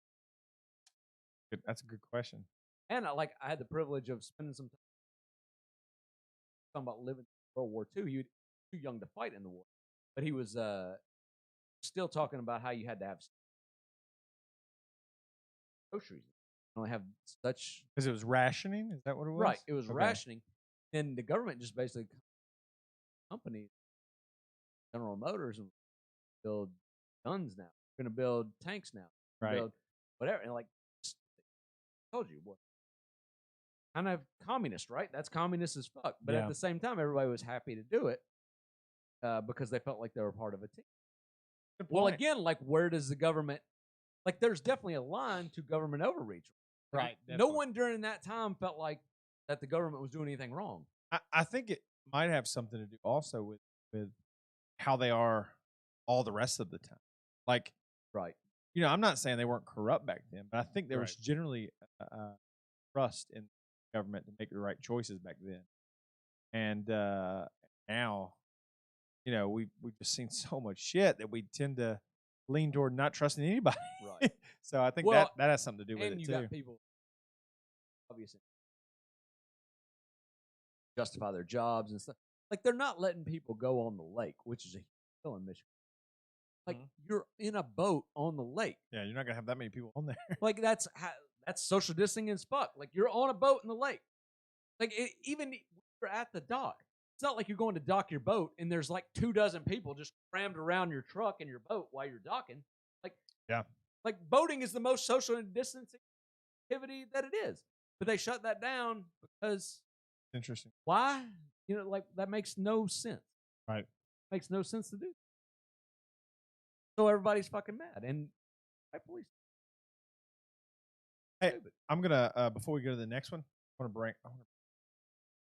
Speaker 2: That's a good question.
Speaker 1: And I had the privilege of spending some time talking about living in World War II. He was too young to fight in the war, but he was still talking about how you had to have groceries. Only have such
Speaker 2: because it was rationing. Is that what it was?
Speaker 1: Right, it was rationing. And the government just basically companies, General Motors, and build guns now. We're going to build tanks now.
Speaker 2: Right.
Speaker 1: Build whatever. And like I told you, what kind of communist, right? That's communist as fuck. But at the same time, everybody was happy to do it because they felt like they were part of a team. Well, again, like where does the government? Like, there's definitely a line to government overreach.
Speaker 3: Right.
Speaker 1: No one during that time felt like that the government was doing anything wrong.
Speaker 2: I think it might have something to do also with how they are all the rest of the time. Like,
Speaker 1: right.
Speaker 2: You know, I'm not saying they weren't corrupt back then, but I think there was generally trust in government to make the right choices back then. And now, you know, we've just seen so much shit that we tend to lean toward not trusting anybody.
Speaker 1: Right.
Speaker 2: So I think that has something to do with it,
Speaker 1: and you
Speaker 2: too.
Speaker 1: got people, obviously, justify their jobs and stuff. Like, they're not letting people go on the lake, which is a hill in Michigan. Like, you're in a boat on the lake.
Speaker 2: Yeah, you're not going to have that many people on there.
Speaker 1: Like, that's social distancing as fuck. Like, you're on a boat in the lake. Like, even when you're at the dock, it's not like you're going to dock your boat and there's like 24 people just crammed around your truck and your boat while you're docking. Like, like boating is the most social distancing activity that it is. But they shut that down because
Speaker 2: interesting.
Speaker 1: Why? You know, like that makes no sense.
Speaker 2: Right.
Speaker 1: Makes no sense to do. So everybody's fucking mad. And police.
Speaker 2: Hey, I'm gonna before we go to the next one, I want to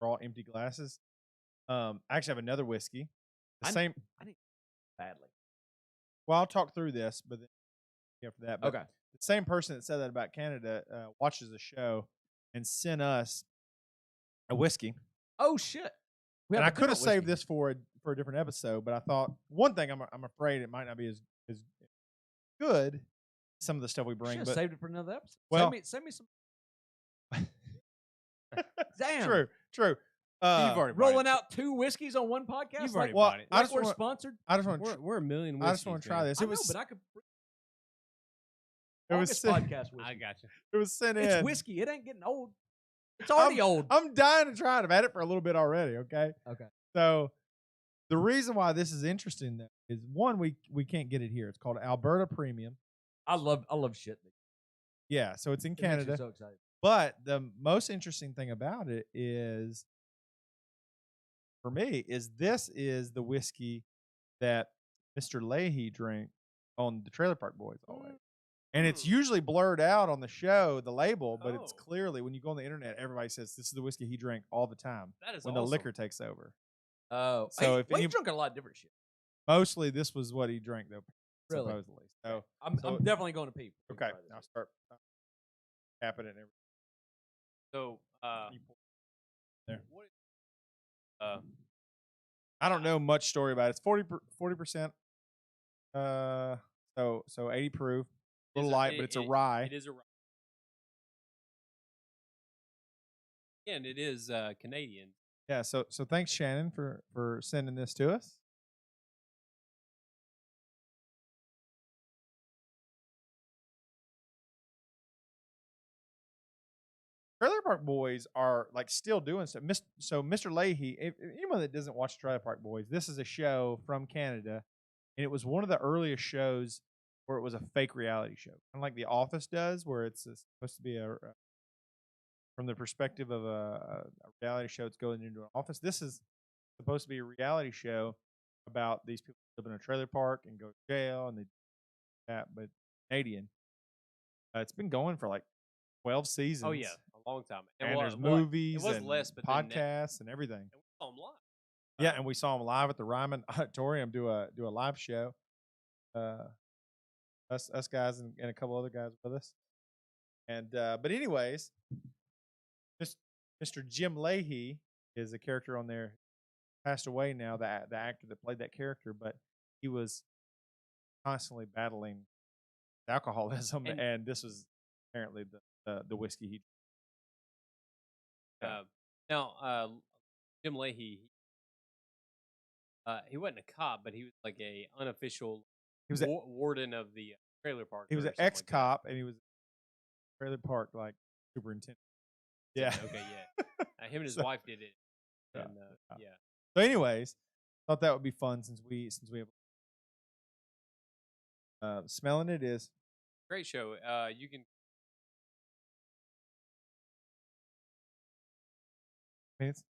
Speaker 2: draw empty glasses. I actually have another whiskey. I need
Speaker 1: badly.
Speaker 2: Well, I'll talk through this, but then after that. But
Speaker 1: okay.
Speaker 2: The same person that said that about Canada watches the show and sent us a whiskey.
Speaker 1: Oh shit!
Speaker 2: And I could have saved this for a different episode, but I thought one thing I'm afraid it might not be as good as some of the stuff we bring. But
Speaker 1: saved it for another episode.
Speaker 2: Well,
Speaker 1: send me some. Damn.
Speaker 2: True.
Speaker 3: You've already
Speaker 1: rolling out 2 whiskeys on one podcast.
Speaker 3: You've already bought it.
Speaker 1: We're sponsored.
Speaker 2: I just want.
Speaker 3: We're a million whiskeys.
Speaker 2: I just want to try this.
Speaker 1: But I could.
Speaker 2: It was
Speaker 1: podcast whiskey.
Speaker 3: I got you.
Speaker 2: It was sent in.
Speaker 1: It's whiskey. It ain't getting old. It's already old.
Speaker 2: I'm dying to try it. I've had it for a little bit already. Okay.
Speaker 1: Okay.
Speaker 2: So the reason why this is interesting though is one, we can't get it here. It's called Alberta Premium.
Speaker 1: I love shit.
Speaker 2: Yeah. So it's in
Speaker 1: It makes me
Speaker 2: Canada.
Speaker 1: so excited.
Speaker 2: But the most interesting thing about it is, for me, is this is the whiskey that Mr. Leahy drank on the Trailer Park Boys always. And it's usually blurred out on the show, the label, but it's clearly, when you go on the internet, everybody says this is the whiskey he drank all the time.
Speaker 3: That is
Speaker 2: when
Speaker 3: awesome.
Speaker 2: the liquor takes over.
Speaker 1: Oh,
Speaker 2: So
Speaker 1: if he drunk a lot of different shit.
Speaker 2: Mostly this was what he drank though,
Speaker 1: Really?
Speaker 2: supposedly. So
Speaker 1: I'm definitely going to pee.
Speaker 2: okay, I'll start tapping it.
Speaker 3: So
Speaker 2: There.
Speaker 3: What?
Speaker 2: I don't know much story about it. It's 40%. So 80 proof. A little light, but it's a rye.
Speaker 3: It is a rye. And it is Canadian.
Speaker 2: Yeah, so thanks Shannon for sending this to us. Trailer Park Boys are like still doing stuff. So Mr. Leahy, if anyone that doesn't watch Trailer Park Boys, this is a show from Canada, and it was one of the earliest shows where it was a fake reality show, kind of like The Office does, where it's supposed to be from the perspective of a reality show. It's going into an office. This is supposed to be a reality show about these people who live in a trailer park and go to jail, and they do that, but Canadian. It's been going for like 12 seasons.
Speaker 3: Oh yeah, a long time.
Speaker 2: And there's movies,
Speaker 3: it was
Speaker 2: and
Speaker 3: less, but
Speaker 2: podcasts, and everything.
Speaker 3: And we saw them live.
Speaker 2: Yeah, and we saw them live at the Ryman Auditorium do a live show. Us guys and a couple other guys with us. And but anyways, Mr. Jim Leahy is a character on there. Passed away now, the actor that played that character, but he was constantly battling alcoholism, and this was apparently the whiskey he drank.
Speaker 3: Now, Jim Leahy, he wasn't a cop, but he was like a unofficial warden of the trailer park.
Speaker 2: He was an ex-cop, and he was trailer park like superintendent. Yeah.
Speaker 3: Okay. Yeah. Him and his wife did it. And, yeah.
Speaker 2: So, anyways, thought that would be fun since we have smelling it is
Speaker 3: great show. You can.
Speaker 2: It's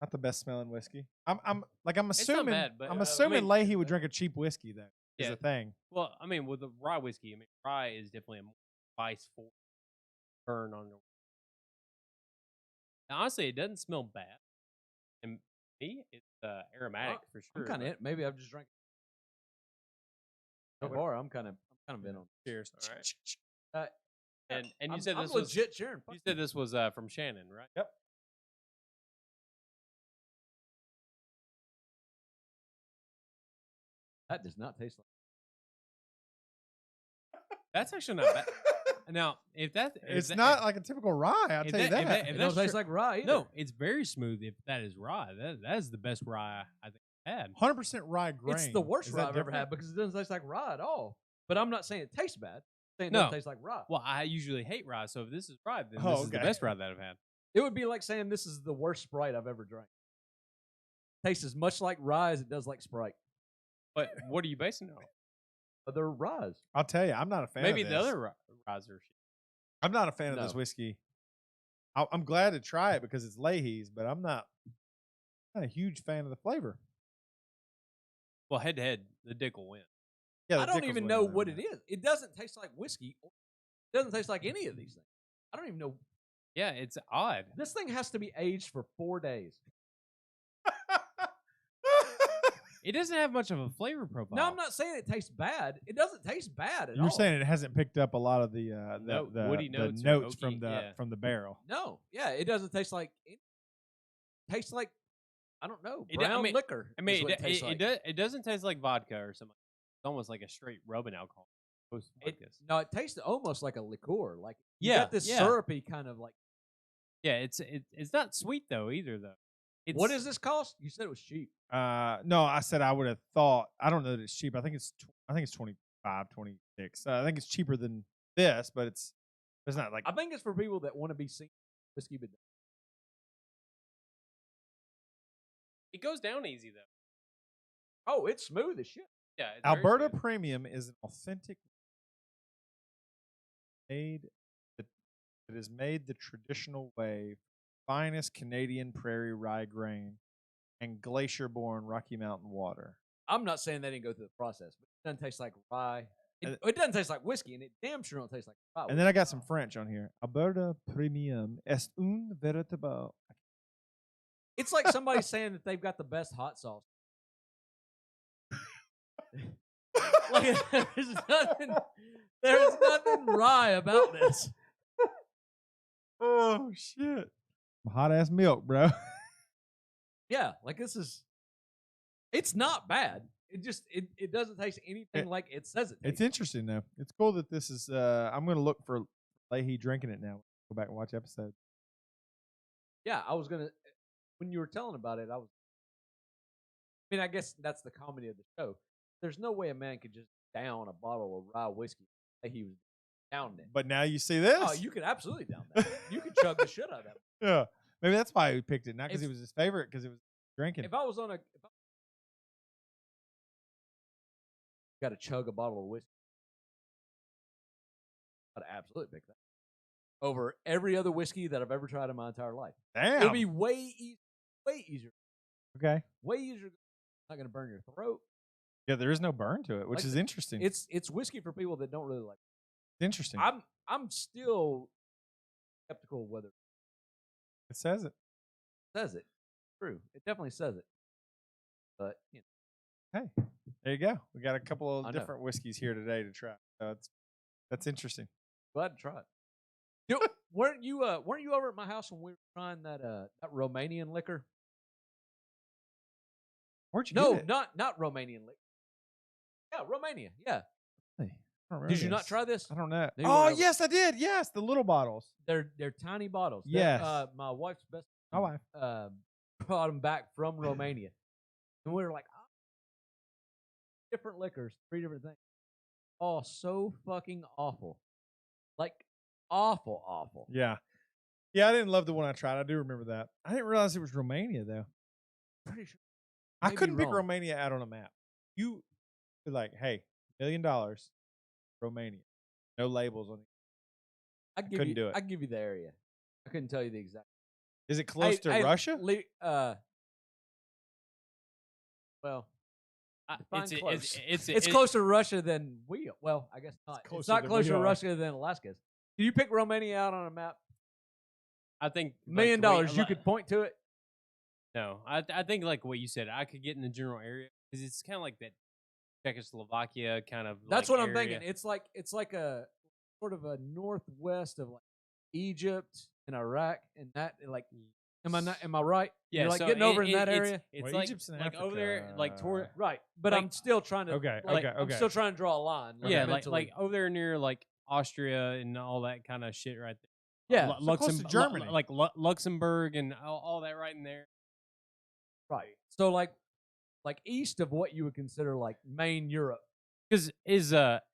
Speaker 2: not the best smelling whiskey. I'm assuming
Speaker 3: It's not bad, but,
Speaker 2: I'm assuming Leahy would drink a cheap whiskey though. Is the thing.
Speaker 3: Well, I mean, with the rye whiskey, rye is definitely a more spice-forward burn on the. Now, honestly, it doesn't smell bad. And me, it's aromatic for sure.
Speaker 1: I'm kind of maybe I've just drank. So far, I'm kind of in on.
Speaker 2: Cheers.
Speaker 3: All right. And you said this
Speaker 1: I'm
Speaker 3: was
Speaker 1: legit sharing.
Speaker 3: You said this was from Shannon, right?
Speaker 2: Yep.
Speaker 1: That does not taste like.
Speaker 3: That's actually not bad. Now,
Speaker 2: it's not like a typical rye, I'll tell you that.
Speaker 1: It don't taste like rye either.
Speaker 3: No, it's very smooth if that is rye. That is the best rye I think I've had.
Speaker 2: 100% rye grain.
Speaker 1: It's the worst rye I've ever had because it doesn't taste like rye at all. But I'm not saying it tastes bad. I'm saying it doesn't taste like rye.
Speaker 3: Well, I usually hate rye, so if this is rye, then this is the best rye that I've had.
Speaker 1: It would be like saying this is the worst Sprite I've ever drank. It tastes as much like rye as it does like Sprite.
Speaker 3: But what are you basing it on?
Speaker 1: Other ryes.
Speaker 2: I'll tell you, I'm not a fan of this.
Speaker 3: Maybe the other ryes are shit.
Speaker 2: I'm not a fan of this whiskey. I'm glad to try it because it's Leahy's, but I'm not a huge fan of the flavor.
Speaker 3: Well, head to head, the Dickel win.
Speaker 2: Yeah,
Speaker 1: I don't even know what it is. It doesn't taste like whiskey. It doesn't taste like any of these things. I don't even know.
Speaker 3: Yeah, it's odd.
Speaker 1: This thing has to be aged for 4 days.
Speaker 3: It doesn't have much of a flavor profile.
Speaker 1: No, I'm not saying it tastes bad. It doesn't taste bad at all.
Speaker 2: You're saying it hasn't picked up a lot of the
Speaker 3: woody notes
Speaker 2: from the barrel.
Speaker 1: No, yeah, it doesn't taste like. It tastes like, I don't know, brown liquor.
Speaker 3: I mean, it doesn't taste like vodka or something. It's almost like a straight rubbing alcohol.
Speaker 1: No, it tastes almost like a liqueur. Like you
Speaker 3: yeah,
Speaker 1: got this syrupy kind of like.
Speaker 3: Yeah, it's not sweet though either though.
Speaker 1: What does this cost? You said it was cheap.
Speaker 2: No, I said I would have thought. I don't know that it's cheap. I think it's 25, 26. I think it's cheaper than this, but it's not like.
Speaker 1: I think it's for people that want to be seen whiskey, but
Speaker 3: It goes down easy though.
Speaker 1: Oh, it's smooth as shit.
Speaker 3: Yeah, it's very
Speaker 2: Alberta
Speaker 3: smooth.
Speaker 2: Premium is an authentic made. It is made the traditional way, finest Canadian prairie rye grain, and glacier-born Rocky Mountain water.
Speaker 1: I'm not saying they didn't go through the process, but it doesn't taste like rye. It doesn't taste like whiskey, and it damn sure don't taste like rye.
Speaker 2: And then I got some French on here. Alberta Premium est un véritable.
Speaker 1: It's like somebody saying that they've got the best hot sauce. Like, there's nothing rye about this.
Speaker 2: Oh shit! Hot ass milk, bro.
Speaker 1: Yeah, like this is. It's not bad. It doesn't taste anything like it says it tastes.
Speaker 2: It's interesting though. It's cool that this is. I'm gonna look for Leahy drinking it now. Go back and watch episode.
Speaker 1: Yeah, I was gonna. When you were telling about it, I mean, I guess that's the comedy of the show. There's no way a man could just down a bottle of rye whiskey like he was downing it.
Speaker 2: But now you see this.
Speaker 1: Oh, you could absolutely down that. You could chug the shit out of that.
Speaker 2: Yeah, maybe that's why he picked it. Not because it was his favorite, because it was drinking.
Speaker 1: If I was on got to chug a bottle of whiskey, I'd absolutely pick that over every other whiskey that I've ever tried in my entire life.
Speaker 2: Damn,
Speaker 1: It'll be way easier.
Speaker 2: Okay,
Speaker 1: way easier. Not going to burn your throat.
Speaker 2: Yeah, there is no burn to it, which is interesting.
Speaker 1: It's whiskey for people that don't really like it.
Speaker 2: It's interesting.
Speaker 1: I'm still skeptical of whether
Speaker 2: it says it.
Speaker 1: Says it. True. It definitely says it. But
Speaker 2: hey, there you go. We got a couple of different whiskeys here today to try. So that's interesting.
Speaker 1: Glad to try it. Dude, weren't you over at my house when we were trying that Romanian liquor?
Speaker 2: Where'd you get it?
Speaker 1: not Romanian liquor. Yeah, Romania. Yeah.
Speaker 2: Hey,
Speaker 1: did you not try this?
Speaker 2: I don't know.
Speaker 1: Maybe
Speaker 2: Oh, yes, I did. Yes, the little bottles.
Speaker 1: They're tiny bottles.
Speaker 2: Yes.
Speaker 1: My wife's best
Speaker 2: My wife
Speaker 1: brought them back from Romania, and we were like, oh, different liquors, 3 different things. Oh, so fucking awful. Like awful.
Speaker 2: Yeah. Yeah, I didn't love the one I tried. I do remember that. I didn't realize it was Romania though.
Speaker 1: Pretty sure.
Speaker 2: I couldn't pick Romania out on a map. You be like, hey, $1 million, Romania. No labels on it. I couldn't do it.
Speaker 1: I'd give you the area. I couldn't tell you the exact.
Speaker 2: Is it close to Russia?
Speaker 1: Well,
Speaker 3: it's
Speaker 1: closer to Russia than we. Well, I guess not. It's not closer to Russia than Alaska is. Can you pick Romania out on a map?
Speaker 3: I think
Speaker 1: $1 million. You could point to it.
Speaker 3: No, I think like what you said. I could get in the general area because it's kind of like that Czechoslovakia kind of.
Speaker 1: That's what I'm thinking. It's like a sort of a northwest of like Egypt and Iraq and that like. Am I right?
Speaker 3: Yeah,
Speaker 1: you're like
Speaker 3: so
Speaker 1: getting over in that area.
Speaker 3: It's like over there, like toward
Speaker 1: right. But I'm still trying to.
Speaker 2: Okay.
Speaker 1: I'm still trying to draw a line.
Speaker 3: Like over there near like Austria and all that kind of shit right
Speaker 1: there. Yeah,
Speaker 2: Luxembourg, Germany,
Speaker 3: like Luxembourg and all that right in there.
Speaker 1: Right. So like east of what you would consider like main Europe.
Speaker 3: Because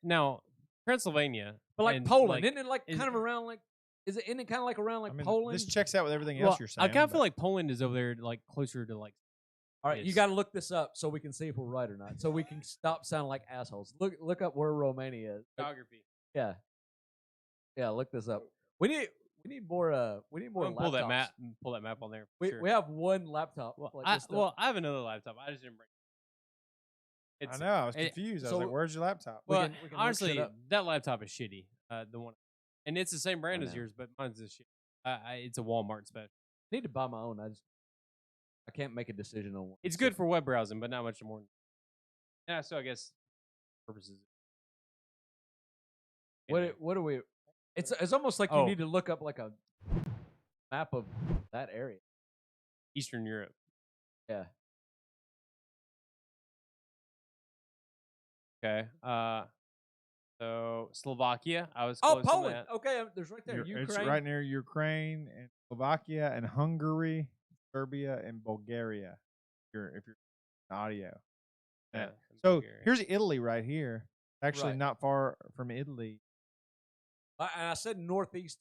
Speaker 3: now Transylvania,
Speaker 1: but like Poland, isn't it like kind of around like? Isn't it kind of like around like Poland?
Speaker 2: This checks out with everything else you're saying.
Speaker 3: I kind of feel like Poland is over there, like closer to like.
Speaker 1: All right, you got to look this up so we can see if we're right or not. So we can stop sounding like assholes. Look up where Romania is.
Speaker 3: Geography.
Speaker 1: Yeah. Yeah, look this up. We need more. We need more.
Speaker 3: Pull that map. Pull that map on there.
Speaker 1: We have one laptop.
Speaker 3: I have another laptop. I just didn't bring it.
Speaker 2: I know. I was confused. I was like, "Where's your laptop?"
Speaker 3: Well, we can honestly, that laptop is shitty. The one. And it's the same brand as yours, but mine's this shit. It's a Walmart special.
Speaker 1: I need to buy my own. I can't make a decision on one.
Speaker 3: It's good for web browsing, but not much more. Yeah, so I guess purposes.
Speaker 1: What do we? It's almost like you need to look up like a map of that area.
Speaker 3: Eastern Europe.
Speaker 1: Yeah.
Speaker 3: Okay. So Slovakia, I was close
Speaker 1: Poland.
Speaker 3: To that.
Speaker 1: Okay, there's right there. Ukraine.
Speaker 2: It's right near Ukraine and Slovakia and Hungary, Serbia and Bulgaria. If you're audio.
Speaker 3: Yeah.
Speaker 2: So here's Italy right here. Actually, not far from Italy.
Speaker 1: And I said northeast,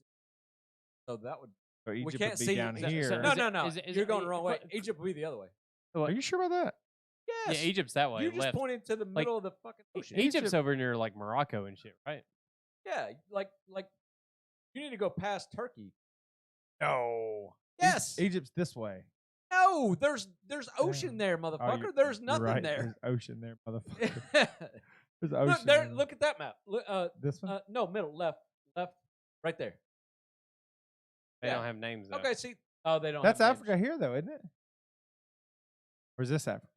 Speaker 1: so that would.
Speaker 2: So Egypt
Speaker 1: we can't
Speaker 2: would be
Speaker 1: see
Speaker 2: down here.
Speaker 1: No. You're going the wrong way. Egypt would be the other way.
Speaker 2: Are you sure about that?
Speaker 1: Yes.
Speaker 3: Yeah, Egypt's that way.
Speaker 1: You just
Speaker 3: left.
Speaker 1: pointed to the middle of the fucking ocean.
Speaker 3: Egypt's over near like Morocco and shit, right?
Speaker 1: Yeah, like you need to go past Turkey.
Speaker 2: No.
Speaker 1: Yes.
Speaker 2: Egypt's this way.
Speaker 1: No, there's ocean there, motherfucker. There's
Speaker 2: You're
Speaker 1: nothing
Speaker 2: right.
Speaker 1: there.
Speaker 2: There's ocean there, motherfucker. There's ocean
Speaker 1: Look there.
Speaker 2: there.
Speaker 1: Look at that map.
Speaker 2: This one?
Speaker 1: No, middle, left, right there.
Speaker 3: They don't have names though.
Speaker 1: Okay, see. Oh, they don't.
Speaker 2: That's
Speaker 1: have
Speaker 2: Africa here, though, isn't it? Or is this Africa?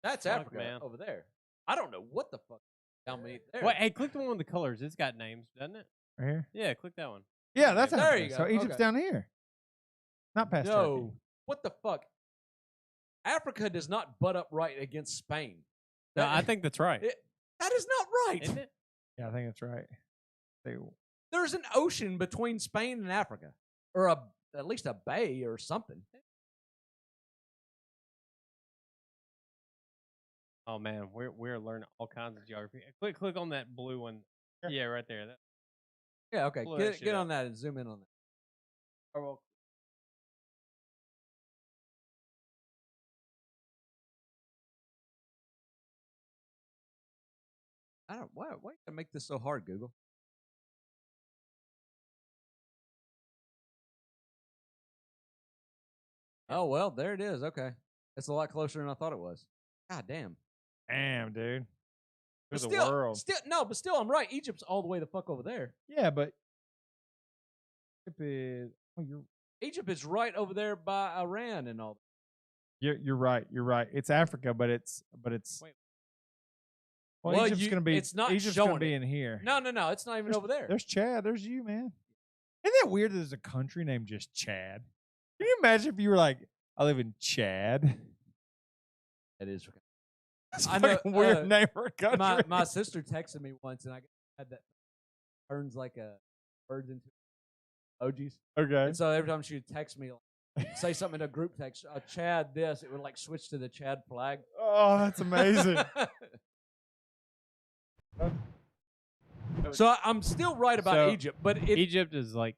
Speaker 1: That's
Speaker 3: Fuck,
Speaker 1: Africa
Speaker 3: man.
Speaker 1: over there. I don't know what the fuck down beneath there.
Speaker 3: Wait, hey, click the one with the colors. It's got names, doesn't it?
Speaker 2: Right here?
Speaker 3: Yeah, click that one.
Speaker 2: Yeah, that's
Speaker 1: There
Speaker 2: Africa.
Speaker 1: you go.
Speaker 2: So Egypt's
Speaker 1: Okay.
Speaker 2: down here. Not past Turkey.
Speaker 1: No, what the fuck? Africa does not butt up right against Spain.
Speaker 3: No, I think that's right.
Speaker 1: That is not right.
Speaker 3: Isn't it?
Speaker 2: Yeah, I think that's right.
Speaker 1: There's an ocean between Spain and Africa, or at least a bay or something.
Speaker 3: Oh man, we're learning all kinds of geography. Click on that blue one. Yeah, right there.
Speaker 1: Yeah, okay.
Speaker 3: Pull that
Speaker 1: Get
Speaker 3: shit
Speaker 1: on
Speaker 3: up.
Speaker 1: that and zoom in on that. Or well, I don't. Why you gotta make this so hard, Google? Oh well, there it is. Okay, it's a lot closer than I thought it was. God damn.
Speaker 2: Damn, dude.
Speaker 1: But
Speaker 2: There's the world.
Speaker 1: but still, I'm right. Egypt's all the way the fuck over there.
Speaker 2: Yeah, but Egypt is. Oh,
Speaker 1: Egypt is right over there by Iran and all.
Speaker 2: You're right. You're right. It's Africa, but it's.
Speaker 3: Wait.
Speaker 2: Well, Egypt's gonna be.
Speaker 1: It's not
Speaker 2: Egypt's
Speaker 1: showing
Speaker 2: gonna be
Speaker 1: it.
Speaker 2: in here.
Speaker 1: No, it's not even over there.
Speaker 2: There's Chad. There's you, man. Isn't that weird that there's a country named just Chad? Can you imagine if you were like, I live in Chad?
Speaker 1: It is.
Speaker 2: That's
Speaker 1: I
Speaker 2: a
Speaker 1: know,
Speaker 2: fucking weird name for a country.
Speaker 1: My sister texted me once, and I had that turns like a birds into emojis.
Speaker 2: Okay.
Speaker 1: And so every time she would text me, like, say something in a group text, Chad this, it would like switch to the Chad flag.
Speaker 2: Oh, that's amazing.
Speaker 1: So I'm still right about
Speaker 3: So,
Speaker 1: Egypt, but
Speaker 3: Egypt is like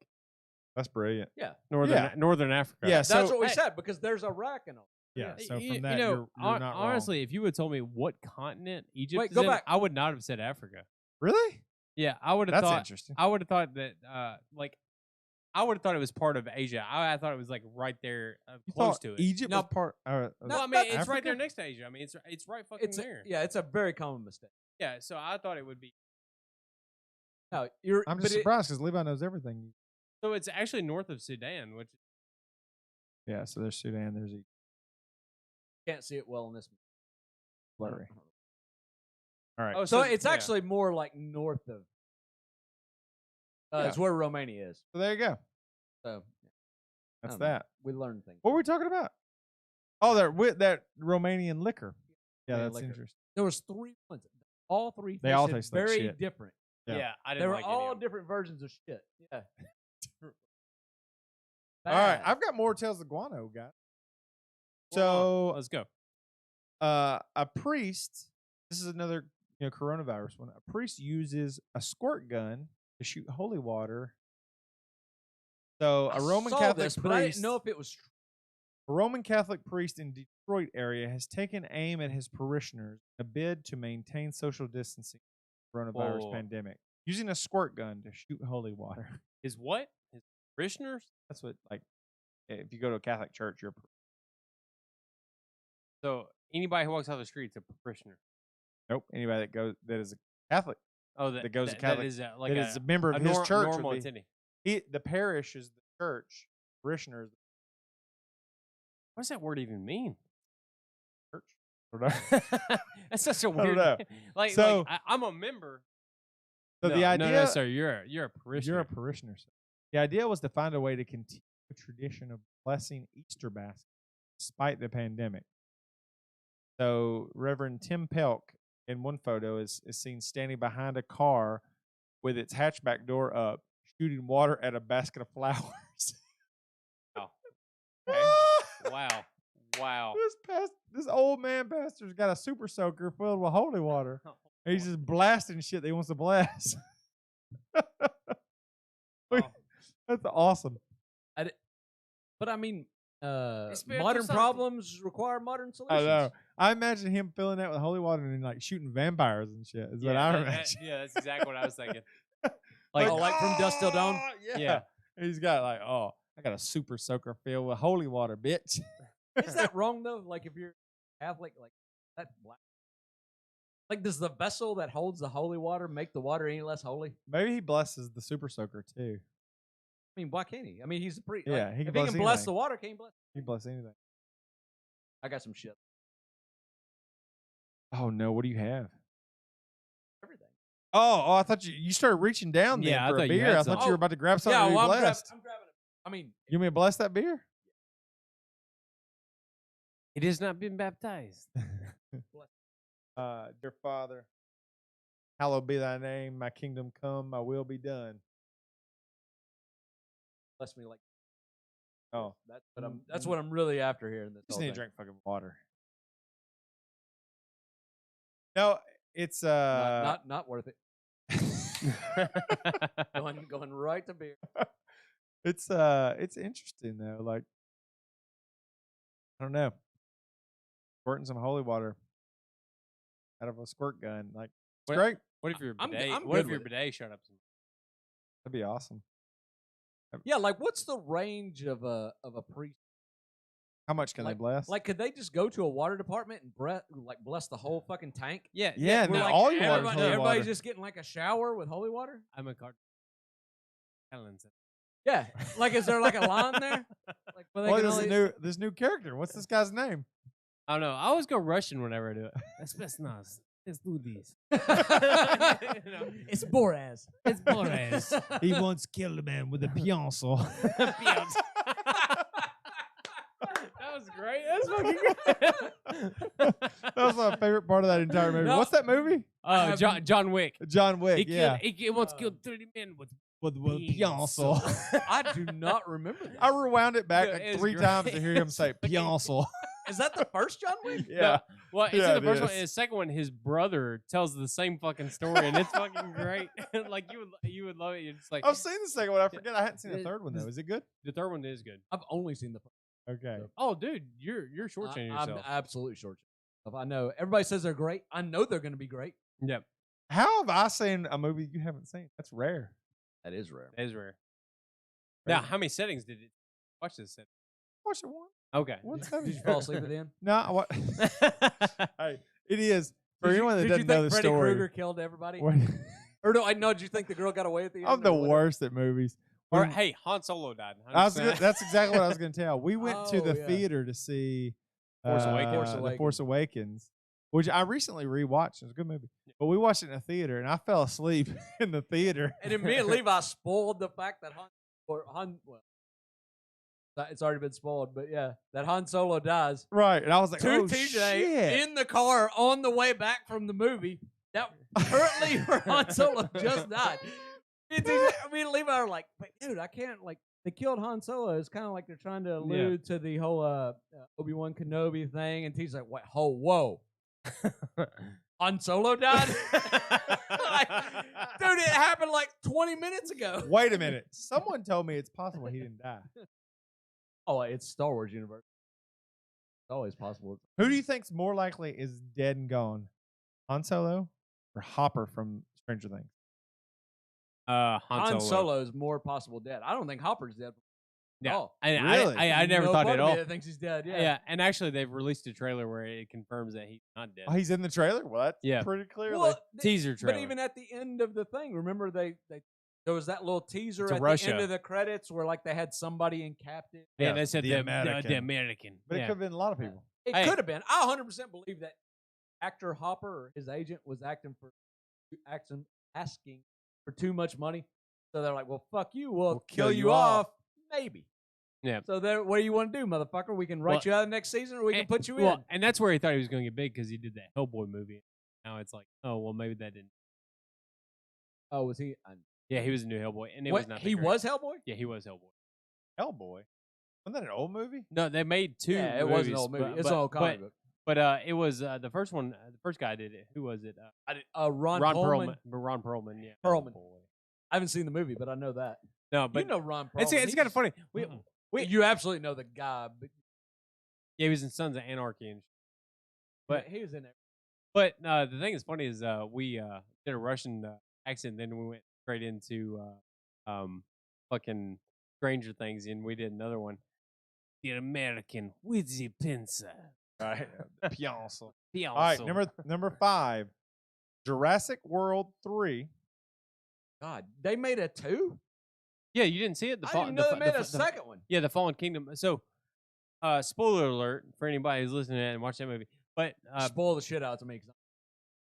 Speaker 2: That's brilliant.
Speaker 3: northern Africa.
Speaker 2: Yeah,
Speaker 1: that's
Speaker 2: so
Speaker 1: what we said because there's Iraq and all.
Speaker 2: yeah. So
Speaker 3: You
Speaker 2: from that,
Speaker 3: know,
Speaker 2: you're not wrong.
Speaker 3: honestly, if you would told me what continent Egypt
Speaker 1: Wait,
Speaker 3: is
Speaker 1: go
Speaker 3: in,
Speaker 1: back.
Speaker 3: I would not have said Africa.
Speaker 2: Really?
Speaker 3: Yeah, I would have
Speaker 2: That's
Speaker 3: thought.
Speaker 2: interesting.
Speaker 3: I would have thought that, I would have thought it was part of Asia. I thought it was like right there,
Speaker 2: You
Speaker 3: close
Speaker 2: thought
Speaker 3: to it.
Speaker 2: Egypt
Speaker 1: No,
Speaker 2: was part.
Speaker 3: No, I mean
Speaker 1: that's
Speaker 3: it's right there
Speaker 2: Africa?
Speaker 3: next to Asia. I mean it's right fucking there.
Speaker 1: It's a very common mistake.
Speaker 3: Yeah, so I thought it would be.
Speaker 1: No,
Speaker 2: I'm just surprised because Levi knows everything.
Speaker 3: So it's actually north of Sudan, which
Speaker 2: Yeah. So there's Sudan. There's Egypt.
Speaker 1: can't see it well in this.
Speaker 2: Blurry. All right.
Speaker 3: oh,
Speaker 1: So it's
Speaker 3: yeah.
Speaker 1: actually more like north of.
Speaker 2: Yeah.
Speaker 1: It's where Romania is.
Speaker 2: So there you go.
Speaker 1: So
Speaker 2: That's
Speaker 1: I don't know.
Speaker 2: that.
Speaker 1: We learn things.
Speaker 2: What were we talking about? Oh, that Romanian liquor. Yeah,
Speaker 1: Romanian
Speaker 2: that's
Speaker 1: liquor.
Speaker 2: interesting.
Speaker 1: There was 3 ones. All 3
Speaker 2: They all
Speaker 1: tasted
Speaker 2: taste like
Speaker 1: very
Speaker 2: shit.
Speaker 1: different.
Speaker 2: Yeah.
Speaker 3: I
Speaker 1: They
Speaker 3: didn't
Speaker 1: were
Speaker 3: like any
Speaker 1: all
Speaker 3: of them.
Speaker 1: different versions of shit. Yeah.
Speaker 2: All right,
Speaker 1: Bad.
Speaker 2: I've got more tales of guano, guys.
Speaker 3: Well,
Speaker 2: So,
Speaker 3: let's go.
Speaker 2: a priest. This is another coronavirus one. A priest uses a squirt gun to shoot holy water. So a Roman
Speaker 1: saw
Speaker 2: Catholic
Speaker 1: this,
Speaker 2: priest.
Speaker 1: but I didn't know if it was true.
Speaker 2: A Roman Catholic priest in Detroit area has taken aim at his parishioners in a bid to maintain social distancing in the coronavirus
Speaker 3: Whoa.
Speaker 2: pandemic, using a squirt gun to shoot holy water.
Speaker 3: His what? His parishioners?
Speaker 2: That's what, like, if you go to a Catholic church, you're.
Speaker 3: So anybody who walks out the street's a parishioner.
Speaker 2: Nope. Anybody that is a Catholic,
Speaker 3: Oh,
Speaker 2: that goes to
Speaker 3: that
Speaker 2: Catholic,
Speaker 3: is like
Speaker 2: that is a member of his church. would
Speaker 3: normal
Speaker 2: be-
Speaker 3: entity.
Speaker 2: the parish is the church. Parishioners,
Speaker 3: What does that word even mean?
Speaker 2: the church. I don't know.
Speaker 3: That's such a
Speaker 2: don't
Speaker 3: weird.
Speaker 2: know.
Speaker 3: Like,
Speaker 2: So-
Speaker 3: I'm a member.
Speaker 2: So the idea,
Speaker 3: no, sir, you're a parishioner.
Speaker 2: you're a parishioner. Sir. The idea was to find a way to continue the tradition of blessing Easter baskets despite the pandemic. So Reverend Tim Pelk in one photo is seen standing behind a car with its hatchback door up, shooting water at a basket of flowers.
Speaker 3: Wow. Wow.
Speaker 2: This old man pastor's got a super soaker filled with holy water. And he's just blasting shit that he wants to blast.
Speaker 3: Oh.
Speaker 2: That's awesome.
Speaker 1: But I mean, modern problems require modern solutions.
Speaker 2: I know. I imagine him filling that with holy water and like shooting vampires and shit. Is what I imagine.
Speaker 3: That's exactly what I was thinking.
Speaker 1: Like from Dusk Till Dawn.
Speaker 2: Yeah. He's got like, I got a super soaker filled with holy water, bitch.
Speaker 1: Is that wrong though? Like if you're Catholic, like that black. Like, does the vessel that holds the holy water make the water any less holy?
Speaker 2: Maybe he blesses the super soaker too.
Speaker 1: I mean, why can't he? I mean, he's a priest.
Speaker 2: Yeah,
Speaker 1: like,
Speaker 2: he can
Speaker 1: if
Speaker 2: bless
Speaker 1: he can bless
Speaker 2: anything.
Speaker 1: the water, can he bless?
Speaker 2: He can bless anything.
Speaker 1: I got some shit.
Speaker 2: Oh no, what do you have?
Speaker 1: Everything.
Speaker 2: Oh, I thought you started reaching down there for a beer. I thought you were about to grab something to be blessed.
Speaker 1: I'm grabbing it. I mean,
Speaker 2: you mean bless that beer?
Speaker 3: It has not been baptized.
Speaker 2: Dear Father, hallowed be thy name, my kingdom come, my will be done.
Speaker 1: bless me like.
Speaker 2: Oh,
Speaker 1: that's what I'm really after here in this.
Speaker 2: Just need to drink fucking water. No, it's
Speaker 1: not worth it. going right to beer.
Speaker 2: It's interesting though. Like, I don't know, squirting some holy water out of a squirt gun, like it's great.
Speaker 3: What if your bidet?
Speaker 1: I'm
Speaker 3: what if
Speaker 1: good
Speaker 3: your
Speaker 1: with it.
Speaker 3: bidet shut up?
Speaker 2: That'd be awesome.
Speaker 1: Yeah, like what's the range of a priest?
Speaker 2: How much can they bless?
Speaker 1: Like, could they just go to a water department and bless the whole fucking tank?
Speaker 3: Yeah.
Speaker 2: Yeah. No,
Speaker 1: like,
Speaker 2: all your water.
Speaker 1: Everybody's just getting like a shower with holy water.
Speaker 3: I'm a card. Helen's.
Speaker 1: Yeah. Like, is there like a line there? Like,
Speaker 2: this new character. What's this guy's name?
Speaker 3: I don't know. I always go Russian whenever I do it. That's best nice. Let's do this.
Speaker 1: It's Boraz.
Speaker 3: It's Boraz.
Speaker 2: He once killed a man with a pencil.
Speaker 3: That was great. That's fucking great.
Speaker 2: That was my favorite part of that entire movie. What's that movie?
Speaker 3: John Wick.
Speaker 2: John Wick.
Speaker 3: He once killed 30 men with
Speaker 2: pencil.
Speaker 1: I do not remember that.
Speaker 2: I rewound it back like 3 times to hear him say pencil.
Speaker 1: Is that the first John Wick?
Speaker 2: Yeah.
Speaker 3: No. Well, it's in the first one.
Speaker 2: is.
Speaker 3: In the second one, his brother tells the same fucking story, and it's fucking great. Like you would love it. You're just like,
Speaker 2: I've seen the second one. I forget. I hadn't seen the third one though. Is it good?
Speaker 3: The third one is good.
Speaker 1: I've only seen the first.
Speaker 2: Okay.
Speaker 3: Oh, dude, you're shortchanging yourself.
Speaker 1: I'm absolutely shortchanging. I know everybody says they're great. I know they're going to be great.
Speaker 3: Yep.
Speaker 2: How have I seen a movie you haven't seen? That's rare.
Speaker 1: That is rare.
Speaker 3: That is rare. Now, how many settings did it watch this setting?
Speaker 2: Watch it one.
Speaker 3: Okay.
Speaker 1: Did you fall asleep at the end?
Speaker 2: No. Hey, it is for anyone that doesn't know the
Speaker 1: Freddy
Speaker 2: story.
Speaker 1: Krueger killed everybody? Or did you think the girl got away at the end?
Speaker 2: I'm the worst at movies.
Speaker 3: Or hey, Han Solo died.
Speaker 2: That's exactly what I was going to tell. We went to the
Speaker 1: yeah.
Speaker 2: theater to see
Speaker 3: Force Awakens.
Speaker 2: The Force Awakens, which I recently rewatched. It was a good movie. But we watched it in a theater, and I fell asleep in the theater.
Speaker 1: And then me and Levi spoiled the fact that it's already been spoiled, but yeah, that Han Solo dies.
Speaker 2: Right, and I was like,
Speaker 1: To
Speaker 2: oh,
Speaker 1: TJ
Speaker 2: shit.
Speaker 1: in the car on the way back from the movie. That currently where Han Solo just died. Me and Levi are like, but dude, I can't, like, they killed Han Solo. It's kind of like they're trying to allude to the whole Obi-Wan Kenobi thing. And TJ's like, whoa. Han Solo died? Like, dude, it happened like 20 minutes ago.
Speaker 2: Wait a minute. Someone told me it's possible he didn't die.
Speaker 1: Oh, it's Star Wars universe. It's always possible.
Speaker 2: Who do you think's more likely is dead and gone? Han Solo or Hopper from Stranger Things?
Speaker 3: Han
Speaker 1: Solo is more possible dead. I don't think Hopper's dead.
Speaker 3: Yeah.
Speaker 1: Oh,
Speaker 3: really? I never thought at all.
Speaker 1: Thinks he's dead.
Speaker 3: Yeah, and actually they've released a trailer where it confirms that he's not dead.
Speaker 2: Oh, he's in the trailer? What?
Speaker 3: Yeah.
Speaker 2: Pretty clearly.
Speaker 1: Well,
Speaker 3: teaser trailer.
Speaker 1: But even at the end of the thing, remember there was that little teaser
Speaker 3: To
Speaker 1: at
Speaker 3: Russia.
Speaker 1: the end of the credits where like they had somebody in captive.
Speaker 3: Yeah, they said
Speaker 2: the American.
Speaker 3: The American.
Speaker 2: But it could have been a lot of people.
Speaker 1: It could have been. I 100% believe that actor Hopper or his agent was asking for too much money. So they're like, well, fuck you. We'll kill you off. Maybe.
Speaker 3: Yeah.
Speaker 1: So what do you want to do, motherfucker? We can write you out of the next season or we can put you in.
Speaker 3: And that's where he thought he was going to get big because he did that Hellboy movie. Now it's like, oh, well, maybe that didn't.
Speaker 1: Oh, was he?
Speaker 3: Yeah, he was a new Hellboy. And it was not
Speaker 1: He was Hellboy?
Speaker 3: Yeah, he was Hellboy.
Speaker 2: Hellboy? Wasn't that an old movie?
Speaker 3: No, they made 2
Speaker 1: Yeah, it
Speaker 3: movies,
Speaker 1: was an old movie. It's an old comic book.
Speaker 3: But it was the first one. The first guy did it. Who was it?
Speaker 1: Ron Perlman.
Speaker 3: Ron Perlman. Yeah.
Speaker 1: Perlman. I haven't seen the movie, but I know that.
Speaker 3: No, but
Speaker 1: you know Ron Perlman.
Speaker 3: It's kind of funny.
Speaker 1: You absolutely know the guy, but
Speaker 3: Yeah, he was in Sons of Anarchy, and
Speaker 1: but he was in there.
Speaker 3: but the thing that's funny is we did a Russian accent, then we went straight into fucking Stranger Things, and we did another one. The American with the pencil.
Speaker 2: Right. Pionsel.
Speaker 3: Pionsel.
Speaker 2: All right, number 5, Jurassic World 3.
Speaker 1: God, they made a 2?
Speaker 3: Yeah, you didn't see it?
Speaker 1: I didn't know they made a second one.
Speaker 3: Yeah, the Fallen Kingdom. So, spoiler alert for anybody who's listening to it and watched that movie. But
Speaker 1: spoil the shit out to me.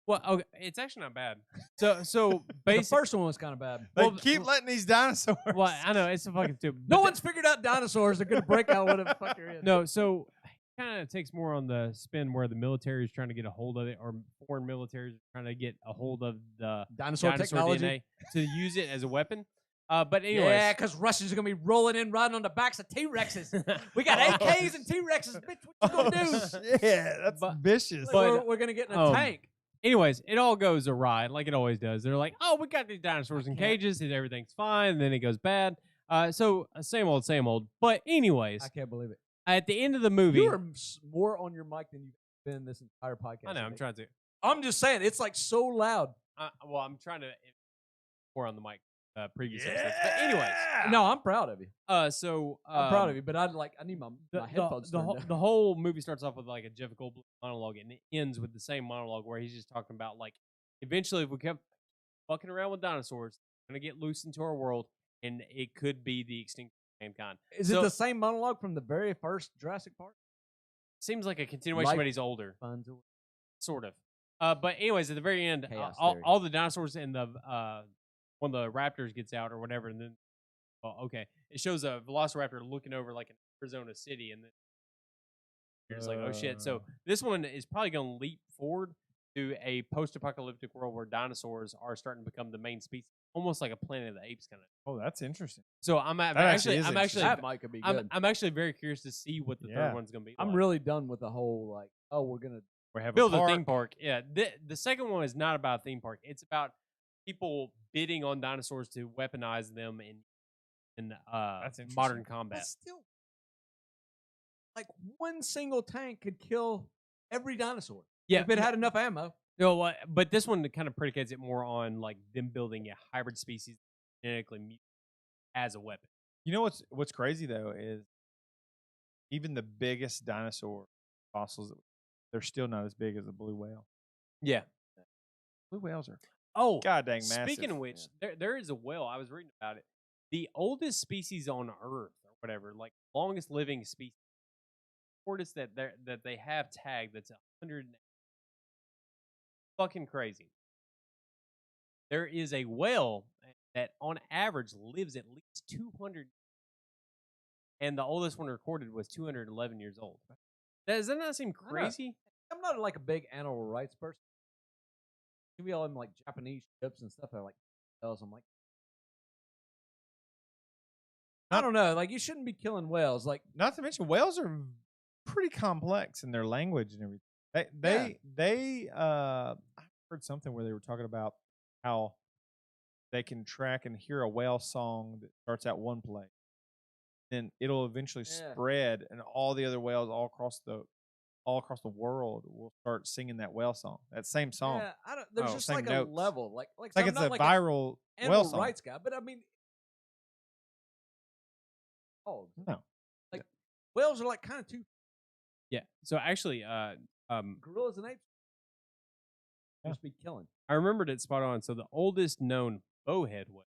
Speaker 3: well, okay, it's actually not bad. So
Speaker 1: The
Speaker 3: basically,
Speaker 1: first one was kind of bad.
Speaker 2: They keep letting these dinosaurs.
Speaker 3: well, I know it's a fucking stupid.
Speaker 1: No one's figured out dinosaurs are going to break out whatever the fuck they're in.
Speaker 3: No, so kind of takes more on the spin where the military is trying to get a hold of it, or foreign militaries are trying to get a hold of the
Speaker 1: Dinosaur technology
Speaker 3: DNA to use it as a weapon. But anyways,
Speaker 1: yeah, because Russians are going to be rolling in riding on the backs of T-Rexes. We got AKs and T-Rexes. Bitch, what you going to do?
Speaker 2: Yeah, that's vicious.
Speaker 1: Like, we're going to get in a tank.
Speaker 3: Anyways, it all goes awry like it always does. They're like, oh, we got these dinosaurs in cages and everything's fine. And then it goes bad. So same old, same old. But anyways,
Speaker 1: I can't believe it.
Speaker 3: at the end of the movie.
Speaker 1: You are more on your mic than you've been this entire podcast.
Speaker 3: I know, I'm trying to.
Speaker 1: I'm just saying, it's like so loud.
Speaker 3: Well, I'm trying to pour on the mic previous episodes. But anyways.
Speaker 1: No, I'm proud of you.
Speaker 3: I'm
Speaker 1: proud of you, but I need my headphones turned down.
Speaker 3: The whole movie starts off with like a Jeff Goldblum monologue, and it ends with the same monologue where he's just talking about like eventually if we kept fucking around with dinosaurs, we're gonna get loose into our world, and it could be the extinction of mankind.
Speaker 1: Is it the same monologue from the very first Jurassic Park?
Speaker 3: Seems like a continuation, but he's older, sort of. But anyways, at the very end, all the dinosaurs and the when the raptors gets out or whatever, and then it shows a velociraptor looking over like an Arizona city, and then you're just like, oh shit. So this one is probably going to leap forward to a post-apocalyptic world where dinosaurs are starting to become the main species, almost like a Planet of the Apes kind of.
Speaker 2: Oh, that's interesting.
Speaker 3: So that
Speaker 1: might be good.
Speaker 3: I'm actually very curious to see what the third one's going to be.
Speaker 1: I'm really done with the whole like, we're
Speaker 3: build a theme park. Yeah, the second one is not about a theme park. It's about people bidding on dinosaurs to weaponize them in modern combat.
Speaker 1: But still, like one single tank could kill every dinosaur.
Speaker 3: Yeah,
Speaker 1: if it had enough ammo.
Speaker 3: No, but this one kind of predicates it more on like them building a hybrid species genetically mutated as a weapon.
Speaker 2: You know what's crazy though is even the biggest dinosaur fossils, they're still not as big as a blue whale.
Speaker 3: Yeah,
Speaker 2: blue whales are
Speaker 3: god dang
Speaker 2: massive.
Speaker 3: Speaking of which, there is a whale. I was reading about it. The oldest species on Earth, or whatever, like longest living species, shortest that they have tagged. That's 100. Fucking crazy. There is a whale that, on average, lives at least 200, and the oldest one recorded was 211 years old. Does that not seem crazy?
Speaker 1: I'm not like a big animal rights person. Maybe all them like Japanese ships and stuff that are like whales. I'm like, I don't know. Like, you shouldn't be killing whales. Like,
Speaker 2: not to mention whales are pretty complex in their language and everything. I heard something where they were talking about how they can track and hear a whale song that starts at one place, then it'll eventually spread, and all the other whales all across the world will start singing that whale song, that same song.
Speaker 1: Yeah, there's just like notes. A level, like
Speaker 2: it's like it's a viral whale song.
Speaker 1: Rights guy, but I mean,
Speaker 2: no,
Speaker 1: like whales are like kind of too.
Speaker 3: Yeah. So actually,
Speaker 1: gorillas and apes must be killing.
Speaker 3: I remembered it spot on. So the oldest known bowhead whale,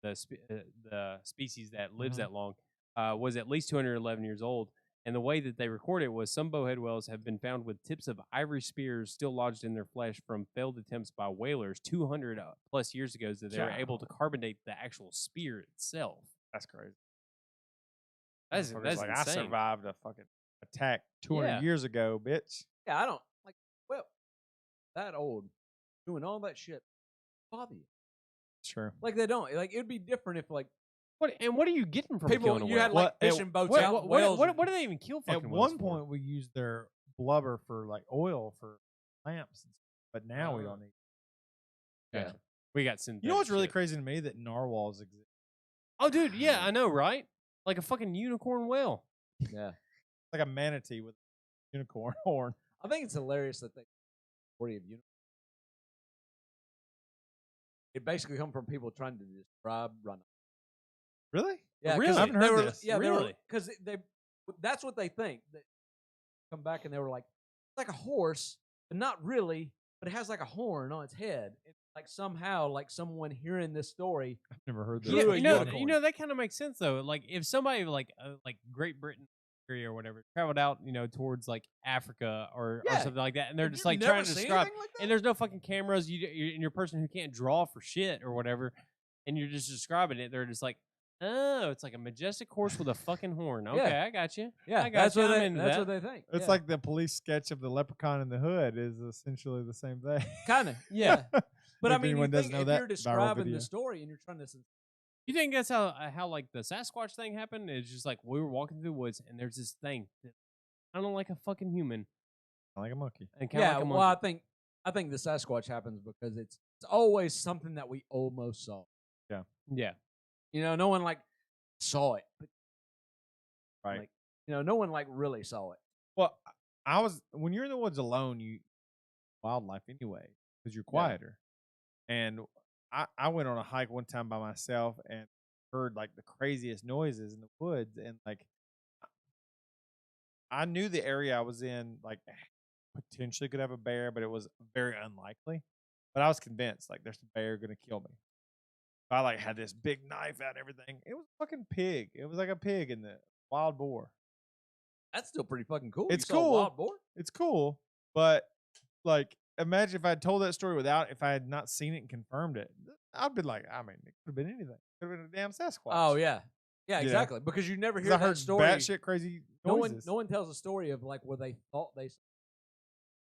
Speaker 3: the species that lives that long, was at least 211 years old. And the way that they record it was some bowhead whales have been found with tips of ivory spears still lodged in their flesh from failed attempts by whalers 200 plus years ago, that they were able to carbonate the actual spear itself.
Speaker 2: That's crazy.
Speaker 3: That's
Speaker 2: like,
Speaker 3: insane.
Speaker 2: I survived a fucking attack 200 years ago, bitch.
Speaker 1: Yeah, I don't like. Well, that old doing all that shit bother you?
Speaker 2: Sure.
Speaker 1: Like they don't. Like it would be different if like.
Speaker 3: What are you getting from
Speaker 1: people?
Speaker 3: Killing a
Speaker 1: You
Speaker 3: whale?
Speaker 1: had like fishing boats out.
Speaker 3: What do they even kill?
Speaker 2: At one point, we used their blubber for like oil for lamps, but now we don't need.
Speaker 3: Yeah, we got synthetic.
Speaker 2: You know what's really crazy to me? That narwhals exist.
Speaker 3: Oh, dude, yeah, I know, right? like a fucking unicorn whale.
Speaker 1: Yeah.
Speaker 2: Like a manatee with a unicorn horn.
Speaker 1: I think it's hilarious that they story of unicorn. It basically come from people trying to describe rhino.
Speaker 2: Really?
Speaker 1: Yeah,
Speaker 3: Really?
Speaker 1: I
Speaker 2: haven't heard this.
Speaker 1: Yeah,
Speaker 3: Really?
Speaker 1: because they that's what they think. They come back and they were like, it's like a horse, but not really. But it has like a horn on its head. It's like somehow, like someone hearing this story.
Speaker 2: I've never heard this.
Speaker 1: Yeah,
Speaker 3: Yeah,
Speaker 1: a
Speaker 3: you
Speaker 1: unicorn.
Speaker 3: know that kind of makes sense though. Like if somebody like Great Britain area or whatever traveled out, towards like Africa or
Speaker 1: Yeah.
Speaker 3: something like that, and they're
Speaker 1: Have
Speaker 3: just
Speaker 1: you
Speaker 3: like
Speaker 1: never
Speaker 3: trying to
Speaker 1: seen
Speaker 3: describe.
Speaker 1: anything like that?
Speaker 3: And there's no fucking cameras. And you're a person who can't draw for shit or whatever, and you're just describing it. They're just like, oh, it's like a majestic horse with a fucking horn. Okay,
Speaker 1: Yeah.
Speaker 3: I got you.
Speaker 1: Yeah,
Speaker 3: I got
Speaker 1: that's
Speaker 3: you.
Speaker 1: what
Speaker 3: I'm
Speaker 1: they.
Speaker 3: into
Speaker 1: That's
Speaker 3: that.
Speaker 1: what they think.
Speaker 2: It's like the police sketch of the leprechaun in the hood is essentially the same thing.
Speaker 1: kind of.
Speaker 3: Yeah.
Speaker 1: But
Speaker 2: If
Speaker 1: I mean,
Speaker 2: anyone
Speaker 1: you
Speaker 2: doesn't
Speaker 1: think
Speaker 2: know
Speaker 1: if
Speaker 2: that
Speaker 1: you're
Speaker 2: viral
Speaker 1: describing
Speaker 2: video.
Speaker 1: the story and you're trying to.
Speaker 3: You think that's how like the Sasquatch thing happened? It's just like we were walking through the woods and there's this thing that kind of like a fucking human
Speaker 2: Like a monkey.
Speaker 3: and kind of
Speaker 1: Yeah,
Speaker 3: like a
Speaker 1: well,
Speaker 3: monkey.
Speaker 1: I think the Sasquatch happens because it's always something that we almost saw.
Speaker 3: Yeah.
Speaker 1: No one like saw it, but
Speaker 2: Right.
Speaker 1: like, no one like really saw it.
Speaker 2: Well, when you're in the woods alone, you wildlife anyway because you're
Speaker 1: Yeah.
Speaker 2: quieter. And I went on a hike one time by myself and heard like the craziest noises in the woods, and like I knew the area I was in like potentially could have a bear, but it was very unlikely. But I was convinced like there's a bear gonna kill me. I like had this big knife out and everything. It was a fucking pig. It was like a pig in the wild boar.
Speaker 1: That's still pretty fucking cool.
Speaker 2: It's
Speaker 1: You saw a
Speaker 2: cool.
Speaker 1: wild boar?
Speaker 2: It's cool, but like imagine if I had told that story if I had not seen it and confirmed it. I'd be like, I mean, it could have been anything. It could have been a damn Sasquatch.
Speaker 1: Oh yeah,
Speaker 2: Yeah.
Speaker 1: exactly. Because you never
Speaker 2: 'Cause
Speaker 1: hear
Speaker 2: I
Speaker 1: that
Speaker 2: heard
Speaker 1: story.
Speaker 2: batshit crazy noises.
Speaker 1: No one tells a story of like where they thought they,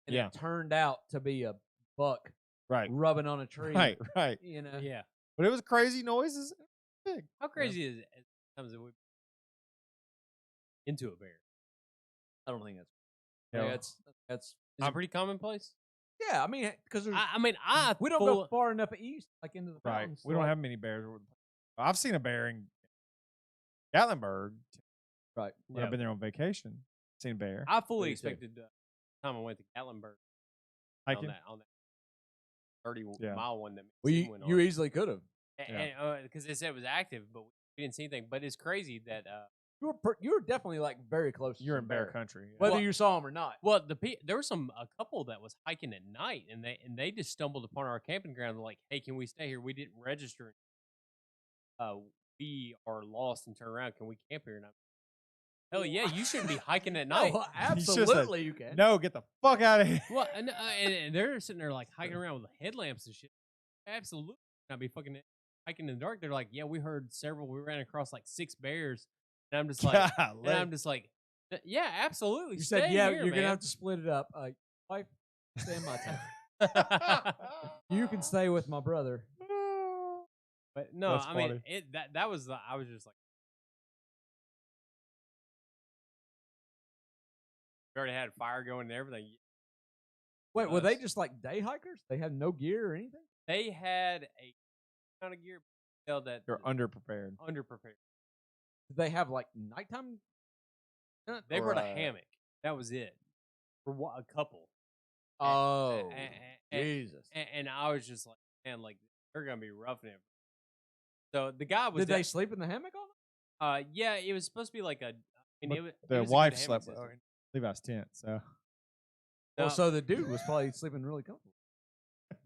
Speaker 1: and
Speaker 2: Yeah.
Speaker 1: it turned out to be a buck
Speaker 2: Right,
Speaker 1: rubbing on a tree.
Speaker 2: right.
Speaker 3: Yeah.
Speaker 2: But it was crazy noises. Big.
Speaker 3: How crazy is it sometimes that we into a bear?
Speaker 1: I don't think that's.
Speaker 2: Yeah.
Speaker 1: That's.
Speaker 3: Is it pretty commonplace?
Speaker 1: Yeah, I mean, because
Speaker 3: I mean,
Speaker 1: we don't go far enough east, like into the
Speaker 2: Right.
Speaker 1: mountains.
Speaker 2: We don't have many bears. I've seen a bear in Gatlinburg
Speaker 1: right.
Speaker 2: when I've been there on vacation. Seen a bear.
Speaker 3: I fully
Speaker 1: Me too.
Speaker 3: expected time I went to Gatlinburg
Speaker 2: Hiking.
Speaker 3: on that 30
Speaker 2: Yeah.
Speaker 3: mile one that
Speaker 1: Well,
Speaker 3: Mason went
Speaker 1: you
Speaker 3: on.
Speaker 1: easily could have.
Speaker 3: Because they said it was active, but we didn't see anything. But it's crazy that
Speaker 1: You were definitely like very close. to
Speaker 2: You're
Speaker 1: some
Speaker 2: in bear country. Yeah.
Speaker 1: whether
Speaker 3: Well-
Speaker 1: you saw them or not.
Speaker 3: well, there was a couple that was hiking at night, and they just stumbled upon our camping ground. They're like, "Hey, can we stay here? We didn't register. We are lost and turn around. Can we camp here?" And I'm, hell yeah, you shouldn't be hiking at night.
Speaker 1: Oh,
Speaker 2: You should've said,
Speaker 1: absolutely, you can.
Speaker 2: No, get the fuck out of here.
Speaker 3: Well, and they're sitting there like hiking around with headlamps and shit. Absolutely not be fucking hiking in the dark. They're like, yeah, we heard several. We ran across like 6 bears, and I'm just like, yeah, absolutely.
Speaker 1: You
Speaker 3: stay
Speaker 1: said, yeah,
Speaker 3: here,
Speaker 1: you're gonna
Speaker 3: man."
Speaker 1: have to split it up. Wife, stay in my town. You can stay with my brother.
Speaker 3: But no,
Speaker 2: That's
Speaker 3: I mean
Speaker 2: funny.
Speaker 3: that was I was just like, we already had fire going and everything.
Speaker 1: Wait, were they
Speaker 3: Us.
Speaker 1: just like day hikers? They had no gear or anything?
Speaker 3: They had a kind of gear that
Speaker 2: They're underprepared.
Speaker 3: underprepared.
Speaker 1: Did they have like nighttime?
Speaker 3: They
Speaker 1: Or,
Speaker 3: brought a hammock. That was it for a couple.
Speaker 1: Oh,
Speaker 3: and,
Speaker 1: Jesus!
Speaker 3: and I was just like, man, like they're gonna be roughing it. So the guy was.
Speaker 1: Did they sleep in the hammock all night?
Speaker 3: Yeah, it was supposed to be like a. I mean,
Speaker 2: But
Speaker 3: it was
Speaker 2: the
Speaker 3: a good
Speaker 2: wife
Speaker 3: hammock
Speaker 2: slept
Speaker 3: system.
Speaker 2: in Levi's tent, so
Speaker 1: Well,
Speaker 3: No.
Speaker 1: so the dude was probably sleeping really comfortable.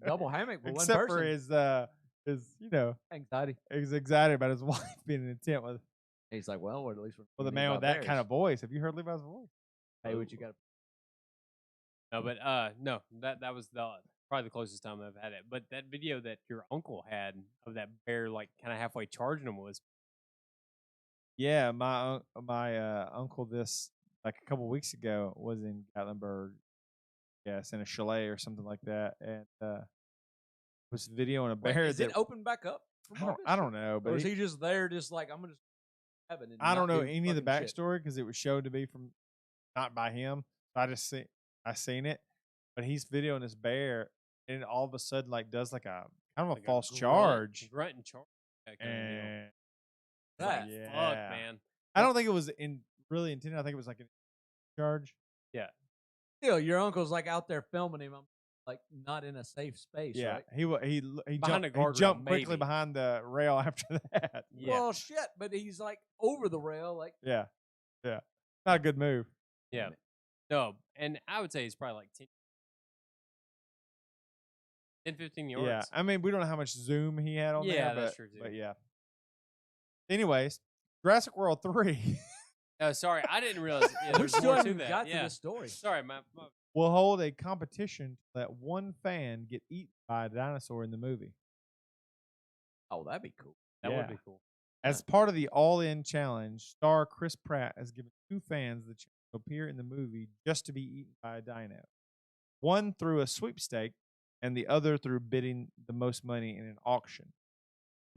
Speaker 1: Double hammock for one
Speaker 2: except
Speaker 1: person.
Speaker 2: for his
Speaker 1: Anxiety.
Speaker 2: he's excited about his wife being in a tent with
Speaker 1: He's like, well, at least
Speaker 2: a man with that kind of voice. Have you heard Levi's voice?
Speaker 1: Hey, what you got?
Speaker 3: No, but no, that was probably the closest time I've had it. But that video that your uncle had of that bear like kind of halfway charging him was
Speaker 2: Yeah, my uncle this like a couple weeks ago was in Gatlinburg, yes, in a chalet or something like that, and was videoing a bear.
Speaker 1: Is it open back up?
Speaker 2: I don't know,
Speaker 1: Or
Speaker 2: but
Speaker 1: is he just there, just like I'm gonna just heaven? And
Speaker 2: I don't
Speaker 1: not
Speaker 2: know
Speaker 1: do
Speaker 2: any of the
Speaker 1: fucking shit?
Speaker 2: backstory because it was shown to be from not by him. So I seen it, but he's videoing this bear, and all of a sudden like does like a kind of
Speaker 3: like
Speaker 2: a false
Speaker 3: grunt
Speaker 2: charge,
Speaker 3: and charge. That kind of deal.
Speaker 2: and
Speaker 1: That-
Speaker 2: yeah,
Speaker 3: Fuck, man.
Speaker 2: I don't think it was really intended. I think it was like a charge.
Speaker 3: Yeah.
Speaker 1: Still, your uncle's like out there filming him, like not in a safe space.
Speaker 2: Yeah,
Speaker 1: Right?
Speaker 2: he
Speaker 3: Behind
Speaker 2: jumped,
Speaker 3: a guardrail,
Speaker 2: he jumped quickly
Speaker 3: maybe.
Speaker 2: behind the rail after that.
Speaker 3: Yeah.
Speaker 1: Well, shit, but he's like over the rail, like
Speaker 2: Yeah, not a good move.
Speaker 3: Yeah. No, and I would say he's probably like 10, 15 yards.
Speaker 2: Yeah, I mean we don't know how much zoom he had on there.
Speaker 3: Yeah,
Speaker 2: but,
Speaker 3: that's true, too.
Speaker 2: But yeah. Anyways, Jurassic World 3
Speaker 3: Oh, sorry, I didn't realize. Yeah,
Speaker 1: we
Speaker 3: there's
Speaker 1: still
Speaker 3: more
Speaker 1: haven't
Speaker 3: to
Speaker 1: even
Speaker 3: that.
Speaker 1: got
Speaker 3: Yeah.
Speaker 1: to the story.
Speaker 3: Sorry, my
Speaker 2: will hold a competition to let one fan get eaten by a dinosaur in the movie.
Speaker 1: Oh, that'd be cool.
Speaker 3: that
Speaker 2: Yeah.
Speaker 3: would be cool.
Speaker 2: As part of the All-In Challenge, star Chris Pratt has given 2 fans the chance to appear in the movie just to be eaten by a dino. One through a sweepstake, and the other through bidding the most money in an auction.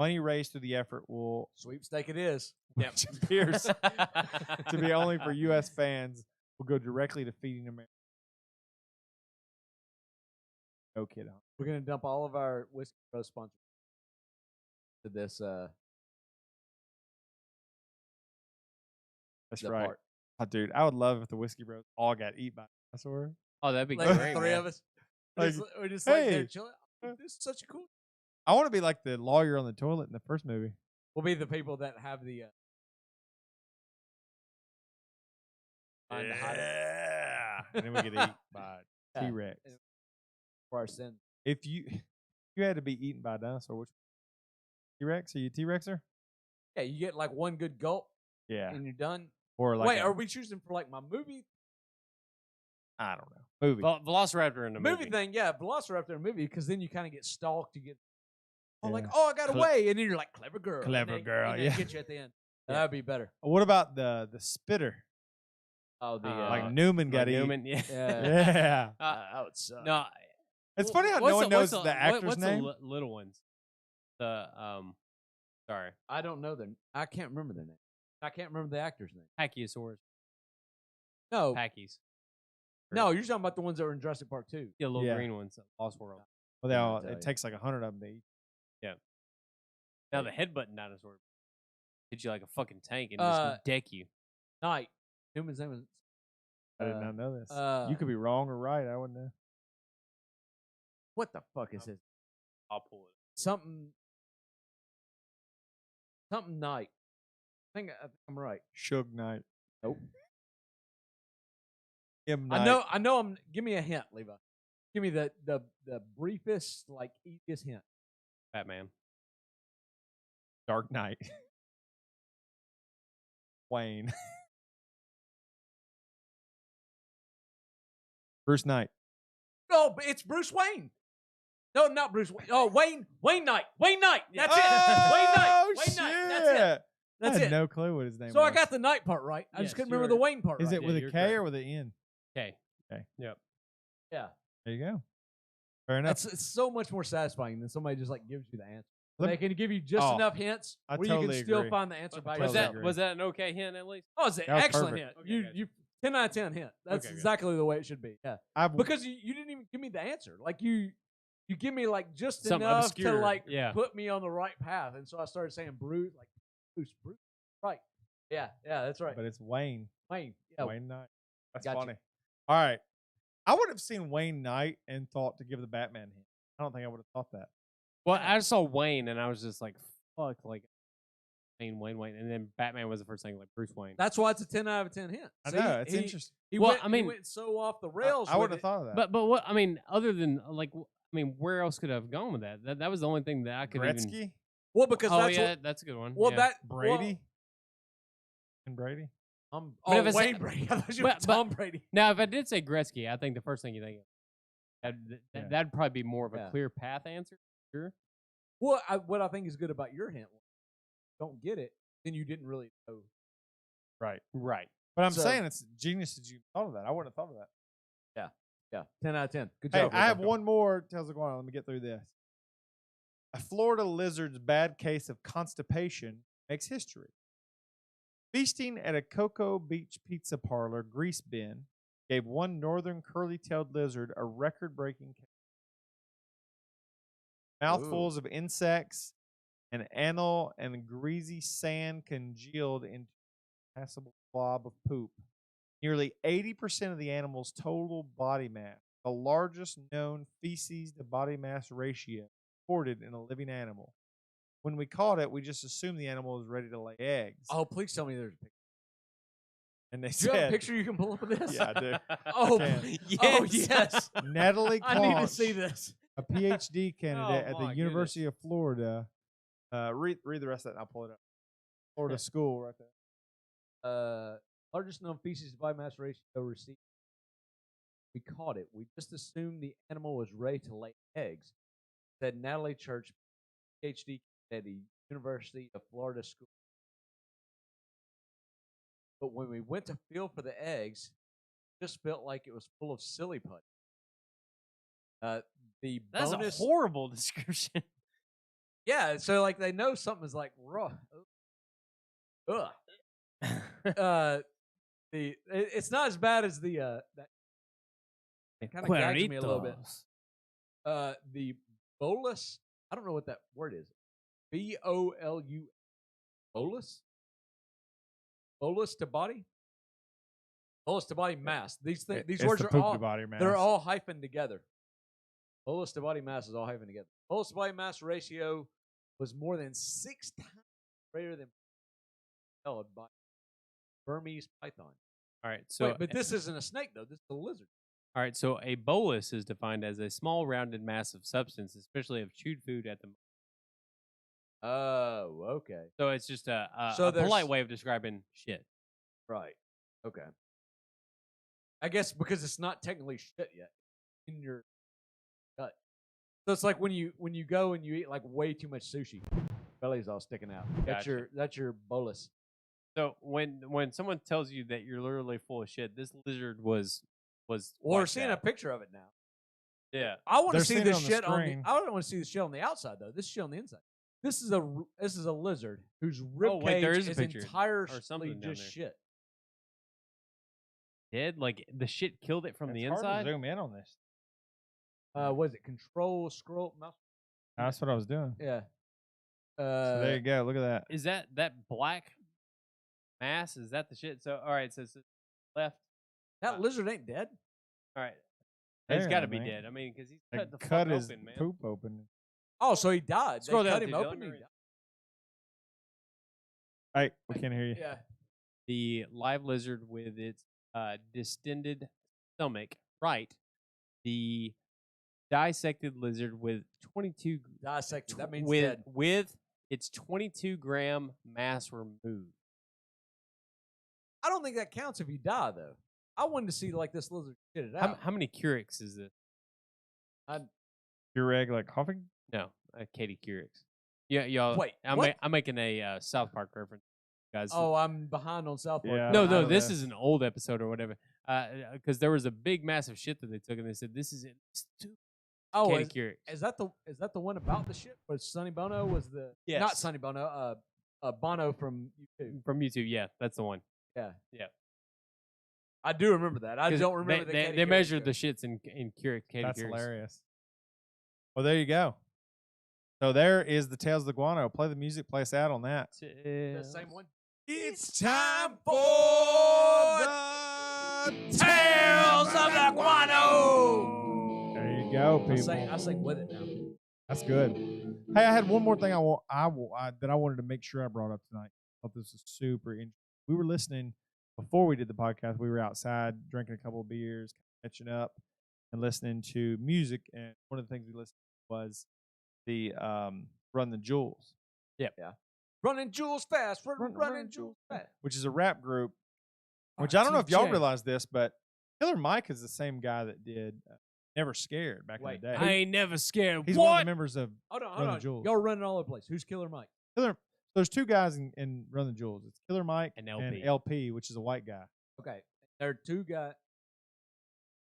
Speaker 2: Money raised through the effort will,
Speaker 1: Sweepstake it is.
Speaker 3: Yep.
Speaker 2: which appears to be only for U.S. fans, will go directly to feeding America. No kid.
Speaker 1: We're gonna dump all of our Whiskey Bros sponsors to this.
Speaker 2: That's
Speaker 1: the
Speaker 2: right.
Speaker 1: part.
Speaker 2: Oh, dude, I would love if the Whiskey Bros all got eaten by a dinosaur.
Speaker 3: Oh, that'd be
Speaker 1: Like
Speaker 3: great.
Speaker 1: the three
Speaker 3: man.
Speaker 1: of us.
Speaker 2: Like,
Speaker 1: We're just like
Speaker 2: hey.
Speaker 1: there chilling. Oh, this is such a cool.
Speaker 2: I want to be like the lawyer on the toilet in the first movie.
Speaker 1: We'll be the people that have the. Find the hide it
Speaker 2: Yeah. And then we get eaten by
Speaker 1: Yeah.
Speaker 2: T-Rex.
Speaker 1: for our sin.
Speaker 2: If you had to be eaten by a dinosaur, which T-Rex? Are you a T-Rexer?
Speaker 1: Yeah, you get like one good gulp
Speaker 2: Yeah.
Speaker 1: and you're done.
Speaker 2: Or like
Speaker 1: Wait, are we choosing for like my movie
Speaker 2: I don't know. Movie.
Speaker 3: Velociraptor in the
Speaker 1: movie thing? Yeah, Velociraptor in a movie because then you kind of get stalked. You get like,
Speaker 2: Yeah.
Speaker 1: oh, I got away, and then you're like, clever girl,
Speaker 2: Clever
Speaker 1: and they,
Speaker 2: girl,
Speaker 1: and they
Speaker 2: yeah.
Speaker 1: get you at the end.
Speaker 3: Yeah.
Speaker 1: That'd be better.
Speaker 2: What about the spitter?
Speaker 1: Oh, the
Speaker 2: Like Newman got eaten.
Speaker 3: Newman, yeah.
Speaker 2: Yeah.
Speaker 1: that would suck.
Speaker 3: No,
Speaker 2: It's funny how no one knows the actor's
Speaker 3: what's
Speaker 2: name.
Speaker 3: the little ones? The sorry,
Speaker 1: I don't know their. I can't remember their name. I can't remember the actor's name.
Speaker 3: Pachyosaurus.
Speaker 1: No,
Speaker 3: Packies.
Speaker 1: no, you're talking about the ones that were in Jurassic Park 2.
Speaker 3: Yeah, little
Speaker 2: Yeah.
Speaker 3: green ones. Lost World.
Speaker 2: Well, they
Speaker 1: Couldn't
Speaker 2: all,
Speaker 1: tell
Speaker 2: it
Speaker 1: you.
Speaker 2: takes like 100 of them to eat.
Speaker 3: Now the headbutting dinosaur hit you like a fucking tank and
Speaker 1: Uh,
Speaker 3: just deck you.
Speaker 1: Night. Newman's name was.
Speaker 2: I did
Speaker 1: Uh,
Speaker 2: not know this. You could be wrong or right. I wouldn't know.
Speaker 1: What the fuck is his
Speaker 3: I'll pull it.
Speaker 1: something? Something Night. I think I'm right.
Speaker 2: Suge Knight.
Speaker 1: Nope.
Speaker 2: M.
Speaker 1: I
Speaker 2: Night.
Speaker 1: know. I know. Give me a hint, Levi. Give me the briefest, like easiest hint.
Speaker 3: Batman.
Speaker 2: Dark Knight. Wayne. Bruce Knight.
Speaker 1: No, but it's Bruce Wayne. No, not Bruce Wayne. Oh, Wayne Knight. Wayne Knight. That's it. Wayne Knight. Wayne Knight. That's it. That's
Speaker 2: I had
Speaker 1: it.
Speaker 2: no clue what his name
Speaker 1: So
Speaker 2: was.
Speaker 1: I got the Knight part right. I
Speaker 3: Yes,
Speaker 1: just couldn't
Speaker 3: you
Speaker 1: remember the
Speaker 3: were-
Speaker 1: Wayne part
Speaker 2: Is
Speaker 1: right.
Speaker 2: it with a
Speaker 3: you're
Speaker 2: K
Speaker 3: correct.
Speaker 2: or with an N?
Speaker 3: Okay.
Speaker 2: Okay.
Speaker 3: Yep.
Speaker 1: Yeah.
Speaker 2: There you go. Fair enough.
Speaker 1: It's so much more satisfying than somebody just like gives you the answer.
Speaker 2: Let
Speaker 1: They
Speaker 2: me-
Speaker 1: can give you just
Speaker 2: Oh,
Speaker 1: enough hints
Speaker 2: I
Speaker 1: where you
Speaker 2: totally
Speaker 1: can still
Speaker 2: agree.
Speaker 1: find the answer by
Speaker 3: Was
Speaker 2: totally
Speaker 1: yourself.
Speaker 3: that
Speaker 2: agree.
Speaker 3: was that an okay hint at least?
Speaker 1: Oh, it's an
Speaker 2: That was
Speaker 1: excellent
Speaker 2: perfect.
Speaker 1: hint.
Speaker 3: Okay,
Speaker 1: you
Speaker 3: good.
Speaker 1: you 10 out of 10 hint. That's
Speaker 3: Okay, good.
Speaker 1: exactly the way it should be. Yeah.
Speaker 2: I've,
Speaker 1: Because you didn't even give me the answer. Like you give me like just
Speaker 3: Something
Speaker 1: enough
Speaker 3: obscure.
Speaker 1: to like
Speaker 3: Yeah.
Speaker 1: put me on the right path. And so I started saying Bruce, like Bruce. Right. Yeah, that's right.
Speaker 2: but it's Wayne.
Speaker 1: Wayne. Yeah.
Speaker 2: Wayne Knight. That's
Speaker 1: Gotcha.
Speaker 2: funny. All right. I would have seen Wayne Knight and thought to give the Batman hint. I don't think I would have thought that.
Speaker 3: Well, I saw Wayne and I was just like, fuck, like Wayne, and then Batman was the first thing, like Bruce Wayne.
Speaker 1: That's why it's a 10 out of 10 hint.
Speaker 2: I
Speaker 1: See,
Speaker 2: know. It's
Speaker 1: he-
Speaker 2: interesting.
Speaker 1: He
Speaker 3: Well,
Speaker 1: went,
Speaker 3: I mean-
Speaker 1: he went so off the rails.
Speaker 2: I
Speaker 1: with
Speaker 2: would have
Speaker 1: it.
Speaker 2: thought of that.
Speaker 3: But what I mean, other than like, where else could I have gone with that? That was the only thing that I could
Speaker 2: Gretzky
Speaker 3: even.
Speaker 1: Well, because
Speaker 3: Oh
Speaker 1: that's
Speaker 3: yeah,
Speaker 1: what.
Speaker 3: that's a good one.
Speaker 1: Well,
Speaker 3: yeah.
Speaker 1: that
Speaker 2: Brady? And Brady?
Speaker 1: Well,
Speaker 3: But if it's-
Speaker 1: Wayne Brady. I thought you were
Speaker 3: but-
Speaker 1: Tom Brady.
Speaker 3: Now, if I did say Gretzky, I think the first thing you think of
Speaker 2: Yeah.
Speaker 3: that'd probably be more of a
Speaker 1: Yeah.
Speaker 3: clear path answer. Sure.
Speaker 1: Well, what I think is good about your hint, don't get it, then you didn't really know.
Speaker 2: Right.
Speaker 3: Right.
Speaker 2: But I'm
Speaker 1: So-
Speaker 2: saying it's genius that you thought of that. I wouldn't have thought of that.
Speaker 1: Yeah, 10 out of 10. Good
Speaker 2: Hey,
Speaker 1: job.
Speaker 2: I have
Speaker 1: Levi.
Speaker 2: one more Tales of Guano. Let me get through this. A Florida lizard's bad case of constipation makes history. Feasting at a Cocoa Beach pizza parlor grease bin gave one northern curly-tailed lizard a record-breaking case. Mouthfuls of insects and anal and greasy sand congealed into massive blob of poop. Nearly 80% of the animal's total body mass, the largest known feces to body mass ratio recorded in a living animal. When we caught it, we just assumed the animal was ready to lay eggs.
Speaker 1: Oh, please tell me there's a picture.
Speaker 2: And they
Speaker 1: Do you have a
Speaker 2: said,
Speaker 1: picture you can pull up of this?
Speaker 2: Yeah, I do.
Speaker 1: Oh,
Speaker 2: can.
Speaker 3: yes.
Speaker 1: oh, yes.
Speaker 2: Natalie
Speaker 1: I need to
Speaker 2: Conch,
Speaker 1: see this.
Speaker 2: a PhD candidate
Speaker 3: Oh,
Speaker 2: at the
Speaker 3: my
Speaker 2: University of Florida. Read the rest of that and I'll pull it up. Florida school right there.
Speaker 1: Largest known feces to body mass ratio received. We caught it. We just assumed the animal was ready to lay eggs, said Natalie Church, PhD at the University of Florida School. But when we went to feel for the eggs, it just felt like it was full of silly putty.
Speaker 3: That's
Speaker 1: bonus,
Speaker 3: a horrible description.
Speaker 1: Yeah, so like they know something is like raw. Ugh. It's not as bad as the that kind of gags me a little bit. The bolus, I don't know what that word is. BOLU, bolus? Bolus to body? Bolus to body mass. These words are all
Speaker 2: body mass.
Speaker 1: they're all hyphened together. Bolus to body mass is all hyphened together. Bolus to body mass ratio was more than 6 times greater than held by Burmese python.
Speaker 3: All right, so
Speaker 1: but this isn't a snake though. This is a lizard.
Speaker 3: All right, so a bolus is defined as a small, rounded mass of substance, especially of chewed food at the.
Speaker 1: Oh, okay.
Speaker 3: So it's just a
Speaker 1: So
Speaker 3: polite way of describing shit.
Speaker 1: Right. Okay. I guess because it's not technically shit yet in your gut. So it's like when you go and you eat like way too much sushi, belly's all sticking out.
Speaker 3: Gotcha.
Speaker 1: That's your bolus.
Speaker 3: So when someone tells you that you're literally full of shit, this lizard was.
Speaker 1: We're
Speaker 3: like
Speaker 1: seeing
Speaker 3: that.
Speaker 1: a picture of it now.
Speaker 3: Yeah.
Speaker 1: I want to
Speaker 2: They're
Speaker 1: see
Speaker 2: seeing
Speaker 1: this
Speaker 2: it on the
Speaker 1: shit on the.
Speaker 2: screen.
Speaker 1: I don't want to see the shit on the outside though. This shit on the inside. This is a lizard whose rib
Speaker 3: Oh, wait, there
Speaker 1: cage
Speaker 3: is a picture.
Speaker 1: entirely
Speaker 3: Or something down
Speaker 1: just
Speaker 3: there.
Speaker 1: shit.
Speaker 3: Dead? Like the shit killed it from the
Speaker 2: It's hard
Speaker 3: inside?
Speaker 2: to zoom in on this.
Speaker 1: Was it control scroll mouse?
Speaker 2: That's what I was doing.
Speaker 1: Yeah.
Speaker 2: So there you go. Look at that.
Speaker 3: Is that black mass? Is that the shit? So all right, so it's left.
Speaker 1: That lizard ain't dead.
Speaker 3: All right.
Speaker 2: There,
Speaker 3: He's got
Speaker 2: I
Speaker 3: to be
Speaker 2: think.
Speaker 3: dead. I mean, because he's
Speaker 2: They
Speaker 3: cut the
Speaker 2: cut
Speaker 3: fuck
Speaker 2: his
Speaker 3: open, man.
Speaker 2: poop open.
Speaker 1: Oh, so he died.
Speaker 3: Scroll
Speaker 1: They
Speaker 3: down
Speaker 1: cut him
Speaker 3: to
Speaker 1: open.
Speaker 3: Dylan,
Speaker 1: He
Speaker 3: right?
Speaker 1: died.
Speaker 2: Hey, we can't hear you.
Speaker 1: Yeah.
Speaker 3: The live lizard with its distended stomach, right? The dissected lizard with 22
Speaker 1: Dissected. That means
Speaker 3: with
Speaker 1: dead.
Speaker 3: with its 22-gram mass removed.
Speaker 1: I don't think that counts if you die though. I wanted to see like this lizard shit it out.
Speaker 3: How many Keurigs is this?
Speaker 2: Your egg like coughing?
Speaker 3: No, Katie Keurigs. Yeah, y'all.
Speaker 1: Wait,
Speaker 3: I'm
Speaker 1: what?
Speaker 3: making a South Park reference, guys.
Speaker 1: Oh, I'm behind on South Park.
Speaker 2: Yeah.
Speaker 3: no,
Speaker 2: I
Speaker 3: no,
Speaker 2: don't
Speaker 3: this
Speaker 2: know.
Speaker 3: is an old episode or whatever. Because there was a big massive shit that they took, and they said this is it.
Speaker 1: Oh,
Speaker 3: Katie Keurigs.
Speaker 1: is that the one about the shit? Was Sonny Bono was the
Speaker 3: Yes.
Speaker 1: not Sonny Bono, Bono from YouTube.
Speaker 3: From YouTube, yeah, that's the one.
Speaker 1: Yeah.
Speaker 3: Yeah.
Speaker 1: I do remember that. I
Speaker 3: 'Cause
Speaker 1: don't remember the
Speaker 3: they
Speaker 1: Katy Perry
Speaker 3: measured the
Speaker 1: show.
Speaker 3: shits in Keurig. Katie
Speaker 2: That's
Speaker 3: Keurigs.
Speaker 2: hilarious. Well, there you go. So there is the Tales of the Guano. Play the music, play us out on that.
Speaker 1: The same one.
Speaker 2: It's time for the
Speaker 1: Tales of the Guano.
Speaker 2: There you go, people.
Speaker 1: I sing with it now.
Speaker 2: That's good. Hey, I had one more thing that I wanted to make sure I brought up tonight. I thought this was super interesting. We were listening before we did the podcast. We were outside drinking a couple of beers, catching up, and listening to music. And one of the things we listened to was the Run the Jewels.
Speaker 1: Yeah. Running Jewels fast. Running Jewels fast.
Speaker 2: Which is a rap group. Which I don't know if y'all realize this, but Killer Mike is the same guy that did Never Scared back in the day.
Speaker 3: I ain't never scared.
Speaker 2: He's
Speaker 3: what?
Speaker 2: one of the members of
Speaker 1: Hold on,
Speaker 2: Run
Speaker 1: hold
Speaker 2: the
Speaker 1: on.
Speaker 2: Jewels.
Speaker 1: Y'all running all over the place. Who's Killer Mike?
Speaker 2: There's two guys in Run the Jewels. It's Killer Mike
Speaker 3: And LP.
Speaker 2: LP, which is a white guy.
Speaker 1: Okay. There are two guys.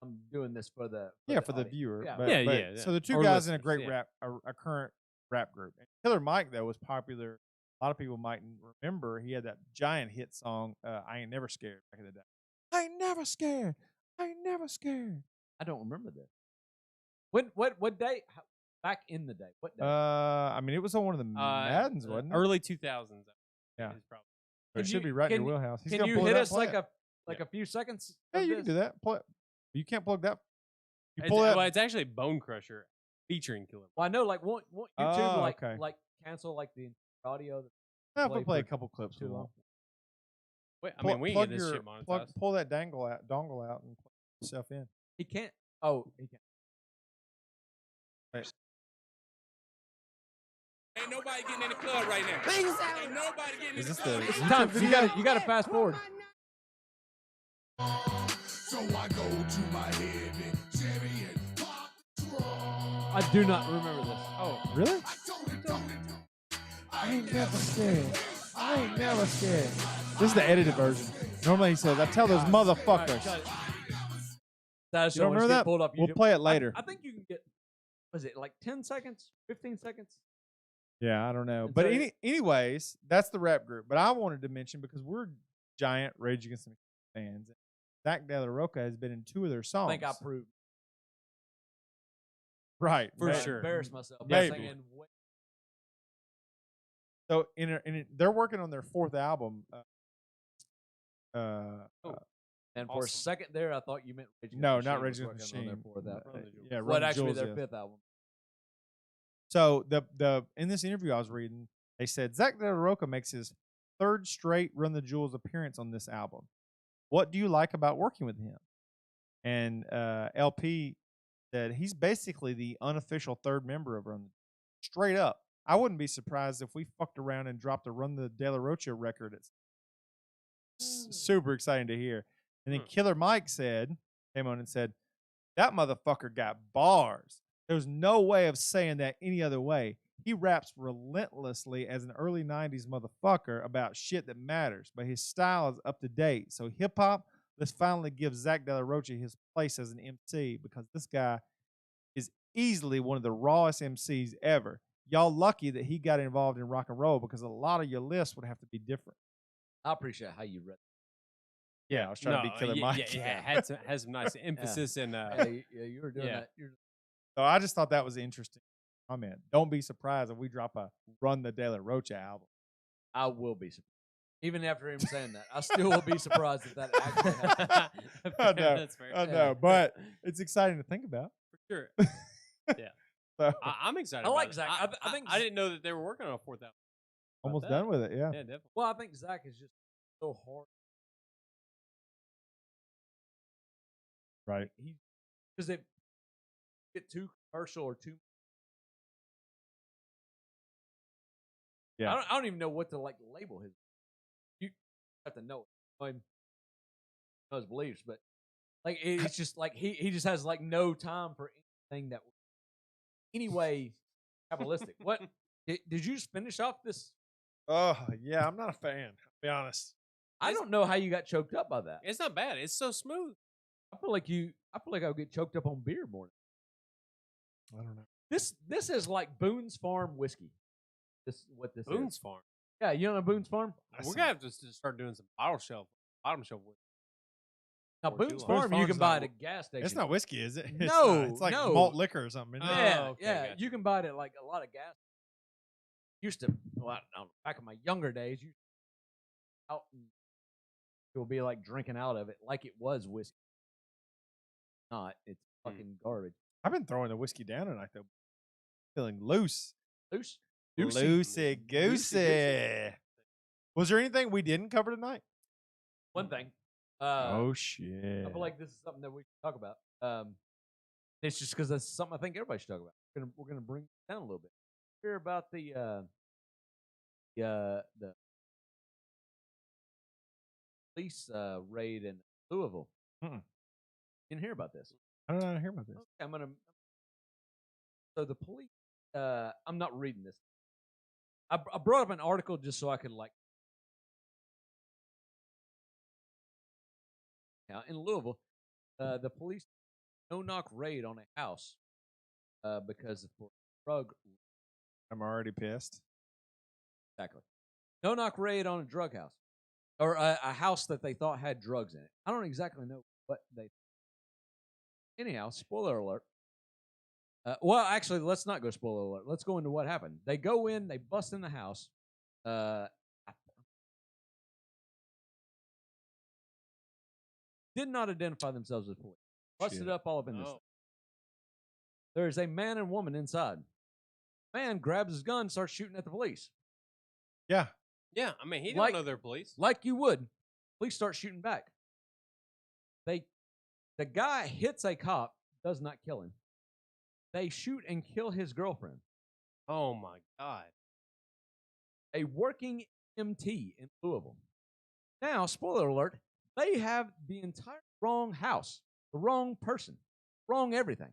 Speaker 1: I'm doing this for the
Speaker 2: For the
Speaker 1: audience.
Speaker 2: viewer.
Speaker 1: Yeah.
Speaker 2: But,
Speaker 3: Yeah,
Speaker 2: but-
Speaker 3: yeah,
Speaker 2: So the two
Speaker 3: Or
Speaker 2: guys in a
Speaker 3: listeners,
Speaker 2: great
Speaker 3: yeah.
Speaker 2: rap, a current rap group. And Killer Mike though was popular. A lot of people might remember he had that giant hit song, "I Ain't Never Scared" back in the day. I ain't never scared. I ain't never scared.
Speaker 1: I don't remember this. What day? Back in the day. What day?
Speaker 2: I mean, it was on one of the Maddens, wasn't it?
Speaker 3: Early 2000s.
Speaker 2: Yeah.
Speaker 3: Is probably.
Speaker 2: It should be right in your wheelhouse. He's
Speaker 1: Can
Speaker 2: gonna
Speaker 1: you
Speaker 2: pull
Speaker 1: hit
Speaker 2: it up,
Speaker 1: us
Speaker 2: play
Speaker 1: like
Speaker 2: it.
Speaker 1: a few seconds?
Speaker 2: Yeah,
Speaker 1: of
Speaker 2: you can
Speaker 1: this?
Speaker 2: do that. Play it. You can't plug that. You
Speaker 3: It's,
Speaker 2: pull that.
Speaker 3: well, it's actually Bone Crusher featuring Killer.
Speaker 1: Well, I know, like, won't YouTube
Speaker 2: Oh, okay.
Speaker 1: like cancel like the audio?
Speaker 2: No, if we play a
Speaker 1: for
Speaker 2: couple clips
Speaker 1: too
Speaker 2: we
Speaker 1: long.
Speaker 2: won't.
Speaker 3: Wait, I mean, we can get this shit monetized.
Speaker 2: Pull that dongle out and plug yourself in.
Speaker 1: He can't. Oh, he can't.
Speaker 2: Right.
Speaker 4: Ain't nobody getting in the club right now. Ain't nobody getting in the club.
Speaker 1: It's time. You got to fast forward.
Speaker 4: So I go to my head and Jerry and pop the draw.
Speaker 1: I do not remember this.
Speaker 3: Oh,
Speaker 2: Really?
Speaker 4: I told him.
Speaker 2: I ain't never scared. I ain't never scared. This is the edited version. Normally he says, I tell those motherfuckers.
Speaker 1: That's
Speaker 2: You don't remember that?
Speaker 1: Pulled up,
Speaker 2: We'll play it later.
Speaker 1: I think you can get. Was it like 10 seconds, 15 seconds?
Speaker 2: Yeah, I don't know.
Speaker 1: And
Speaker 2: But
Speaker 1: so-
Speaker 2: anyways, that's the rap group. But I wanted to mention, because we're giant Rage Against the Machine fans, Zach De La Roca has been in 2 of their
Speaker 1: I
Speaker 2: songs.
Speaker 1: think I proved
Speaker 2: Right.
Speaker 3: For
Speaker 2: maybe.
Speaker 3: sure.
Speaker 1: Embarrassed myself.
Speaker 2: Maybe.
Speaker 1: By singing way-
Speaker 2: So they're working on their 4th album.
Speaker 1: And for a
Speaker 3: Awesome.
Speaker 1: second there, I thought you meant Rage Against
Speaker 2: No,
Speaker 1: the
Speaker 2: not
Speaker 1: Machine
Speaker 2: Rage
Speaker 1: was
Speaker 2: Against the
Speaker 1: working on
Speaker 2: Machine.
Speaker 1: their fourth album.
Speaker 2: Yeah,
Speaker 1: What
Speaker 2: Run the
Speaker 1: actually
Speaker 2: Jewels
Speaker 1: their
Speaker 2: is.
Speaker 1: 5th album?
Speaker 2: So the in this interview I was reading, they said Zach De La Roca makes his 3rd straight Run the Jewels appearance on this album. What do you like about working with him? And LP said he's basically the unofficial 3rd member of Run the Jewels. Straight up. I wouldn't be surprised if we fucked around and dropped a Run the De La Rocha record. It's super exciting to hear. And then Killer Mike came on and said, that motherfucker got bars. There's no way of saying that any other way. He raps relentlessly as an early 90s motherfucker about shit that matters, but his style is up to date. So hip hop, let's finally give Zach De La Rocha his place as an MC, because this guy is easily one of the rawest MCs ever. Y'all lucky that he got involved in rock and roll, because a lot of your lists would have to be different.
Speaker 1: I appreciate how you read.
Speaker 2: Yeah, I was trying to be Killer Mike.
Speaker 3: Yeah, had some nice emphasis and
Speaker 1: Yeah, you were doing
Speaker 3: yeah.
Speaker 1: that.
Speaker 2: So I just thought that was interesting. Comment. Don't be surprised if we drop a Run the De La Rocha album.
Speaker 1: I will be surprised. Even after him saying that, I still will be surprised if that actually happens.
Speaker 2: I know.
Speaker 3: That's fair.
Speaker 2: I know, but it's exciting to think about.
Speaker 3: For sure. Yeah.
Speaker 2: So,
Speaker 3: I'm excited.
Speaker 1: I like
Speaker 3: about
Speaker 1: Zach.
Speaker 3: it.
Speaker 1: I think
Speaker 3: I didn't know that they were working on a 4th album.
Speaker 2: almost
Speaker 3: that.
Speaker 2: done with it, yeah.
Speaker 3: Yeah, definitely.
Speaker 1: Well, I think Zach is just so hard.
Speaker 2: Right.
Speaker 1: Because it get too commercial or too.
Speaker 2: Yeah.
Speaker 1: I don't even know what to like label his. You have to know it. I mean, know his beliefs, but like it's just like he just has like no time for anything that anyway capitalistic. What did you just finish off this?
Speaker 2: Oh, yeah, I'm not a fan, I'll be honest.
Speaker 1: I don't know how you got choked up by that.
Speaker 3: It's not bad. It's so smooth.
Speaker 1: I feel like I'll get choked up on beer more.
Speaker 2: I don't know.
Speaker 1: This is like Boone's Farm whiskey. This is what this
Speaker 3: Boone's
Speaker 1: is.
Speaker 3: Farm.
Speaker 1: Yeah, you know Boone's Farm?
Speaker 3: We're gonna have to start doing some bottom shelf whiskey.
Speaker 1: Now
Speaker 3: Or
Speaker 1: Boone's
Speaker 3: too
Speaker 1: Farm
Speaker 2: long.
Speaker 1: you can buy at
Speaker 2: Farm's
Speaker 1: a gas station.
Speaker 2: It's not whiskey, is it? It's
Speaker 1: No,
Speaker 2: not. It's like
Speaker 1: no.
Speaker 2: malt liquor or something, isn't it?
Speaker 1: Yeah,
Speaker 3: Oh, okay,
Speaker 1: yeah.
Speaker 3: gotcha.
Speaker 1: You can buy it at like a lot of gas. Used to, well, I don't know, back in my younger days, you out and you'll be like drinking out of it like it was whiskey. Not, it's fucking garbage.
Speaker 2: I've been throwing the whiskey down tonight, though. Feeling loose.
Speaker 1: Loose,
Speaker 2: Loosey goosey. Was there anything we didn't cover tonight?
Speaker 1: One thing.
Speaker 2: Oh, shit.
Speaker 1: I feel like this is something that we should talk about. It's just because that's something I think everybody should talk about. We're gonna bring it down a little bit. Hear about the police raid in Louisville.
Speaker 2: Mm-mm.
Speaker 1: Didn't hear about this.
Speaker 2: I don't know how to hear about this.
Speaker 1: Okay, I'm gonna. So the police. I'm not reading this. I brought up an article just so I could like. Now in Louisville, the police no-knock raid on a house because of drug.
Speaker 2: I'm already pissed.
Speaker 1: Exactly. No-knock raid on a drug house or a house that they thought had drugs in it. I don't exactly know what they. Anyhow, spoiler alert. Well, actually, let's not go spoiler alert. Let's go into what happened. They go in, they bust in the house. did not identify themselves as police. Busted up all up in this.
Speaker 3: Oh.
Speaker 1: There is a man and woman inside. Man grabs his gun, starts shooting at the police.
Speaker 2: Yeah.
Speaker 3: Yeah, I mean, he
Speaker 1: Like-
Speaker 3: don't know they're police.
Speaker 1: Like you would. Police start shooting back. The guy hits a cop, does not kill him. They shoot and kill his girlfriend.
Speaker 3: Oh, my God.
Speaker 1: A working MT in Louisville. Now, spoiler alert, they have the entire wrong house, the wrong person, wrong everything.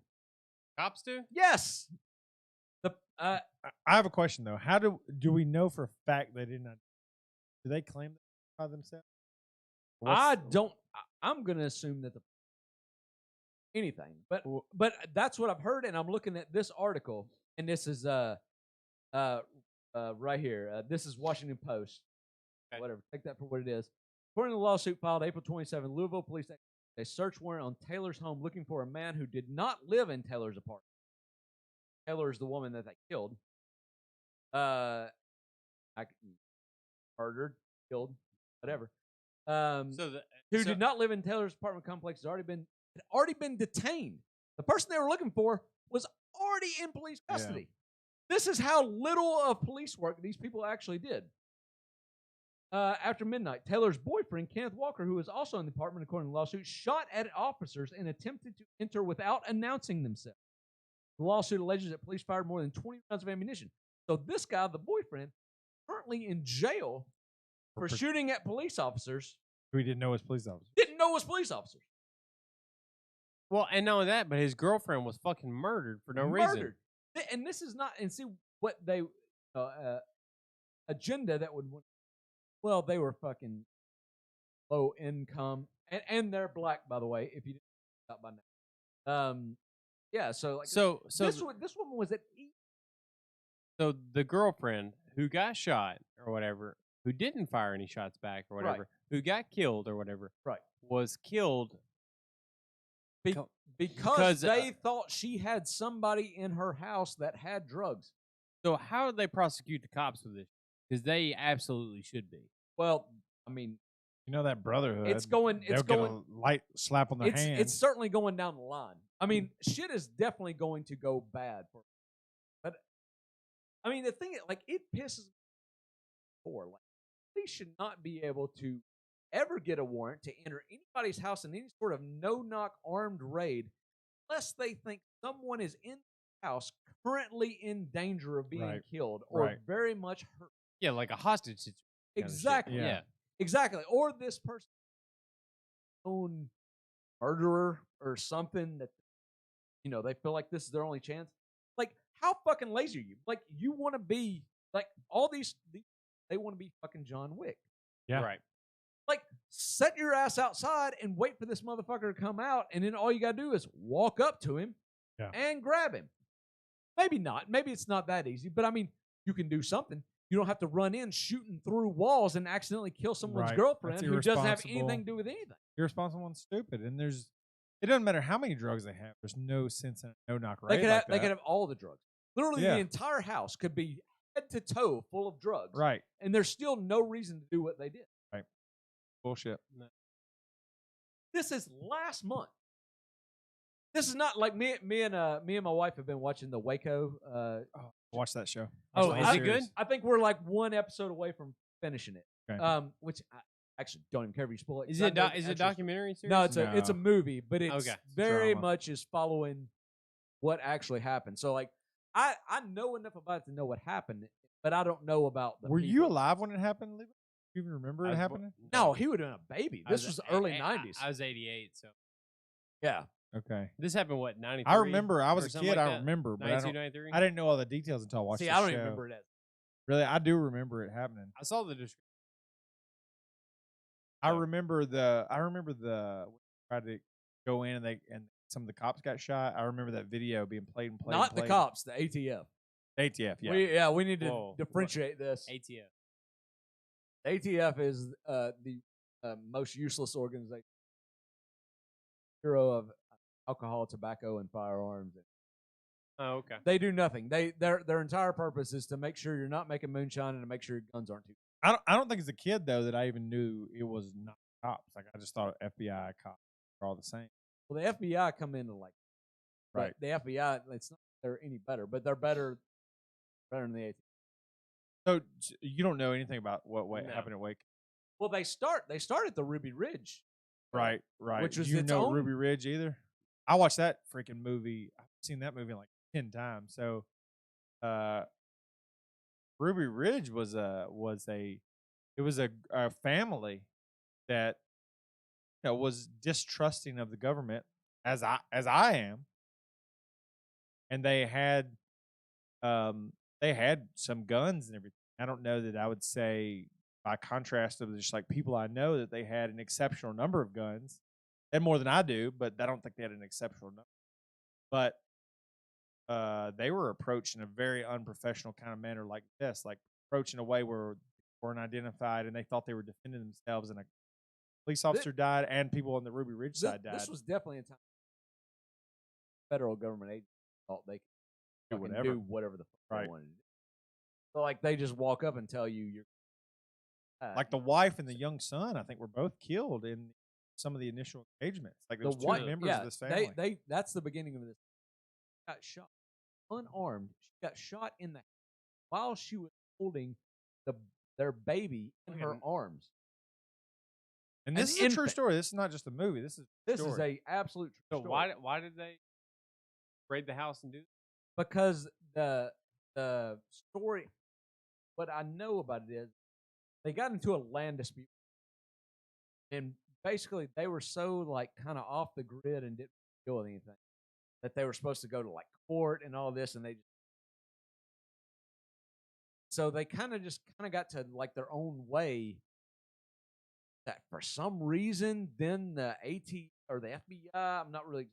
Speaker 3: Cops do?
Speaker 1: Yes.
Speaker 2: I have a question though. How do we know for a fact they did not? Do they claim that by themselves?
Speaker 1: I'm going to assume that anything, but that's what I've heard, and I'm looking at this article, and this is right here. This is Washington Post.
Speaker 3: Okay.
Speaker 1: Whatever, take that for what it is. According to the lawsuit filed April 27, Louisville police a search warrant on Taylor's home looking for a man who did not live in Taylor's apartment. Taylor is the woman that they killed. Murdered, killed, whatever. Who did not live in Taylor's apartment complex had already been detained. The person they were looking for was already in police custody. Yeah. This is how little of police work these people actually did. After midnight, Taylor's boyfriend, Kenneth Walker, who was also in the apartment according to the lawsuit, shot at officers and attempted to enter without announcing themselves. The lawsuit alleges that police fired more than 20 rounds of ammunition. So this guy, the boyfriend, currently in jail for shooting at police officers.
Speaker 2: Who he didn't know was police officers.
Speaker 1: Didn't know was police officers.
Speaker 3: Well, and not only that, but his girlfriend was fucking murdered for no reason.
Speaker 1: And this is not, and see what they, agenda that would, well, they were fucking low income, and they're black, by the way, if you didn't know that by now. Yeah, so like this woman was at each.
Speaker 3: So the girlfriend who got shot or whatever, who didn't fire any shots back or whatever, who got killed or whatever, was killed
Speaker 1: because they thought she had somebody in her house that had drugs.
Speaker 3: So how did they prosecute the cops with this? Because they absolutely should be.
Speaker 1: Well, I mean,
Speaker 2: you know that brotherhood.
Speaker 1: It's going.
Speaker 2: Get a light slap on the hand.
Speaker 1: It's certainly going down the line. I mean, shit is definitely going to go bad for. But I mean, the thing, like, it pisses me off. Like, police should not be able to ever get a warrant to enter anybody's house in any sort of no-knock armed raid unless they think someone is in the house currently in danger of being killed or very much hurt.
Speaker 3: Yeah, like a hostage situation.
Speaker 1: Exactly.
Speaker 3: Yeah.
Speaker 1: Exactly. Or this person own murderer or something that, you know, they feel like this is their only chance. Like, how fucking lazy are you? Like, you want to be like all these they want to be fucking John Wick.
Speaker 2: Yeah.
Speaker 3: Right.
Speaker 1: Like, set your ass outside and wait for this motherfucker to come out, and then all you gotta do is walk up to him and grab him. Maybe not. Maybe it's not that easy, but I mean, you can do something. You don't have to run in shooting through walls and accidentally kill someone's girlfriend who doesn't have anything to do with anything.
Speaker 2: Irresponsible and stupid. And it doesn't matter how many drugs they have. There's no sense in a no-knock raid.
Speaker 1: They could have all the drugs. Literally, the entire house could be head to toe full of drugs.
Speaker 2: Right.
Speaker 1: And there's still no reason to do what they did.
Speaker 2: Right. Bullshit. No.
Speaker 1: This is last month. This is not like me and my wife have been watching the Waco.
Speaker 2: Watch that show.
Speaker 3: Is it good?
Speaker 1: I think we're like one episode away from finishing it.
Speaker 2: Okay.
Speaker 1: Which I actually don't even care if you spoil it.
Speaker 3: Is it a documentary series?
Speaker 1: No, it's a movie, but it's very
Speaker 2: drama.
Speaker 1: much is following what actually happened. So like I know enough about it to know what happened, but I don't know about the
Speaker 2: Were
Speaker 1: people.
Speaker 2: you alive when it happened, Levi? Do you even remember it happening?
Speaker 1: No, he would have been a baby. This was the early 90s.
Speaker 3: I was 88, so.
Speaker 1: Yeah.
Speaker 2: Okay.
Speaker 3: This happened, what, 93?
Speaker 2: I remember. I was a kid.
Speaker 3: Like
Speaker 2: I remember. But
Speaker 3: 93?
Speaker 2: I didn't know all the details until I watched the show.
Speaker 1: I don't even remember it.
Speaker 2: Really? I do remember it happening.
Speaker 3: I saw the description.
Speaker 2: I remember tried to go in and some of the cops got shot. I remember that video being played.
Speaker 1: Not the cops, the ATF.
Speaker 2: ATF, yeah.
Speaker 1: We need to differentiate this.
Speaker 3: ATF.
Speaker 1: ATF is the most useless organization. Bureau of Alcohol, Tobacco, and Firearms.
Speaker 3: Oh, okay.
Speaker 1: They do nothing. Their entire purpose is to make sure you're not making moonshine and to make sure your guns aren't too.
Speaker 2: I don't think as a kid though that I even knew it was not cops. Like I just thought FBI cops. are all the same.
Speaker 1: Well, the FBI come into like
Speaker 2: Right.
Speaker 1: The FBI. It's not they're any better, but they're better than the ATF.
Speaker 2: So you don't know anything about what
Speaker 3: No.
Speaker 2: happened at Waco?
Speaker 1: Well, they start at the Ruby Ridge.
Speaker 2: Right.
Speaker 1: Which
Speaker 2: Do
Speaker 1: was
Speaker 2: you
Speaker 1: its
Speaker 2: know
Speaker 1: own-
Speaker 2: Ruby Ridge either? I watched that freaking movie. I've seen that movie like 10 times. So, Ruby Ridge was a family that was distrusting of the government as I am, and they had some guns and everything. I don't know that I would say by contrast of just like people I know that they had an exceptional number of guns, and more than I do, but I don't think they had an exceptional number. But they were approached in a very unprofessional kind of manner like this, like approached in a way where they weren't identified and they thought they were defending themselves, and a police officer died and people on the Ruby Ridge side died.
Speaker 1: This was definitely a time federal government agents thought they could
Speaker 2: whatever.
Speaker 1: do whatever the fuck they wanted to do. So like they just walk up and tell you you're
Speaker 2: like the wife and the young son, I think, were both killed in some of the initial engagements. Like there was two members of this family.
Speaker 1: They that's the beginning of this. Got shot unarmed. She got shot in the while she was holding their baby in her arms.
Speaker 2: And this is a true story. This is not just a movie. This is
Speaker 1: a absolute true story.
Speaker 3: Why did they raid the house and do that?
Speaker 1: Because the story, what I know about it is they got into a land dispute, and basically they were so like kind of off the grid and didn't deal with anything that they were supposed to go to like court and all this, and so they kind of got to like their own way. That for some reason, then the AT or the FBI, I'm not really.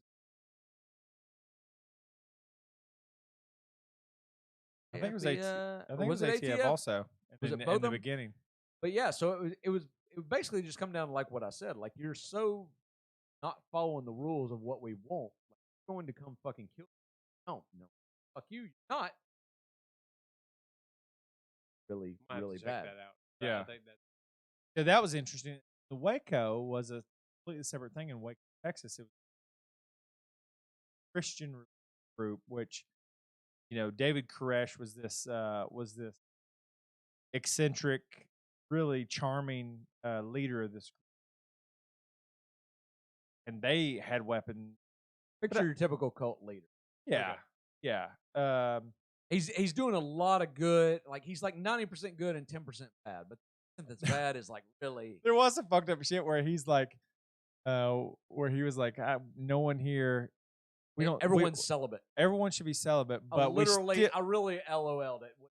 Speaker 2: I think it was ATF. I think it was ATF also.
Speaker 1: Was it
Speaker 2: in
Speaker 1: both
Speaker 2: the
Speaker 1: of them?
Speaker 2: beginning?
Speaker 1: But yeah, so it would basically just come down to like what I said. Like you're so not following the rules of what we want. Like, you're going to come fucking kill you. No, fuck you. You're not. Really
Speaker 3: Check
Speaker 1: bad.
Speaker 3: that out.
Speaker 2: Yeah.
Speaker 3: I think
Speaker 2: Yeah, that was interesting. The Waco was a completely separate thing in Waco, Texas. It was a Christian group, which David Koresh was this eccentric, really charming leader of this group, and they had weapons.
Speaker 1: Picture your typical cult leader.
Speaker 2: Yeah, yeah.
Speaker 1: He's doing a lot of good. Like he's like 90% good and 10% bad. But that's bad is like really.
Speaker 2: There was some fucked up shit where he's like, where he was like, no one here.
Speaker 1: Everyone's celibate.
Speaker 2: Everyone should be celibate, but
Speaker 1: I really LOL'd it. What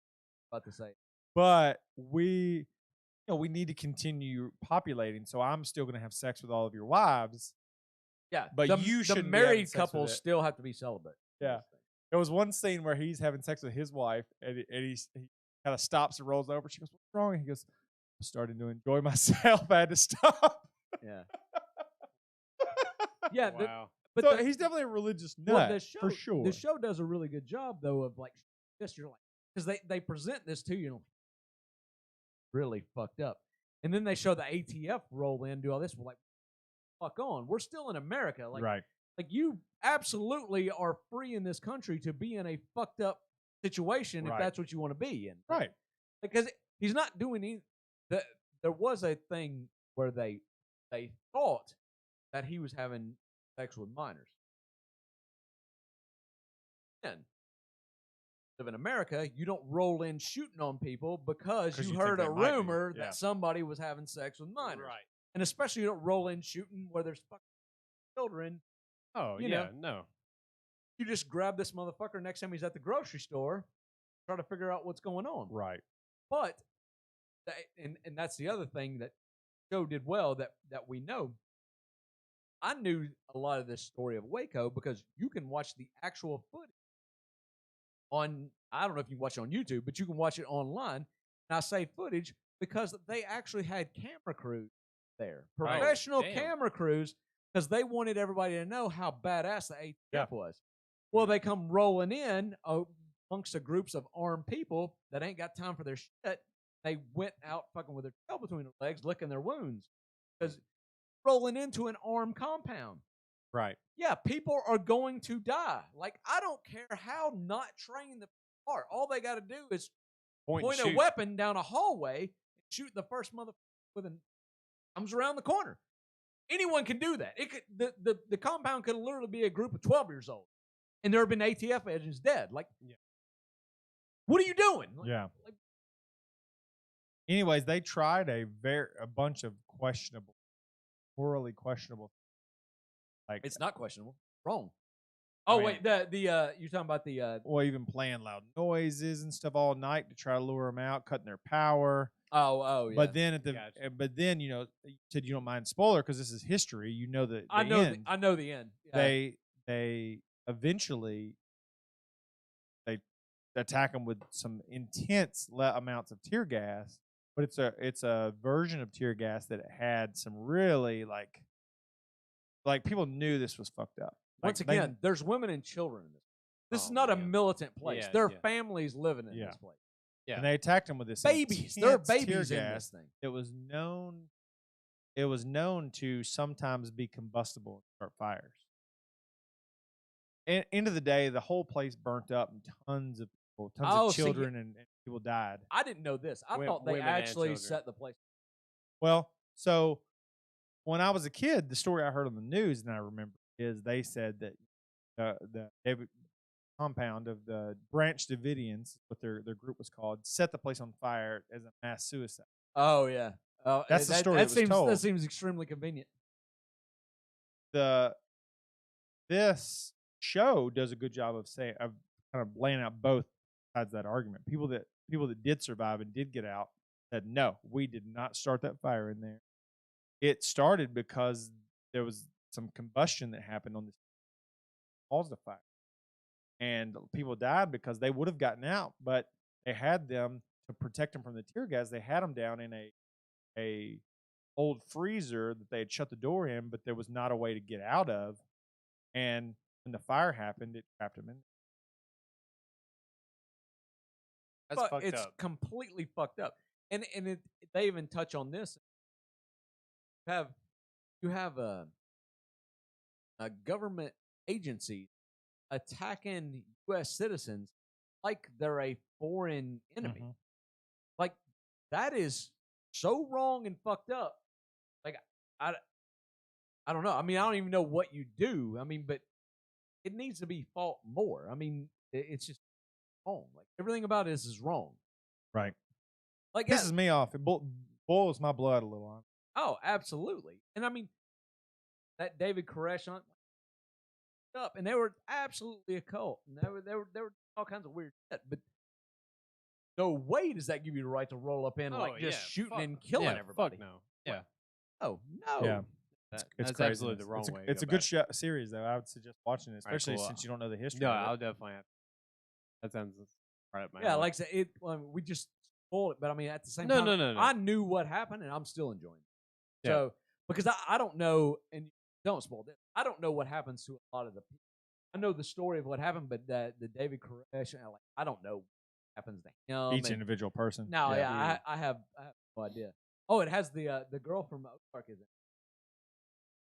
Speaker 1: I was about to say.
Speaker 2: But we need to continue populating. So I'm still going to have sex with all of your wives.
Speaker 1: Yeah,
Speaker 2: but
Speaker 1: the married couples still have to be celibate.
Speaker 2: Yeah. There was one scene where he's having sex with his wife, and he kind of stops and rolls over. She goes, "What's wrong?" And he goes, "I'm starting to enjoy myself. I had to stop."
Speaker 1: Yeah. Yeah.
Speaker 3: wow.
Speaker 2: But so he's definitely a religious nut, for sure.
Speaker 1: The show does a really good job, though, of like this. You're like, because they present this to you, really fucked up, and then they show the ATF roll in, do all this. We're like, fuck on. We're still in America, like,
Speaker 2: right.
Speaker 1: Like you absolutely are free in this country to be in a fucked up situation if that's what you want to be in,
Speaker 2: right?
Speaker 1: Because he's not doing anything. There was a thing where they thought that he was having sex with minors. And live in America, you don't roll in shooting on people because you heard a rumor that somebody was having sex with minors.
Speaker 3: Right.
Speaker 1: And especially you don't roll in shooting where there's fucking children.
Speaker 3: Oh, no.
Speaker 1: You just grab this motherfucker next time he's at the grocery store, try to figure out what's going on.
Speaker 2: Right.
Speaker 1: But, and that's the other thing that show did well that we know. I knew a lot of this story of Waco because you can watch the actual footage on, I don't know if you can watch it on YouTube, but you can watch it online. And I say footage because they actually had camera crews there, professional camera crews, because they wanted everybody to know how badass the ATF was. Well, they come rolling in amongst the groups of armed people that ain't got time for their shit. They went out fucking with their tail between their legs, licking their wounds. Because rolling into an armed compound.
Speaker 3: Right.
Speaker 1: Yeah, people are going to die. Like, I don't care how not trained the people are. All they got to do is point a weapon down a hallway and shoot the first motherfucker with an comes around the corner. Anyone can do that. It could the compound could literally be a group of 12 years old, and there have been ATF agents dead. Like, what are you doing?
Speaker 2: Yeah. Anyways, they tried a bunch of morally questionable. Like,
Speaker 1: it's not questionable. Wrong. Oh, wait, the you're talking about the
Speaker 2: or even playing loud noises and stuff all night to try to lure them out, cutting their power.
Speaker 1: Oh, yeah.
Speaker 2: But then you said you don't mind spoiler because this is history. You know that
Speaker 1: I know the end.
Speaker 2: Yeah. They eventually they attack them with some intense amounts of tear gas, but it's a version of tear gas that had some really like people knew this was fucked up.
Speaker 1: Once again, there's women and children in this. This is not a militant place. There are families living in this place.
Speaker 2: Yeah. And they attacked them with this
Speaker 1: babies. There are babies in this thing.
Speaker 2: It was known to sometimes be combustible and start fires. And end of the day, the whole place burnt up and tons of children and people died.
Speaker 1: I didn't know this. I thought they actually set the place.
Speaker 2: Well, so when I was a kid, the story I heard on the news and I remember is they said that the compound of the Branch Davidians, what their group was called, set the place on fire as a mass suicide.
Speaker 1: Oh yeah,
Speaker 2: that's the story that was told.
Speaker 1: That seems extremely convenient.
Speaker 2: This show does a good job of kind of laying out both sides of that argument. People that did survive and did get out said, no, we did not start that fire in there. It started because there was some combustion that happened on this caused the fire. And people died because they would have gotten out, but they had them to protect them from the tear gas. They had them down in a old freezer that they had shut the door in, but there was not a way to get out of. And when the fire happened, it trapped them in.
Speaker 3: That's fucked
Speaker 1: it's
Speaker 3: up.
Speaker 1: Completely fucked up. And they even touch on this. You have a government agency attacking U.S. citizens like they're a foreign enemy.
Speaker 2: Mm-hmm.
Speaker 1: Like, that is so wrong and fucked up. Like, I don't know. I mean, I don't even know what you do. I mean, but it needs to be fought more. I mean, it's just wrong. Like, everything about this is wrong.
Speaker 2: Right.
Speaker 1: Like,
Speaker 2: pisses me off. It boils my blood a little on.
Speaker 1: Oh, absolutely. And I mean, that David Koresh up, and they were absolutely a cult, and they were all kinds of weird shit. But no way does that give you the right to roll up in shooting and killing everybody.
Speaker 3: Fuck no. Yeah.
Speaker 1: Oh no.
Speaker 2: Yeah.
Speaker 3: That's absolutely the wrong way.
Speaker 2: It's a good series, though. I would suggest watching it, especially since you don't know the history.
Speaker 3: No, I'll definitely have to. That sounds right up my alley.
Speaker 1: Like I said, we just spoiled it, but I mean, at the same time,
Speaker 3: no.
Speaker 1: I knew what happened, and I'm still enjoying it.
Speaker 3: Yeah.
Speaker 1: So, because I don't know, and don't spoil this, I don't know what happens to a lot of the people. I know the story of what happened, but the David Koresh, I don't know what happens to him.
Speaker 2: Each individual person.
Speaker 1: No, I have no idea. Oh, it has the girl from Ozark, is it?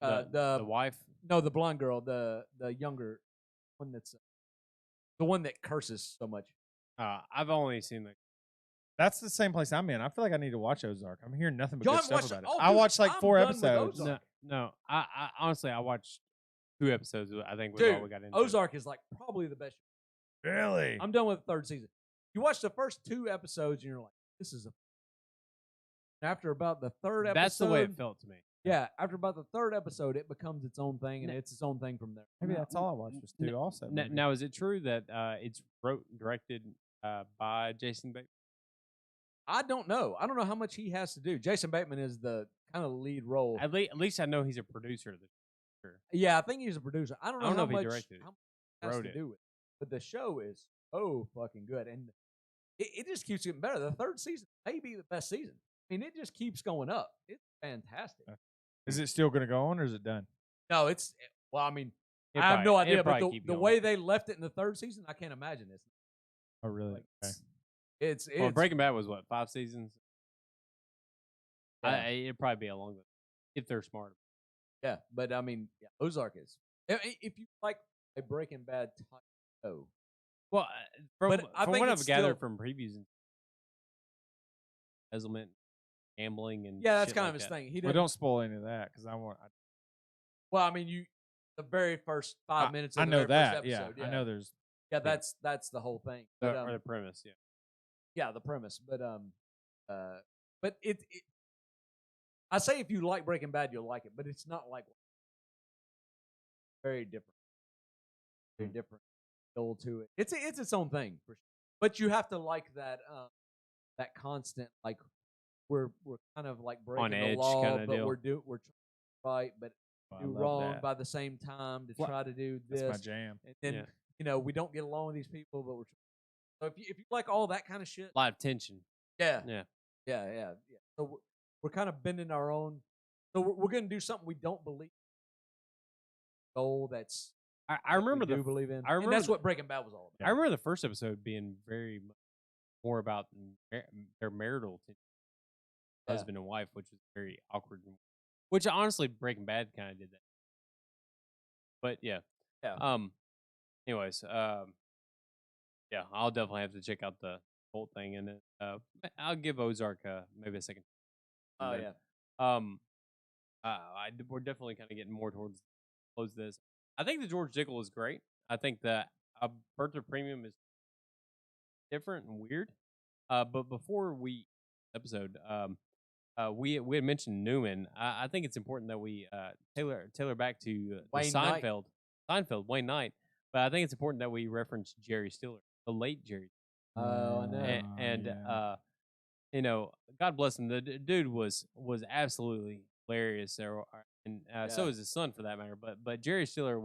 Speaker 3: The wife?
Speaker 1: No, the blonde girl, the younger one that's the one that curses so much.
Speaker 3: I've only seen
Speaker 2: That's the same place I'm in. I feel like I need to watch Ozark. I'm hearing nothing but good stuff about it.
Speaker 1: Oh,
Speaker 2: I watched like 4 episodes.
Speaker 3: No. I honestly, I watched 2 episodes. I think was all we got into.
Speaker 1: Ozark is like probably the best.
Speaker 2: Really?
Speaker 1: I'm done with the 3rd season. You watch the first 2 episodes and you're like, this is after about the 3rd episode.
Speaker 3: That's the way it felt to me.
Speaker 1: Yeah, after about the 3rd episode, it becomes its own thing, and it's its own thing from there.
Speaker 2: Maybe that's all I watched was 2 also.
Speaker 3: Now, is it true that it's wrote and directed by Jason Bateman?
Speaker 1: I don't know. I don't know how much he has to do. Jason Bateman is the kind of lead role.
Speaker 3: At least I know he's a producer of the show.
Speaker 1: Yeah, I think he's a producer. I don't know how much
Speaker 3: he directed
Speaker 1: how much he has to do with it. But the show is so fucking good, and it just keeps getting better. The 3rd season may be the best season. I mean, it just keeps going up. It's fantastic.
Speaker 2: Is it still going to go on, or is it done?
Speaker 1: No, I mean, I have no idea, but the way they left it in the 3rd season, I can't imagine this.
Speaker 2: Oh, really?
Speaker 1: It's
Speaker 3: Breaking Bad was what, 5 seasons?
Speaker 1: Yeah.
Speaker 3: It'd probably be a longer if they're smart.
Speaker 1: Yeah, but I mean, yeah, Ozark is. If you like a Breaking Bad type show,
Speaker 3: Well, from
Speaker 1: But I think
Speaker 3: what
Speaker 1: it's
Speaker 3: I've gathered
Speaker 1: still-
Speaker 3: from previews and embezzlement, gambling, and
Speaker 1: yeah, that's
Speaker 3: shit
Speaker 1: kind
Speaker 3: like
Speaker 1: of his
Speaker 3: that.
Speaker 1: thing. He
Speaker 2: Well,
Speaker 1: doesn't.
Speaker 2: don't spoil any of that because I want.
Speaker 1: Well, I mean, the very first 5 minutes. Of
Speaker 2: I
Speaker 1: the
Speaker 2: know
Speaker 1: very first
Speaker 2: that.
Speaker 1: episode,
Speaker 2: I know there's.
Speaker 1: Yeah, that's the whole thing. But
Speaker 3: or the premise, yeah.
Speaker 1: yeah, the premise. But it I say if you like Breaking Bad, you'll like it, but it's not like very different. Very different feel to it. It's its own thing, for sure. But you have to like that constant, like we're kind of like breaking the
Speaker 3: edge
Speaker 1: law,
Speaker 3: kinda
Speaker 1: but
Speaker 3: deal.
Speaker 1: we're trying right, but
Speaker 2: I
Speaker 1: do
Speaker 2: love
Speaker 1: wrong
Speaker 2: that.
Speaker 1: by the same time to
Speaker 2: Well,
Speaker 1: try to do
Speaker 2: That's
Speaker 1: this.
Speaker 2: my jam.
Speaker 1: And then
Speaker 3: Yeah.
Speaker 1: we don't get along with these people, but we're so if you like all that kind of shit,
Speaker 3: A lot of tension.
Speaker 1: yeah.
Speaker 3: Yeah.
Speaker 1: So we're kind of bending our own. So we're going to do something we don't believe. Goal that's
Speaker 3: I remember
Speaker 1: we do believe in.
Speaker 3: I remember
Speaker 1: and that's
Speaker 3: the-
Speaker 1: what Breaking Bad was all about.
Speaker 3: I remember the first episode being very much more about their marital tension, husband and wife, which was very awkward. Which honestly, Breaking Bad kind of did that. But yeah. Anyways, yeah, I'll definitely have to check out the whole thing, and then I'll give Ozark maybe a second.
Speaker 1: Oh
Speaker 3: And
Speaker 1: yeah.
Speaker 3: then, we're definitely kind of getting more towards close this. I think the George Dickel is great. I think that Bertha Premium is different and weird. But before we episode, we had mentioned Newman. I think it's important that we tailor back to
Speaker 1: Wayne Knight.
Speaker 3: Seinfeld, Wayne Knight. But I think it's important that we reference Jerry Stiller, the late Jerry.
Speaker 1: Oh, I know.
Speaker 3: And
Speaker 2: yeah.
Speaker 3: you know, God bless him. The dude was absolutely hilarious. And so is his son, for that matter. But Jerry Stiller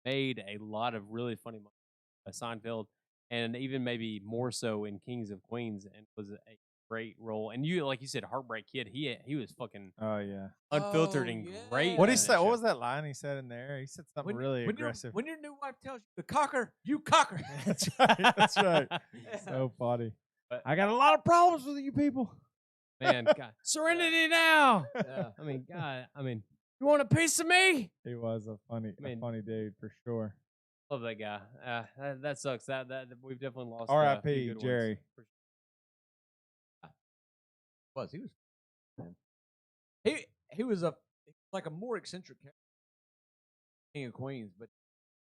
Speaker 3: made a lot of really funny Seinfeld, and even maybe more so in Kings of Queens, and was a great role. And you, like you said, Heartbreak Kid. He was fucking
Speaker 2: Oh yeah.
Speaker 3: unfiltered
Speaker 1: Oh,
Speaker 3: and
Speaker 1: yeah.
Speaker 3: great.
Speaker 2: What
Speaker 3: in
Speaker 2: he
Speaker 3: that
Speaker 2: said? What
Speaker 3: show.
Speaker 2: was that line he said in there? He said something really aggressive.
Speaker 1: When your new wife tells you to cocker, you cocker.
Speaker 2: That's right. That's right.
Speaker 1: Yeah.
Speaker 2: So funny.
Speaker 3: But-
Speaker 2: I got a lot of problems with you people.
Speaker 3: Man, God, serenity now.
Speaker 1: Yeah.
Speaker 3: I mean, God. I mean, you want a piece of me?
Speaker 2: He was a funny dude for sure.
Speaker 3: Love that guy. That sucks. That we've definitely lost. a
Speaker 2: R.I.P.
Speaker 3: few good ones.
Speaker 2: Jerry.
Speaker 1: He was. Man. He was like a more eccentric character, King of Queens, but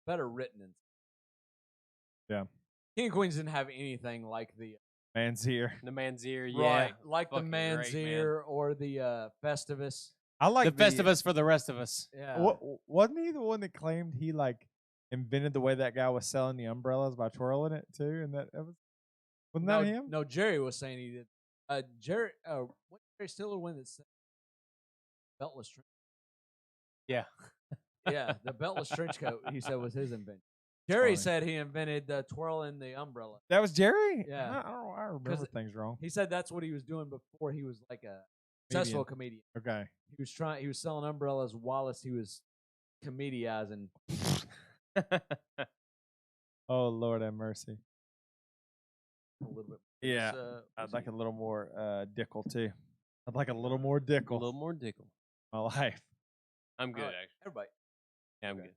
Speaker 1: better written.
Speaker 2: Yeah.
Speaker 1: King of Queens didn't have anything like the
Speaker 2: Man's here.
Speaker 3: The Man's Ear, yeah.
Speaker 1: right, like the
Speaker 3: fucking
Speaker 1: Man's
Speaker 3: great, man.
Speaker 1: Ear or the Festivus.
Speaker 2: I like
Speaker 3: The Festivus for the rest of us.
Speaker 1: Yeah.
Speaker 2: Wasn't he the one that claimed he like invented the way that guy was selling the umbrellas by twirling it too? And that was wasn't
Speaker 1: no,
Speaker 2: that him?
Speaker 1: No, Jerry was saying he did. Jerry Stiller one that said beltless trench.
Speaker 3: Yeah.
Speaker 1: Yeah, the beltless trench coat. He said was his invention. Jerry
Speaker 2: funny.
Speaker 1: said he invented twirling the umbrella.
Speaker 2: That was Jerry.
Speaker 1: Yeah.
Speaker 2: I don't know. I remember things wrong.
Speaker 1: He said that's what he was doing before he was like a successful comedian.
Speaker 2: Okay.
Speaker 1: He was selling umbrellas while he was comediizing.
Speaker 2: Oh Lord have mercy.
Speaker 1: A little bit.
Speaker 2: Yeah. I'd like a little more Dickel too. I'd like a little more
Speaker 3: A
Speaker 2: Dickel
Speaker 3: little more Dickel.
Speaker 2: in my life.
Speaker 3: I'm good,
Speaker 1: Alright,
Speaker 3: actually.
Speaker 1: everybody.
Speaker 3: Yeah, I'm
Speaker 2: Okay.
Speaker 3: good.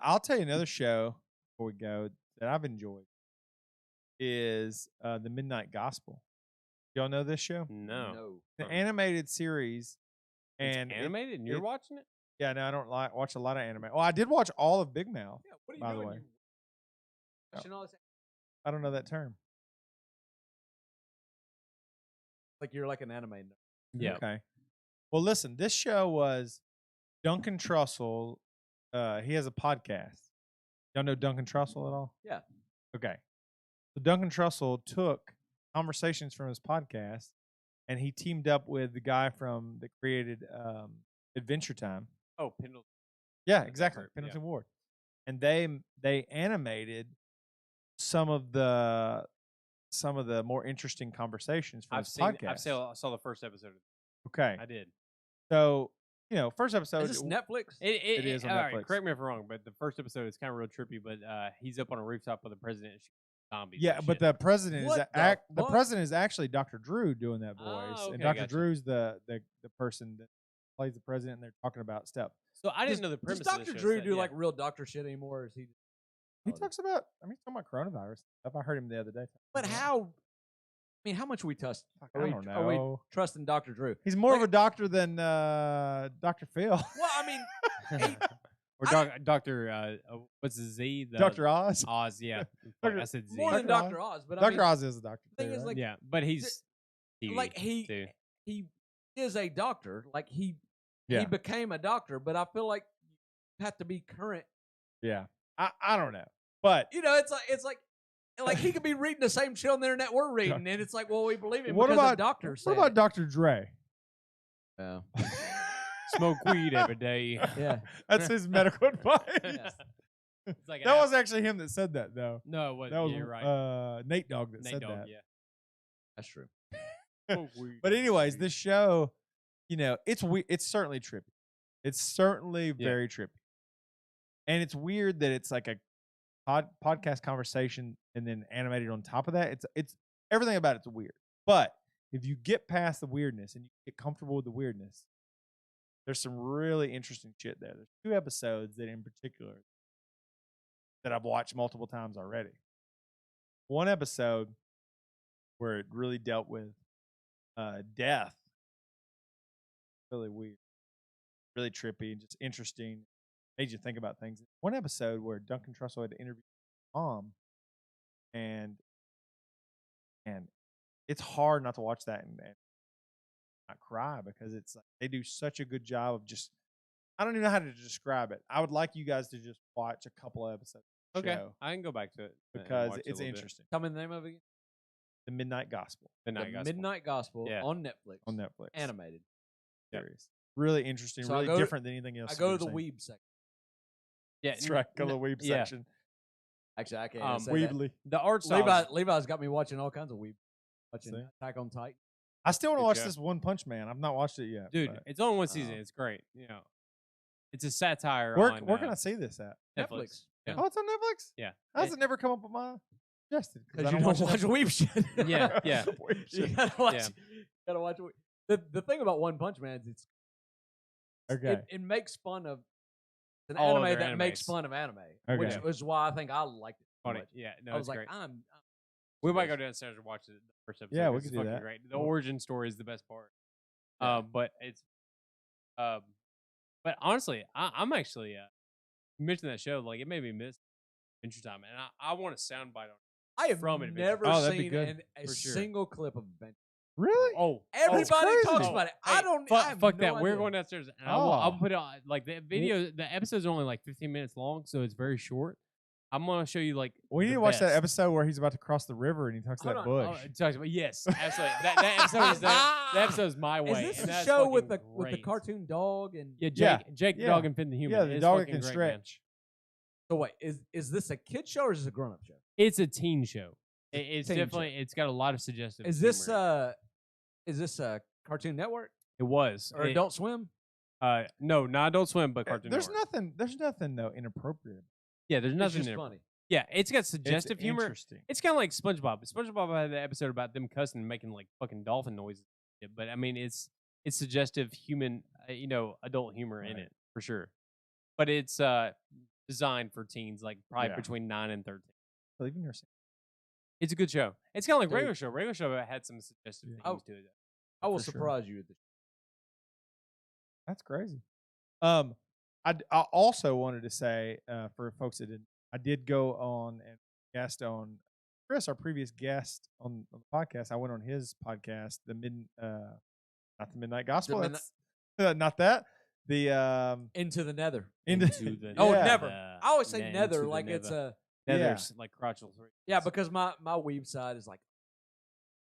Speaker 2: I'll tell you another show before we go that I've enjoyed is the Midnight Gospel. Y'all know this show?
Speaker 3: No.
Speaker 2: The animated series.
Speaker 3: It's
Speaker 2: And
Speaker 3: animated, and you're watching it?
Speaker 2: yeah, no, I don't watch a lot of anime. Well, I did watch all of Big Mouth.
Speaker 1: Yeah, what are you
Speaker 2: By the
Speaker 1: doing?
Speaker 2: way.
Speaker 1: You watching all this?
Speaker 2: I don't know that term.
Speaker 1: Like you're like an anime nerd.
Speaker 3: Yeah.
Speaker 2: Okay. Well, listen, this show was Duncan Trussell. He has a podcast. Y'all know Duncan Trussell at all?
Speaker 1: Yeah.
Speaker 2: Okay. So Duncan Trussell took conversations from his podcast and he teamed up with the guy that created Adventure Time.
Speaker 3: Oh, Pendleton.
Speaker 2: Yeah, exactly.
Speaker 3: Expert,
Speaker 2: Pendleton Ward. And they animated some of the more interesting conversations from his podcast.
Speaker 3: I saw the first episode.
Speaker 2: Okay.
Speaker 3: I did.
Speaker 2: So, first episode.
Speaker 1: Is this Netflix?
Speaker 2: It is on
Speaker 3: all right,
Speaker 2: Netflix.
Speaker 3: correct me if I'm wrong, but the first episode is kind of real trippy. But he's up on a rooftop with the president and zombies.
Speaker 2: Yeah,
Speaker 3: and
Speaker 2: but
Speaker 3: shit.
Speaker 2: the president
Speaker 1: What
Speaker 2: the
Speaker 1: fuck?
Speaker 2: president is actually Dr. Drew doing that voice,
Speaker 3: Oh,
Speaker 2: and
Speaker 3: okay,
Speaker 2: Dr.
Speaker 3: gotcha.
Speaker 2: Drew's the person plays the president, and they're talking about stuff.
Speaker 3: So I didn't know the premise.
Speaker 1: Does
Speaker 3: of the
Speaker 1: Dr.
Speaker 3: show,
Speaker 1: Drew
Speaker 3: so,
Speaker 1: do
Speaker 3: yeah.
Speaker 1: like real doctor shit anymore? Or is he?
Speaker 2: He talks about. I mean, he's talking about coronavirus stuff. I heard him the other day.
Speaker 1: But how? I mean, how much are we trust?
Speaker 2: I don't know.
Speaker 1: Are we trusting Dr. Drew?
Speaker 2: He's more of a doctor than Dr. Phil.
Speaker 1: Well, I mean,
Speaker 3: Or Doctor, what's the Z?
Speaker 2: Dr. Oz.
Speaker 3: Oz, yeah.
Speaker 2: Dr.
Speaker 3: I said Z.
Speaker 1: more than
Speaker 2: Dr.
Speaker 1: Dr. Oz. But I
Speaker 2: Dr.
Speaker 1: mean,
Speaker 2: Oz is a doctor.
Speaker 1: thing
Speaker 2: too,
Speaker 1: is,
Speaker 2: right?
Speaker 1: like,
Speaker 3: Yeah, but he's TV,
Speaker 1: like
Speaker 3: too.
Speaker 1: he is a doctor. Like he
Speaker 2: Yeah.
Speaker 1: became a doctor. But I feel like you have to be current.
Speaker 2: Yeah. I don't know, but
Speaker 1: You know, it's like he could be reading the same shit on the internet we're reading, and it's like, well, we believe him
Speaker 2: What
Speaker 1: because
Speaker 2: about-
Speaker 1: the doctor said.
Speaker 2: what about Dr. Dre?
Speaker 1: Yeah.
Speaker 3: Smoke weed every day.
Speaker 1: Yeah.
Speaker 2: That's his medical advice.
Speaker 1: Yeah.
Speaker 3: It's like
Speaker 2: That was actually him that said that, though.
Speaker 3: no, it wasn't.
Speaker 2: That was
Speaker 3: You're right.
Speaker 2: Nate Dogg that
Speaker 3: Nate
Speaker 2: said
Speaker 3: Dogg,
Speaker 2: that.
Speaker 3: yeah.
Speaker 1: That's true.
Speaker 3: Smoke weed
Speaker 2: But
Speaker 3: every
Speaker 2: anyways,
Speaker 3: day.
Speaker 2: this show, you know, it's certainly trippy. It's certainly very trippy, and it's weird that it's like a podcast conversation and then animated on top of that. It's everything about it's weird. But if you get past the weirdness and you get comfortable with the weirdness, there's some really interesting shit there. There's 2 episodes that in particular that I've watched multiple times already. One episode where it really dealt with death. Really weird. Really trippy and just interesting. Made you think about things. One episode where Duncan Trussell had to interview his mom, and it's hard not to watch that and not cry because it's like they do such a good job of just. I don't even know how to describe it. I would like you guys to just watch a couple of episodes of the
Speaker 3: Okay,
Speaker 2: show
Speaker 3: I can go back to it and
Speaker 2: because
Speaker 3: watch it a
Speaker 2: it's
Speaker 3: little bit.
Speaker 2: interesting.
Speaker 1: Tell me the name of it again.
Speaker 2: The Midnight Gospel
Speaker 3: Midnight Gospel.
Speaker 1: Midnight Gospel
Speaker 3: Yeah.
Speaker 1: on Netflix.
Speaker 2: on Netflix.
Speaker 1: Animated.
Speaker 3: Yep.
Speaker 2: Series. Really interesting.
Speaker 1: So I
Speaker 2: really
Speaker 1: go to-
Speaker 2: different than anything else.
Speaker 1: I go to
Speaker 2: we've
Speaker 1: the
Speaker 2: seen.
Speaker 1: weeb section.
Speaker 3: Yeah,
Speaker 2: That's right. Go to the weeb
Speaker 3: yeah.
Speaker 2: section.
Speaker 1: Actually, I can't say that.
Speaker 2: Weebly.
Speaker 3: The art style.
Speaker 1: Levi's got me watching all kinds of weeb. Watching
Speaker 2: See?
Speaker 1: Attack on Titan.
Speaker 2: I still want to
Speaker 3: Good
Speaker 2: watch
Speaker 3: show.
Speaker 2: this One Punch Man. I've not watched it yet.
Speaker 3: Dude,
Speaker 2: but
Speaker 3: it's only one season. It's great. You know, it's a satire
Speaker 2: where
Speaker 3: on
Speaker 2: can I see this at?
Speaker 1: Netflix.
Speaker 3: Yeah.
Speaker 2: Oh, it's on Netflix?
Speaker 3: Yeah.
Speaker 2: How does it never come up with my suggested?
Speaker 1: Because you don't watch weeb shit.
Speaker 3: Yeah, yeah.
Speaker 1: You gotta watch.
Speaker 3: Yeah.
Speaker 1: You gotta watch. The thing about One Punch Man is
Speaker 2: Okay.
Speaker 1: it makes fun of an
Speaker 3: All of
Speaker 1: anime
Speaker 3: their
Speaker 1: that makes
Speaker 3: animes.
Speaker 1: fun of anime,
Speaker 2: Okay.
Speaker 1: which is why I think I liked it so
Speaker 3: Funny.
Speaker 1: much.
Speaker 3: Yeah, no,
Speaker 1: I was
Speaker 3: it's
Speaker 1: like,
Speaker 3: great.
Speaker 1: we
Speaker 3: We might go downstairs and watch the first episode.
Speaker 2: Yeah, we
Speaker 3: 'cause
Speaker 2: could
Speaker 3: it's
Speaker 2: do
Speaker 3: fucking
Speaker 2: that.
Speaker 3: Great. The origin story is the best part.
Speaker 1: Yeah.
Speaker 3: But it's, but honestly, I'm actually you mentioned that show, like it made me miss Adventure Time, and I want a soundbite on it.
Speaker 1: I have
Speaker 3: From Adventure
Speaker 1: never
Speaker 2: Oh, that'd be
Speaker 1: seen
Speaker 2: good.
Speaker 1: a
Speaker 3: For sure.
Speaker 1: single clip of Adventure.
Speaker 2: Really?
Speaker 3: Oh,
Speaker 1: Everybody
Speaker 2: crazy.
Speaker 1: talks
Speaker 3: Oh,
Speaker 1: about it.
Speaker 3: hey,
Speaker 1: I don't.
Speaker 3: Fuck,
Speaker 1: I have
Speaker 3: fuck
Speaker 1: no
Speaker 3: that. We're
Speaker 1: idea.
Speaker 3: going downstairs, and
Speaker 2: Oh.
Speaker 3: I'll put it on. Like the video, the episode's only like 15 minutes long, so it's very short. I'm gonna show you like.
Speaker 2: We need
Speaker 3: the
Speaker 2: to watch that
Speaker 3: best.
Speaker 2: episode where he's about to cross the river and he talks to
Speaker 1: Hold
Speaker 2: that
Speaker 1: on.
Speaker 2: bush.
Speaker 3: Oh, it talks about yes, absolutely. That episode is that episode's my way.
Speaker 1: Is this
Speaker 3: and
Speaker 1: the
Speaker 3: that's
Speaker 1: show with the
Speaker 3: fucking great.
Speaker 1: cartoon dog and?
Speaker 3: Yeah, Jake,
Speaker 2: Yeah,
Speaker 3: Jake the
Speaker 2: yeah.
Speaker 3: dog and Finn the human.
Speaker 2: Yeah, the
Speaker 3: It's
Speaker 2: dog that
Speaker 3: fucking
Speaker 2: can
Speaker 3: great, man.
Speaker 2: stretch.
Speaker 1: So wait, is this a kid show or is this a grown up show?
Speaker 3: It's a teen show. It's
Speaker 1: Teen
Speaker 3: definitely. It's got a lot of suggestive.
Speaker 1: Is this
Speaker 3: humor.
Speaker 1: Cartoon Network
Speaker 3: It was
Speaker 1: or Adult Swim?
Speaker 3: No, not Adult Swim, but Cartoon
Speaker 2: There's
Speaker 3: Network.
Speaker 2: nothing though inappropriate.
Speaker 3: Yeah, there's
Speaker 1: It's
Speaker 3: nothing
Speaker 1: just
Speaker 3: in it.
Speaker 1: funny.
Speaker 3: Yeah, it's got
Speaker 2: It's
Speaker 3: suggestive humor.
Speaker 2: Interesting.
Speaker 3: It's kind of like SpongeBob. SpongeBob had the episode about them cussing and making like fucking dolphin noises. Yeah, but I mean, it's suggestive human, adult humor in
Speaker 2: Right.
Speaker 3: it for sure. But it's designed for teens, like probably
Speaker 2: Yeah.
Speaker 3: between 9 and 13.
Speaker 2: I believe in your saying.
Speaker 3: It's a good show. It's kind of like
Speaker 1: Dude.
Speaker 3: Regular Show. Regular Show had some suggestive
Speaker 2: Yeah.
Speaker 3: things to it.
Speaker 1: I will
Speaker 2: For sure.
Speaker 1: surprise you at this.
Speaker 2: That's crazy. I also wanted to say for folks that didn't, I did go on and guest on Chris, our previous guest on the podcast. I went on his podcast, not the Midnight Gospel.
Speaker 1: Midnight-
Speaker 2: That's not that. The
Speaker 1: Into the Nether.
Speaker 2: into
Speaker 3: the
Speaker 1: Oh,
Speaker 2: yeah.
Speaker 1: Nether. I always say
Speaker 3: Into
Speaker 1: Nether
Speaker 3: the
Speaker 1: like it's
Speaker 3: nether.
Speaker 1: a
Speaker 3: Nether's like crotchal.
Speaker 1: yeah because my weeb side is like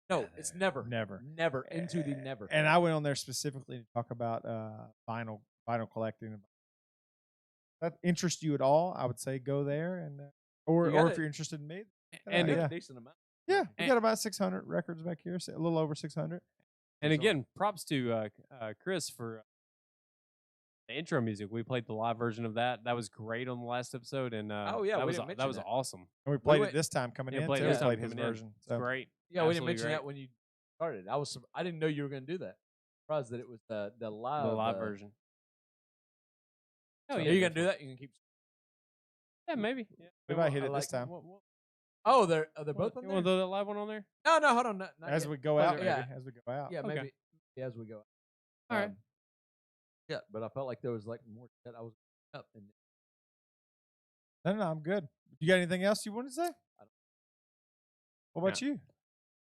Speaker 1: no, it's never
Speaker 2: Never.
Speaker 1: into the never.
Speaker 2: And I went on there specifically to talk about vinyl collecting. If that interests you at all, I would say go there and or
Speaker 1: You gotta-
Speaker 2: if you're interested in me,
Speaker 3: And
Speaker 2: yeah.
Speaker 1: a decent amount.
Speaker 2: yeah, we
Speaker 3: And-
Speaker 2: got about 600 records back here, so a little over 600.
Speaker 3: And again, props to Chris for the intro music. We played the live version of that. That was great on the last episode. And
Speaker 1: Oh, yeah,
Speaker 3: that
Speaker 1: we
Speaker 3: was
Speaker 1: didn't mention
Speaker 3: that was
Speaker 1: that.
Speaker 3: awesome.
Speaker 2: And we played
Speaker 1: went-
Speaker 2: it this time coming
Speaker 3: Yeah,
Speaker 2: in.
Speaker 3: played
Speaker 2: Too.
Speaker 3: it
Speaker 2: We
Speaker 3: this time
Speaker 2: played his
Speaker 3: coming in.
Speaker 2: version.
Speaker 3: It's
Speaker 2: So
Speaker 3: great.
Speaker 1: Yeah, we didn't
Speaker 3: Absolutely
Speaker 1: mention
Speaker 3: great.
Speaker 1: that when you started. I was I didn't know you were going to do that. surprised that it was the live
Speaker 3: version.
Speaker 1: Oh,
Speaker 3: So
Speaker 1: yeah, you gonna do that? You can keep.
Speaker 3: Yeah, maybe. Yeah.
Speaker 2: We might hit it this time.
Speaker 1: Oh, they're both on
Speaker 3: You
Speaker 1: there.
Speaker 3: want the live one on there?
Speaker 1: No, hold on. Not
Speaker 2: As
Speaker 1: yet.
Speaker 2: we go out, maybe.
Speaker 1: Yeah.
Speaker 2: As we go out.
Speaker 1: Yeah,
Speaker 3: Okay.
Speaker 1: maybe as we go out.
Speaker 3: All right.
Speaker 1: Yeah, but I felt like there was like more that I was up. And
Speaker 2: No, I'm good. You got anything else you want to say? What about you?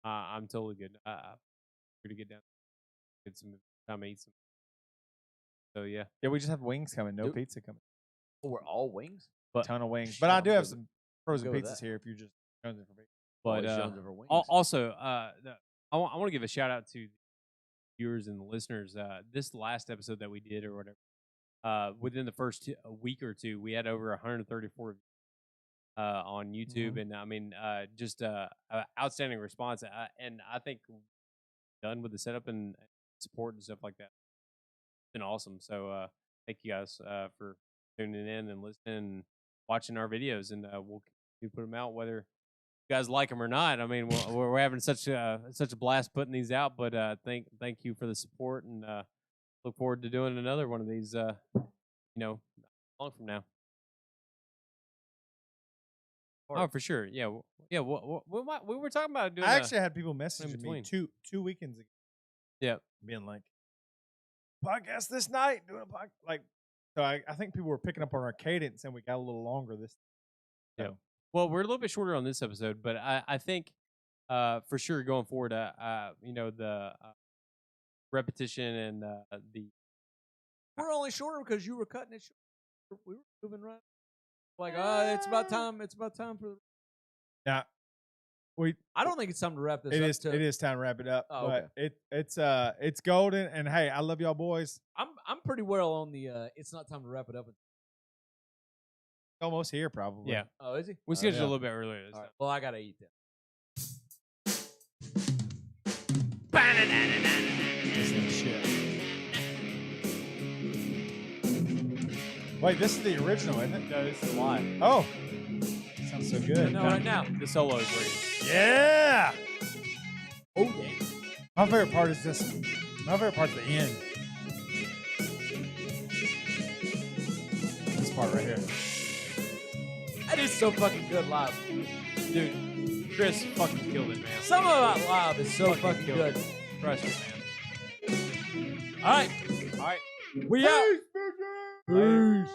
Speaker 3: I'm totally good. Free to get down, get some time to eat some. So yeah.
Speaker 2: Yeah, we just have wings coming. No
Speaker 1: Dude.
Speaker 2: pizza coming.
Speaker 1: oh, we're all wings.
Speaker 2: Ton of wings. But I do
Speaker 1: I'm
Speaker 2: have
Speaker 1: good
Speaker 2: some frozen
Speaker 1: good with
Speaker 2: pizzas
Speaker 1: that.
Speaker 2: here if you're just jonesing for pizza.
Speaker 3: But
Speaker 1: Always Jones over wings.
Speaker 3: also, I want to give a shout out to the viewers and the listeners. This last episode that we did or whatever, within the first week or two, we had over 134 on YouTube, and I mean, just outstanding response. And I think done with the setup and support and stuff like that. It's been awesome. So thank you guys for tuning in and listening and watching our videos, and we'll continue to put them out whether you guys like them or not. I mean, we're having such a blast putting these out, but thank you for the support, and look forward to doing another one of these. Long from now. Oh, for sure. Yeah, yeah. We were talking about doing.
Speaker 2: I actually had people messaging me
Speaker 3: between.
Speaker 2: two weekends ago.
Speaker 3: Yeah,
Speaker 2: being like, podcast this night, doing a podcast. Like, so I think people were picking up on our cadence, and we got a little longer this.
Speaker 3: Yeah. Well, we're a little bit shorter on this episode, but I think for sure going forward, the repetition and the.
Speaker 1: We're only shorter because you were cutting it short. We were moving right. Like, it's about time. It's about time for.
Speaker 2: Yeah,
Speaker 1: I don't think it's time to wrap this.
Speaker 2: It is time to wrap it up.
Speaker 1: Oh,
Speaker 2: but it's golden, and hey, I love y'all boys.
Speaker 1: I'm pretty well on the. It's not time to wrap it up.
Speaker 2: Almost here, probably.
Speaker 3: Yeah.
Speaker 1: Oh, is he?
Speaker 3: We scheduled a little bit earlier this
Speaker 1: All
Speaker 3: time.
Speaker 1: right. Well, I gotta eat that.
Speaker 2: This is shit. Wait, this is the original, isn't it?
Speaker 3: No, this is live.
Speaker 2: Oh, sounds so good.
Speaker 1: No, right now.
Speaker 3: The solo is ready.
Speaker 2: Yeah.
Speaker 1: Oh yeah.
Speaker 2: My favorite part is this. My favorite part's the end. This part right here.
Speaker 1: That is so fucking good live.
Speaker 3: Dude, Chris fucking killed it, man.
Speaker 1: Some of it live is so fucking
Speaker 3: killed
Speaker 1: good.
Speaker 3: it. Crushed it, man.
Speaker 1: All right.
Speaker 3: All right.
Speaker 1: We out. Peace.